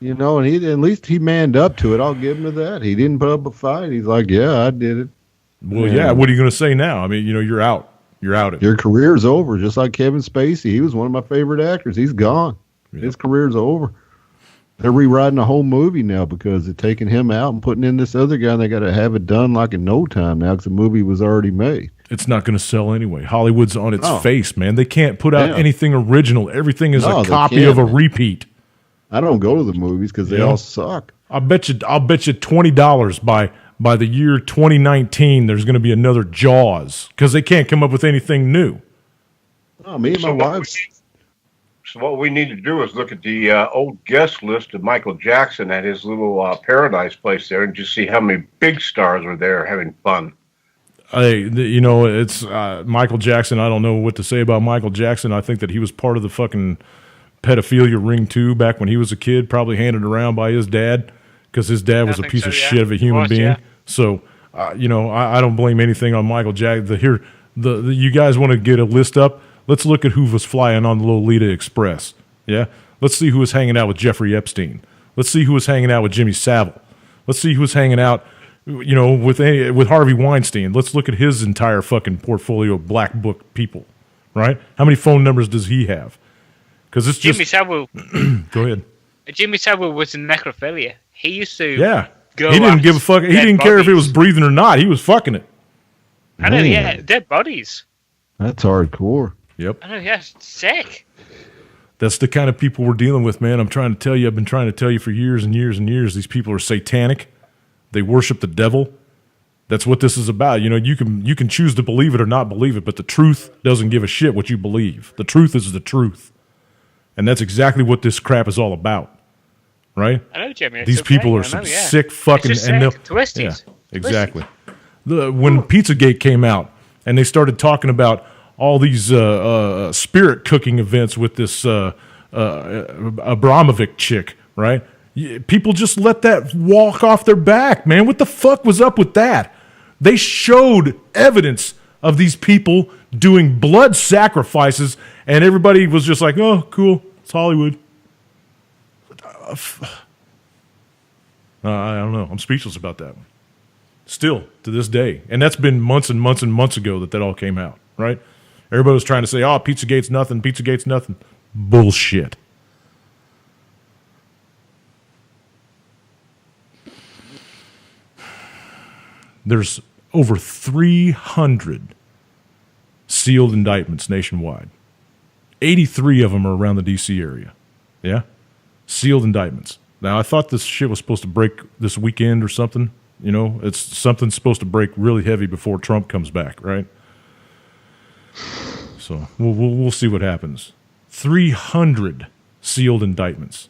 [SPEAKER 3] And at least he manned up to it. I'll give him to that. He didn't put up a fight. He's like, "Yeah, I did it."
[SPEAKER 2] Well, yeah. What are you going to say now? I mean, you're out. You're out.
[SPEAKER 3] Your career's over, just like Kevin Spacey. He was one of my favorite actors. He's gone. Yeah. His career's over. They're rewriting the whole movie now because they're taking him out and putting in this other guy, and they got to have it done like in no time now because the movie was already made.
[SPEAKER 2] It's not going to sell anyway. Hollywood's on its face, man. They can't put out anything original. Everything is a copy of a repeat.
[SPEAKER 3] I don't go to the movies because they all suck.
[SPEAKER 2] I'll bet you $20 by the year 2019 there's going to be another Jaws because they can't come up with anything new.
[SPEAKER 3] Oh, me and my wife.
[SPEAKER 4] So what we need to do is look at the old guest list of Michael Jackson at his little paradise place there and just see how many big stars are there having fun.
[SPEAKER 2] It's Michael Jackson. I don't know what to say about Michael Jackson. I think that he was part of the fucking pedophilia ring too back when he was a kid, probably handed around by his dad because his dad was a piece of shit of a human being. Yeah. So, I don't blame anything on Michael Jackson. You guys want to get a list up? Let's look at who was flying on the Lolita Express. Yeah? Let's see who was hanging out with Jeffrey Epstein. Let's see who was hanging out with Jimmy Savile. Let's see who was hanging out, with Harvey Weinstein. Let's look at his entire fucking portfolio of black book people, right? How many phone numbers does he have? Because it's
[SPEAKER 5] Jimmy Savile.
[SPEAKER 2] Go ahead.
[SPEAKER 5] Jimmy Savile was in necrophilia. He used to.
[SPEAKER 2] Yeah. He didn't give a fuck. He didn't care if it was breathing or not. He was fucking it.
[SPEAKER 5] I know. Yeah, dead bodies.
[SPEAKER 3] That's hardcore.
[SPEAKER 2] Yep.
[SPEAKER 5] I know. Yeah, sick.
[SPEAKER 2] That's the kind of people we're dealing with, man. I'm trying to tell you. I've been trying to tell you for years and years and years. These people are satanic. They worship the devil. That's what this is about. You can choose to believe it or not believe it, but the truth doesn't give a shit what you believe. The truth is the truth. And that's exactly what this crap is all about, right?
[SPEAKER 5] I know, Jimmy.
[SPEAKER 2] These people are some sick fucking...
[SPEAKER 5] It's just sick. Twisties.
[SPEAKER 2] Yeah, exactly. When Pizzagate came out and they started talking about all these spirit cooking events with this Abramovic chick, right? People just let that walk off their back, man. What the fuck was up with that? They showed evidence of these people doing blood sacrifices, and everybody was just like, "Oh, cool, it's Hollywood." I don't know. I'm speechless about that one. Still, to this day. And that's been months and months and months ago that all came out, right? Everybody was trying to say, "Oh, Pizzagate's nothing, Pizzagate's nothing." Bullshit. There's over 300 sealed indictments nationwide. 83 of them are around the D.C. area. Yeah? Sealed indictments. Now, I thought this shit was supposed to break this weekend or something. It's something's supposed to break really heavy before Trump comes back, right? So we'll see what happens. 300 sealed indictments.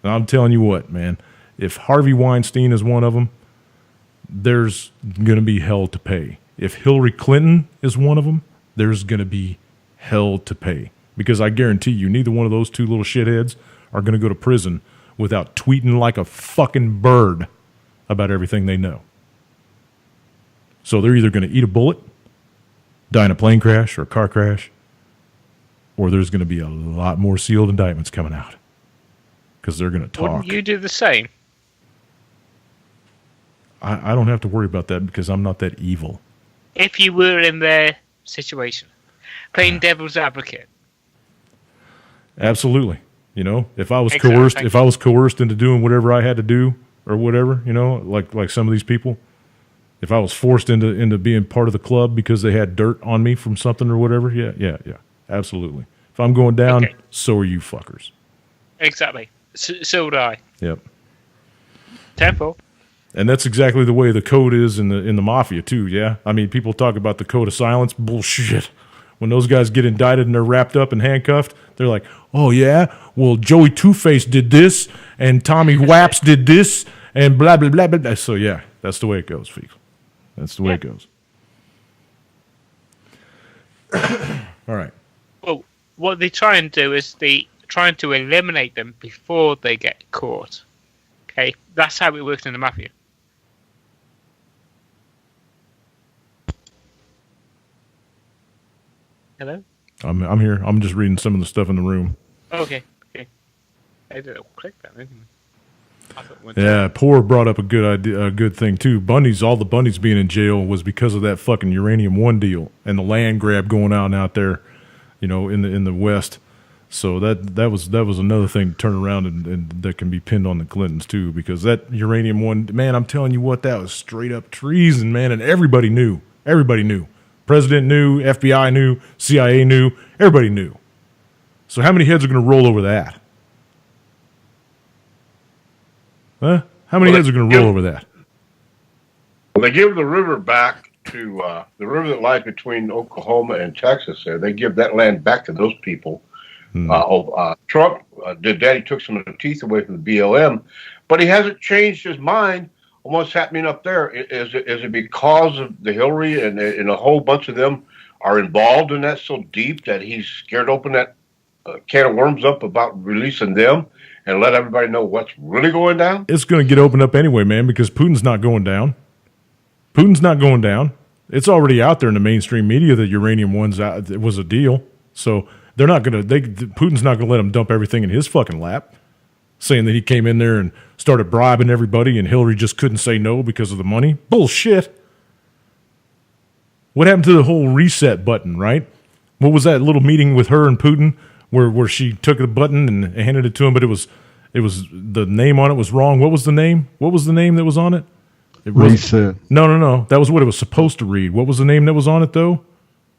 [SPEAKER 2] Now, I'm telling you what, man. If Harvey Weinstein is one of them, there's going to be hell to pay. If Hillary Clinton is one of them, there's going to be hell to pay. Because I guarantee you, neither one of those two little shitheads are going to go to prison without tweeting like a fucking bird about everything they know. So they're either going to eat a bullet, die in a plane crash or a car crash, or there's going to be a lot more sealed indictments coming out. Because they're going to talk.
[SPEAKER 5] Wouldn't you do the same?
[SPEAKER 2] I don't have to worry about that because I'm not that evil.
[SPEAKER 5] If you were in their situation, playing devil's advocate.
[SPEAKER 2] Absolutely. If I was coerced into doing whatever I had to do or whatever, like some of these people, if I was forced into being part of the club because they had dirt on me from something or whatever, yeah, absolutely. If I'm going down, so are you fuckers.
[SPEAKER 5] Exactly. So would I.
[SPEAKER 2] Yep.
[SPEAKER 5] Tempo.
[SPEAKER 2] And that's exactly the way the code is in the mafia too. Yeah, I mean, people talk about the code of silence. Bullshit. When those guys get indicted and they're wrapped up and handcuffed, they're like, "Oh yeah, well Joey Two-Face did this, and Tommy Waps did this, and blah blah blah blah." So yeah, that's the way it goes, Feeks. That's the way it goes. All right.
[SPEAKER 5] Well, what they try and do is they trying to eliminate them before they get caught. Okay, that's how it works in the mafia. Hello?
[SPEAKER 2] I'm here. I'm just reading some of the stuff in the room.
[SPEAKER 5] Okay. I did a click that, didn't I?
[SPEAKER 2] Yeah, Poor brought up a good idea, a good thing too. All the Bundys being in jail was because of that fucking Uranium One deal and the land grab going on out there, in the West. So that was another thing to turn around and that can be pinned on the Clintons too, because that Uranium One, man, I'm telling you what, that was straight up treason, man, and everybody knew. Everybody knew. President knew, FBI knew, CIA knew, everybody knew. So how many heads are going to roll over that? Huh? How many heads are going to roll over that?
[SPEAKER 4] Well, they give the river back to the river that lies between Oklahoma and Texas. There, they give that land back to those people. Trump did that. He took some of the teeth away from the BLM, but he hasn't changed his mind on what's happening up there. Is it because of the Hillary and a whole bunch of them are involved in that so deep that he's scared to open that can of worms up about releasing them and let everybody know what's really going down?
[SPEAKER 2] It's going to get opened up anyway, man, because Putin's not going down. Putin's not going down. It's already out there in the mainstream media that Uranium One's was a deal. So they're not going to. Putin's not going to let him dump everything in his fucking lap, saying that he came in there and started bribing everybody, and Hillary just couldn't say no because of the money. Bullshit. What happened to the whole reset button? Right? What was that little meeting with her and Putin where she took the button and handed it to him, but it was the name on it was wrong. What was the name? What was the name that was on it?
[SPEAKER 3] Reset.
[SPEAKER 2] No. That was what it was supposed to read. What was the name that was on it, though?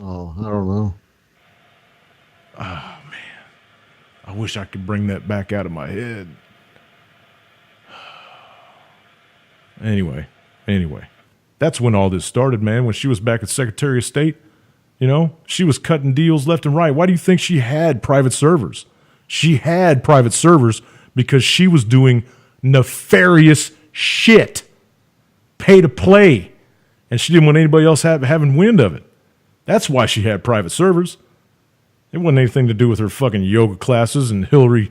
[SPEAKER 3] Oh, I don't know.
[SPEAKER 2] Oh, man. I wish I could bring that back out of my head. Anyway. That's when all this started, man, when she was back at Secretary of State. She was cutting deals left and right. Why do you think she had private servers? She had private servers because she was doing nefarious shit. Pay to play. And she didn't want anybody else having wind of it. That's why she had private servers. It wasn't anything to do with her fucking yoga classes and Hillary,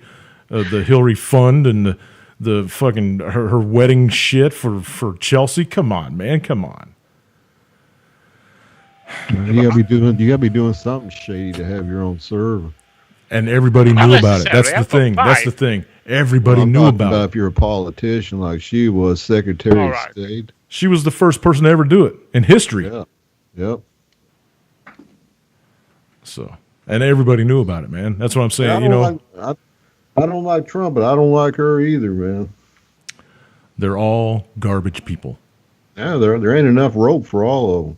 [SPEAKER 2] the Hillary Fund and the fucking her wedding shit for Chelsea. Come on, man. Come on.
[SPEAKER 3] You gotta be doing something shady to have your own server.
[SPEAKER 2] And everybody knew about it. That's the thing. Everybody knew about it.
[SPEAKER 3] If you're a politician like she was, Secretary of State.
[SPEAKER 2] She was the first person to ever do it in history.
[SPEAKER 3] Yeah. Yep.
[SPEAKER 2] So, and everybody knew about it, man. That's what I'm saying.
[SPEAKER 3] I don't like Trump, but I don't like her either, man.
[SPEAKER 2] They're all garbage people.
[SPEAKER 3] Yeah, there ain't enough rope for all of them.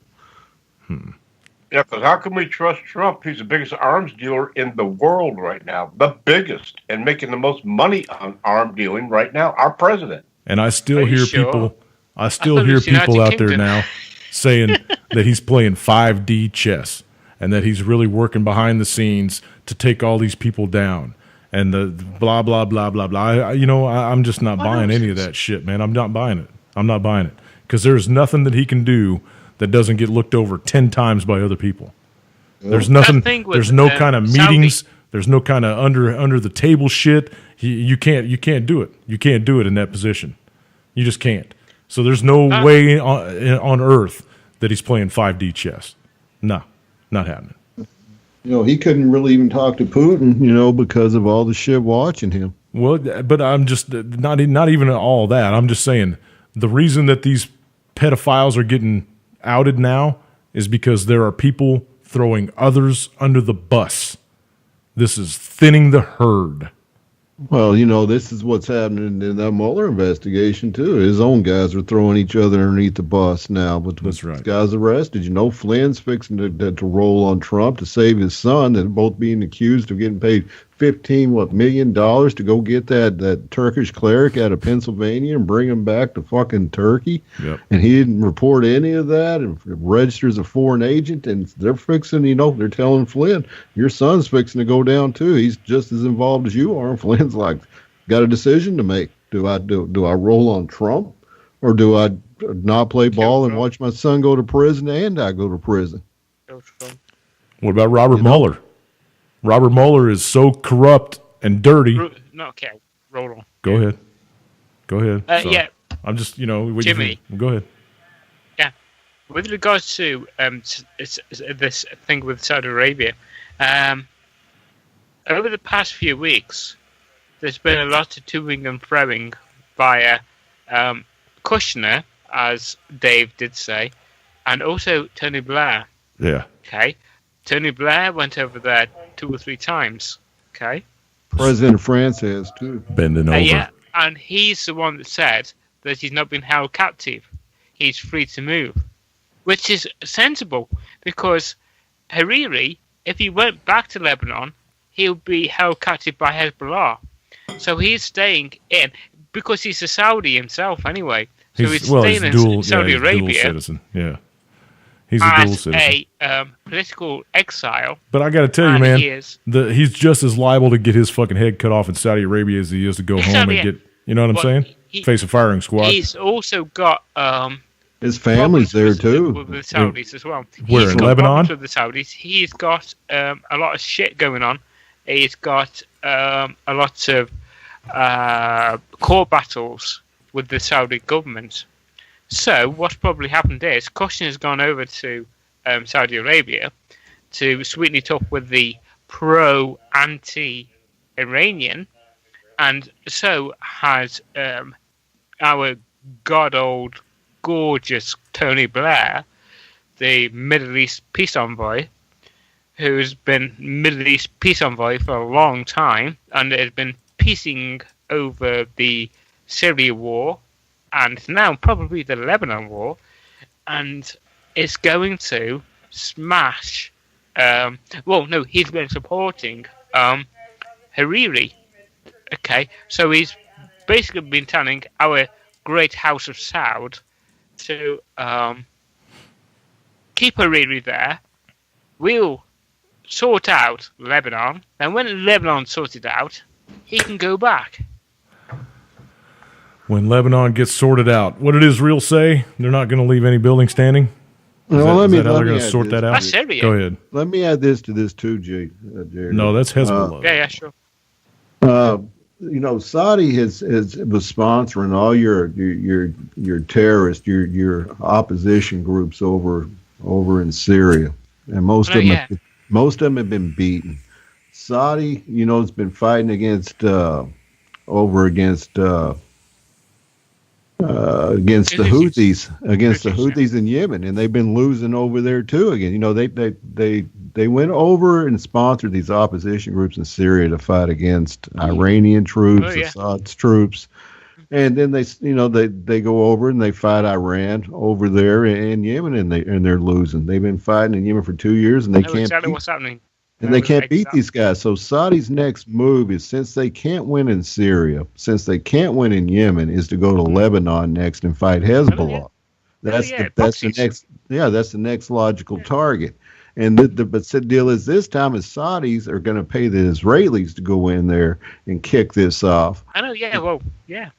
[SPEAKER 4] Yeah, because how can we trust Trump? He's the biggest arms dealer in the world right now. The biggest, and making the most money on arm dealing right now. Our president.
[SPEAKER 2] And I still hear people out there now saying that he's playing 5D chess and that he's really working behind the scenes to take all these people down. And the blah, blah, blah, blah, blah. I'm just not buying any of that shit, man. I'm not buying it. Because there's nothing that he can do that doesn't get looked over 10 times by other people. There's nothing. There's no kind of meetings. There's no kind of under the table shit. You can't do it. You can't do it in that position. You just can't. So there's no way on earth that he's playing 5D chess. No, not happening.
[SPEAKER 3] He couldn't really even talk to Putin, because of all the shit watching him.
[SPEAKER 2] Well, but I'm just not even all that. I'm just saying the reason that these pedophiles are getting outed now is because there are people throwing others under the bus. This is thinning the herd.
[SPEAKER 3] Well, this is what's happening in that Mueller investigation, too. His own guys are throwing each other underneath the bus now. But
[SPEAKER 2] that's right.
[SPEAKER 3] Guys arrested. Flynn's fixing to roll on Trump to save his son. They're both being accused of getting paid $15 million to go get that Turkish cleric out of Pennsylvania and bring him back to fucking Turkey.
[SPEAKER 2] Yep.
[SPEAKER 3] And he didn't report any of that and registers a foreign agent, and they're fixing, they're telling Flynn, your son's fixing to go down too. He's just as involved as you are. And Flynn's like, got a decision to make. Do I roll on Trump, or do I not play ball and watch my son go to prison and I go to prison?
[SPEAKER 2] What about Robert Mueller? Robert Mueller is so corrupt and dirty.
[SPEAKER 5] No, okay, roll on.
[SPEAKER 2] Go ahead.
[SPEAKER 5] Yeah.
[SPEAKER 2] I'm just,
[SPEAKER 5] Jimmy.
[SPEAKER 2] Go ahead.
[SPEAKER 5] Yeah. With regards to this thing with Saudi Arabia, over the past few weeks, there's been a lot of toing and froing via Kushner, as Dave did say, and also Tony Blair.
[SPEAKER 2] Yeah.
[SPEAKER 5] Okay. Tony Blair went over there 2 or 3 times. Okay.
[SPEAKER 3] President of France has too.
[SPEAKER 2] Bending over.
[SPEAKER 5] Yeah, and he's the one that said that he's not been held captive. He's free to move, which is sensible because Hariri, if he went back to Lebanon, he'll be held captive by Hezbollah. So he's staying in because he's a Saudi himself anyway. So he's staying in Saudi Arabia.
[SPEAKER 2] Dual citizen. Yeah. He's a dual citizen.
[SPEAKER 5] A political exile.
[SPEAKER 2] But I got to tell you, man,
[SPEAKER 5] he's
[SPEAKER 2] just as liable to get his fucking head cut off in Saudi Arabia as he is to go home and get, you know what I'm saying? Face a firing squad.
[SPEAKER 5] He's also got
[SPEAKER 3] his family's there too.
[SPEAKER 5] With the Saudis as well.
[SPEAKER 2] Where, in Lebanon?
[SPEAKER 5] With the Saudis. He's got a lot of shit going on. He's got a lot of core battles with the Saudi government. So what's probably happened is Kushner has gone over to Saudi Arabia to sweeten it up with the pro-anti-Iranian, and so has our god-old, gorgeous Tony Blair, the Middle East peace envoy, who's been Middle East peace envoy for a long time, and has been piecing over the Syria war, and now probably the Lebanon war, and is going to smash. He's been supporting Hariri. Okay, so he's basically been telling our great House of Saud to keep Hariri there. We'll sort out Lebanon, and when Lebanon sorted out, he can go back.
[SPEAKER 2] When Lebanon gets sorted out, what did Israel say? They're not going to leave any building standing? Is that how they're going to sort that out?
[SPEAKER 5] That's Syria.
[SPEAKER 2] Go ahead.
[SPEAKER 3] Let me add this to this too, Jared.
[SPEAKER 2] No, that's Hezbollah.
[SPEAKER 5] Yeah, sure.
[SPEAKER 3] Saudi was sponsoring all your terrorists, your opposition groups over in Syria, and most of them have been beaten. Saudi, has been fighting against the Houthis in Yemen, and they've been losing over there too. Again, they went over and sponsored these opposition groups in Syria to fight against Iranian troops, Assad's troops, and then they go over and they fight Iran over there in Yemen, and they're losing. They've been fighting in Yemen for 2 years, and they can't.
[SPEAKER 5] Exactly what's happening.
[SPEAKER 3] And they can't beat these guys. So Saudi's next move is, since they can't win in Syria, since they can't win in Yemen, is to go to Lebanon next and fight Hezbollah. That's the next logical target. And but the deal is, this time is Saudis are going to pay the Israelis to go in there and kick this off.
[SPEAKER 5] I know, yeah.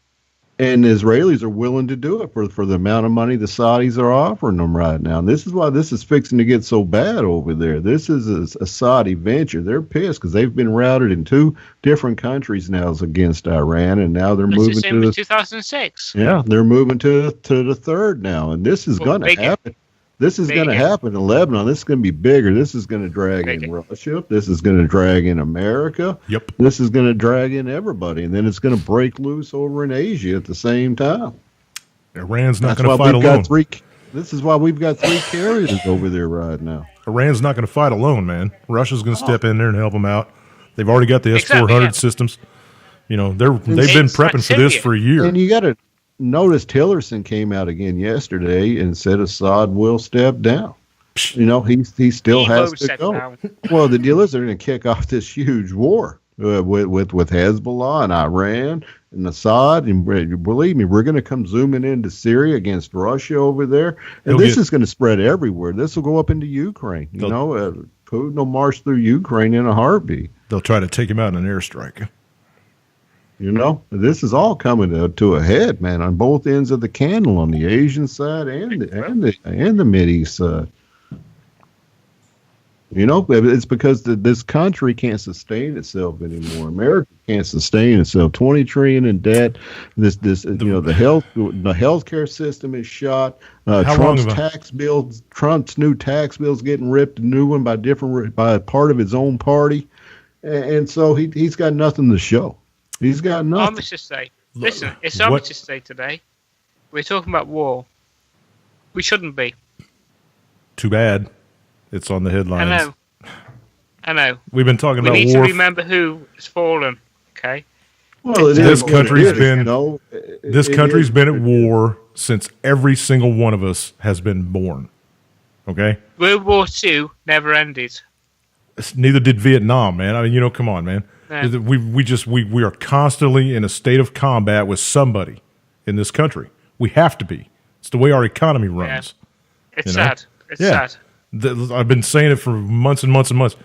[SPEAKER 3] And the Israelis are willing to do it for the amount of money the Saudis are offering them right now. And this is why this is fixing to get so bad over there. This is a Saudi venture. They're pissed because they've been routed in 2 different countries now against Iran, and now they're moving to
[SPEAKER 5] 2006.
[SPEAKER 3] Yeah, they're moving to the third now, and this is going to happen. This is going to happen in Lebanon. This is going to be bigger. This is going to drag in Russia. This is going to drag in America.
[SPEAKER 2] Yep.
[SPEAKER 3] This is going to drag in everybody. And then it's going to break loose over in Asia at the same time.
[SPEAKER 2] Iran's not going to fight alone.
[SPEAKER 3] This is why we've got 3 carriers over there right now.
[SPEAKER 2] Iran's not going to fight alone, man. Russia's going to step in there and help them out. They've already got the S-400 systems. They've been prepping for this for a year.
[SPEAKER 3] And you got to notice Tillerson came out again yesterday and said Assad will step down. He still has to go. Well, the deal is they're going to kick off this huge war. with Hezbollah and Iran and Assad, and believe me, we're going to come zooming into Syria against Russia over there, and this is going to spread everywhere. This will go up into Ukraine. Putin will march through Ukraine in a heartbeat.
[SPEAKER 2] They'll try to take him out in an airstrike.
[SPEAKER 3] This is all coming to a head, man, on both ends of the candle, on the Asian side and the Mideast side. It's because this country can't sustain itself anymore. America can't sustain itself. 20 trillion in debt. The healthcare system is shot. Trump's new tax bill's getting ripped a new one by part of his own party, and so he's got nothing to show. He's got nothing.
[SPEAKER 5] I'm to say, listen, it's on to say today. We're talking about war. We shouldn't be.
[SPEAKER 2] Too bad. It's on the headlines.
[SPEAKER 5] I know.
[SPEAKER 2] We've been talking about war.
[SPEAKER 5] We need to remember who has fallen. Okay.
[SPEAKER 3] Well,
[SPEAKER 2] this country's been at war since every single one of us has been born. Okay.
[SPEAKER 5] World War II never ended.
[SPEAKER 2] Neither did Vietnam, man. I mean, come on, man.
[SPEAKER 5] Yeah.
[SPEAKER 2] We are constantly in a state of combat with somebody in this country. We have to be. It's the way our economy runs.
[SPEAKER 5] Yeah. It's sad. It's sad.
[SPEAKER 2] I've been saying it for months and months and months.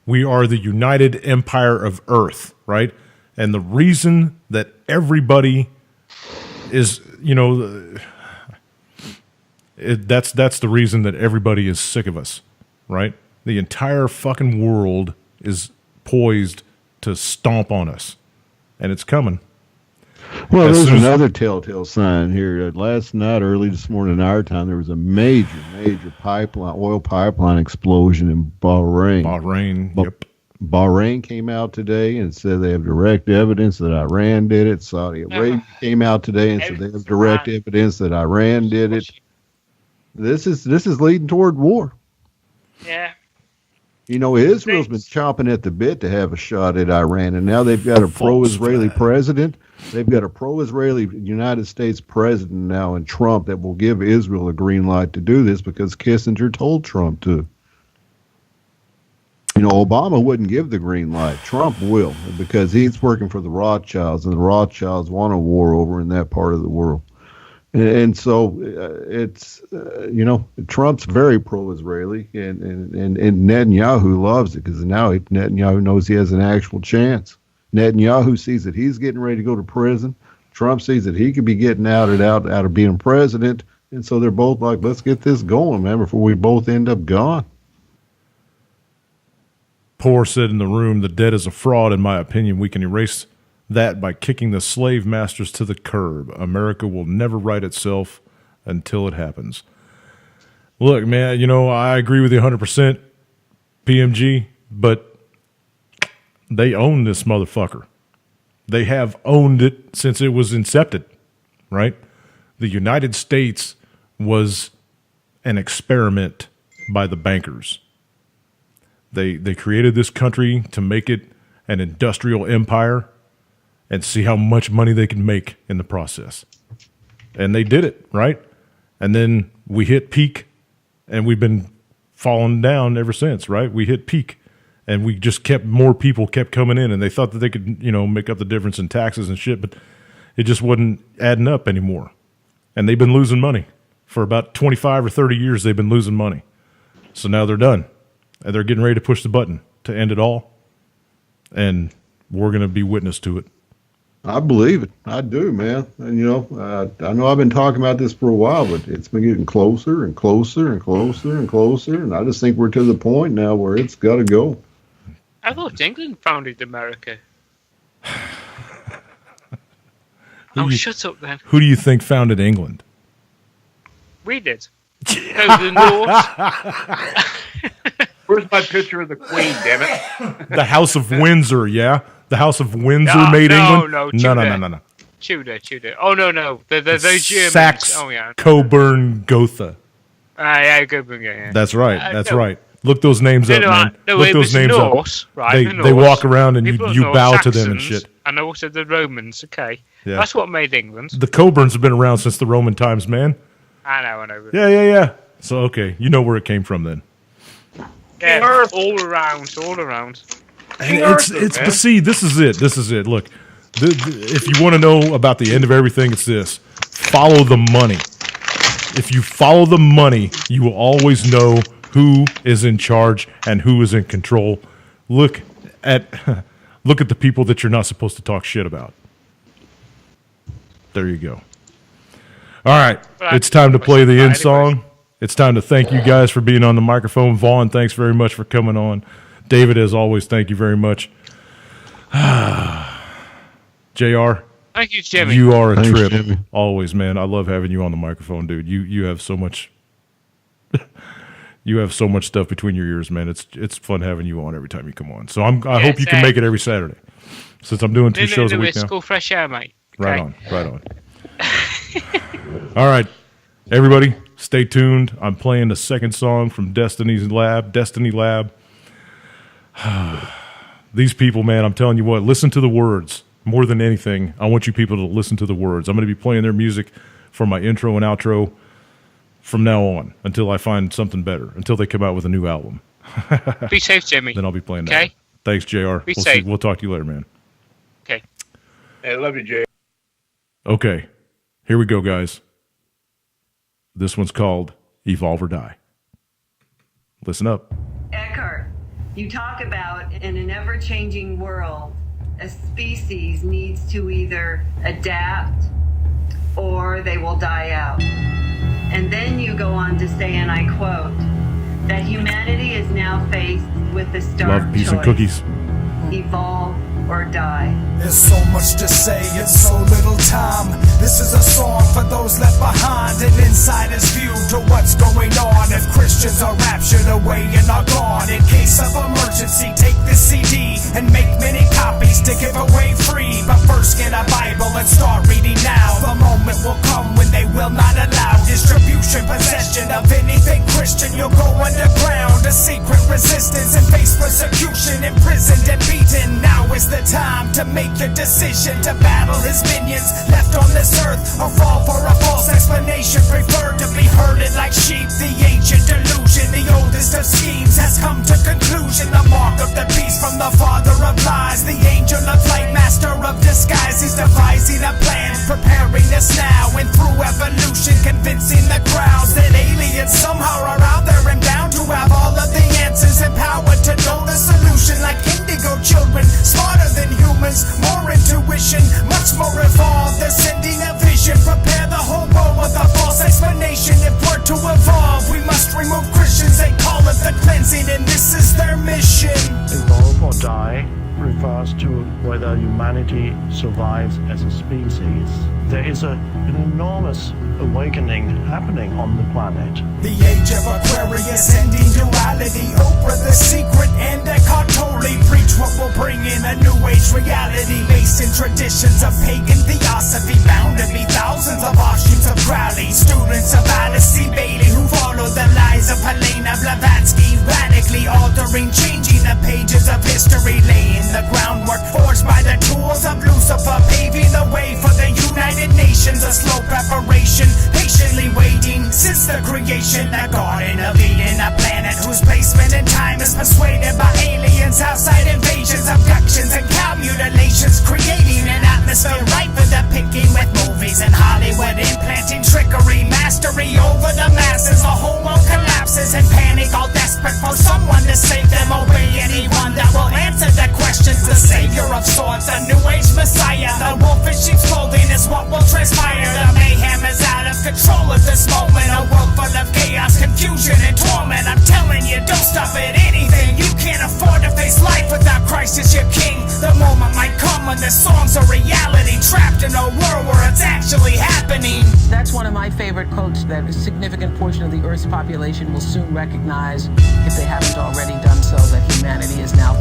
[SPEAKER 2] We are the United Empire of Earth, right? And the reason that everybody is, that's the reason that everybody is sick of us, right? The entire fucking world is poised to stomp on us, and it's coming.
[SPEAKER 3] Well, there's another telltale sign here. Last night, early this morning, our time, there was a major oil pipeline explosion in Bahrain. Yep. Bahrain came out today and said they have direct evidence that Iran did it. Saudi Arabia came out today and said they have direct evidence that Iran did it. This is leading toward war.
[SPEAKER 5] Yeah.
[SPEAKER 3] Israel's been chomping at the bit to have a shot at Iran, and now they've got a pro-Israeli president. They've got a pro-Israeli United States president now in Trump that will give Israel a green light to do this because Kissinger told Trump to. Obama wouldn't give the green light. Trump will because he's working for the Rothschilds, and the Rothschilds want a war over in that part of the world. And so it's, Trump's very pro-Israeli, and Netanyahu loves it because now Netanyahu knows he has an actual chance. Netanyahu sees that he's getting ready to go to prison. Trump sees that he could be getting out of being president. And so they're both like, let's get this going, man, before we both end up gone.
[SPEAKER 2] Poor said in the room, the debt is a fraud. In my opinion, we can erase that by kicking the slave masters to the curb. America will never right itself until it happens. Look, man, I agree with you 100%, PMG, but they own this motherfucker. They have owned it since it was incepted, right? The United States was an experiment by the bankers. They created this country to make it an industrial empire and see how much money they can make in the process. And they did it, right? And then we hit peak, and we've been falling down ever since, right? We hit peak, and we just more people kept coming in, and they thought that they could, make up the difference in taxes and shit, but it just wasn't adding up anymore. And they've been losing money. For about 25 or 30 years, they've been losing money. So now they're done. And they're getting ready to push the button to end it all. And we're going to be witness to it.
[SPEAKER 3] I believe it. I do, man. And, I know I've been talking about this for a while, but it's been getting closer and closer and closer and closer. And I just think we're to the point now where it's got to go.
[SPEAKER 5] I thought England founded America. Shut up then.
[SPEAKER 2] Who do you think founded England?
[SPEAKER 5] We did. The Norse.
[SPEAKER 4] Where's my picture of the Queen, damn it?
[SPEAKER 2] The House of Windsor, yeah? The House of Windsor made England?
[SPEAKER 5] No. Tudor. Oh, no. Those Germans.
[SPEAKER 2] Saxe, Coburn, Gotha.
[SPEAKER 5] Yeah, Coburn, yeah.
[SPEAKER 2] That's right. Right. Look those names up, man. Look those names
[SPEAKER 5] Norse,
[SPEAKER 2] up.
[SPEAKER 5] Right,
[SPEAKER 2] they walk around and you bow to them and shit.
[SPEAKER 5] And also the Romans, okay.
[SPEAKER 2] Yeah.
[SPEAKER 5] That's what made England.
[SPEAKER 2] The Coburns have been around since the Roman times, man.
[SPEAKER 5] I know.
[SPEAKER 2] Yeah. So, okay, you know where it came from then.
[SPEAKER 5] Yeah, all around.
[SPEAKER 2] And but see, this is it. Look, if you want to know about the end of everything, it's this: follow the money. If you follow the money, you will always know who is in charge and who is in control. Look at the people that you're not supposed to talk shit about. There you go. All right, it's time to play the end song. It's time to thank you guys for being on the microphone. Vaughn, thanks very much for coming on. David, as always, thank you very much. JR,
[SPEAKER 5] thank you, Jimmy.
[SPEAKER 2] You are a trip.
[SPEAKER 3] Jimmy.
[SPEAKER 2] Always, man. I love having you on the microphone, dude. You have so much you have so much stuff between your ears, man. It's fun having you on every time you come on. So I hope you can make it every Saturday. Since I'm doing 2 shows a week now.
[SPEAKER 5] It's cool fresh air, mate.
[SPEAKER 2] Right on. All right. Everybody, stay tuned. I'm playing the second song from Destiny Lab. These people, man, I'm telling you what, listen to the words. More than anything, I want you people to listen to the words. I'm going to be playing their music for my intro and outro from now on until I find something better, until they come out with a new album.
[SPEAKER 5] Be safe, Jimmy.
[SPEAKER 2] Then I'll be playing that. Thanks, JR.
[SPEAKER 5] Be safe.
[SPEAKER 2] We'll talk to you later, man.
[SPEAKER 5] Okay.
[SPEAKER 4] Hey, love you, Jay.
[SPEAKER 2] Okay, here we go, guys. This one's called Evolve or Die. Listen up.
[SPEAKER 6] Eckhart, you talk about in an ever-changing world, a species needs to either adapt or they will die out. And then you go on to say, and I quote, that humanity is now faced with the stark
[SPEAKER 2] Love, peace,
[SPEAKER 6] choice.
[SPEAKER 2] and cookies.
[SPEAKER 6] Evolve or die.
[SPEAKER 1] There's so much to say in so little time. This is a song for those left behind, an insider's view to what's going on. If Christians are raptured away and are gone, in case of emergency, take this CD and make many copies to give away free. But first get a Bible and start reading now. The moment will come when they will not allow distribution, possession of anything Christian. You'll go underground, a secret resistance, and face persecution, imprisoned and beaten. Now is the time to make your decision to battle his minions left on this earth, or fall for a false explanation. Prefer to be herded like sheep. The ancient delusion, the oldest of schemes, has come to conclusion. The mark of the beast from the father of lies, the angel of light, master of disguise. He's devising a plan, preparing us now, and through evolution convincing the crowds that aliens somehow are out there and bound to have all of the answers, empowered to know the solution. Like indigo children, smarter than humans, more intuition, much more evolved. They're sending a vision, prepare the whole world with a false explanation. If we're to evolve, we must remove Christians. They call it the cleansing, and this is their mission.
[SPEAKER 7] Evolve or die refers to whether humanity survives as a species. There is an enormous awakening happening on the planet.
[SPEAKER 1] The age of Aquarius, ending duality. Oprah the Secret and Eckhart Tolle preach what will bring in a new age reality, based in traditions of pagan theosophy, bound to be thousands of offshoots of Crowley, students of Alice C. Bailey who follow the lies of Helena Blavatsky, radically altering, changing the pages of history, laying the groundwork forged by the tools of Lucifer, paving the way for the United Nations. A slow preparation, patiently waiting since the creation. The Garden of Eden, a planet whose placement in time is persuaded by aliens, outside invasions, abductions, and cow mutilations, creating an atmosphere ripe for the picking, with movies and Hollywood implanting trickery, mastery over the masses. The whole world collapses in panic, all desperate for someone to save them. Obey anyone that will answer the questions. The savior of sorts, a new age messiah. The wolf in sheep's clothing is what will transpire. The mayhem is out of control at this moment. A world full of chaos, confusion, and torment. I'm telling you, don't stop at anything. You can't afford to face life without Christ as your king. The moment might come when this song's a reality, trapped in a world where it's actually happening.
[SPEAKER 8] That's one of my favorite quotes that a significant portion of the Earth's population will soon recognize, if they haven't already done so, that humanity is now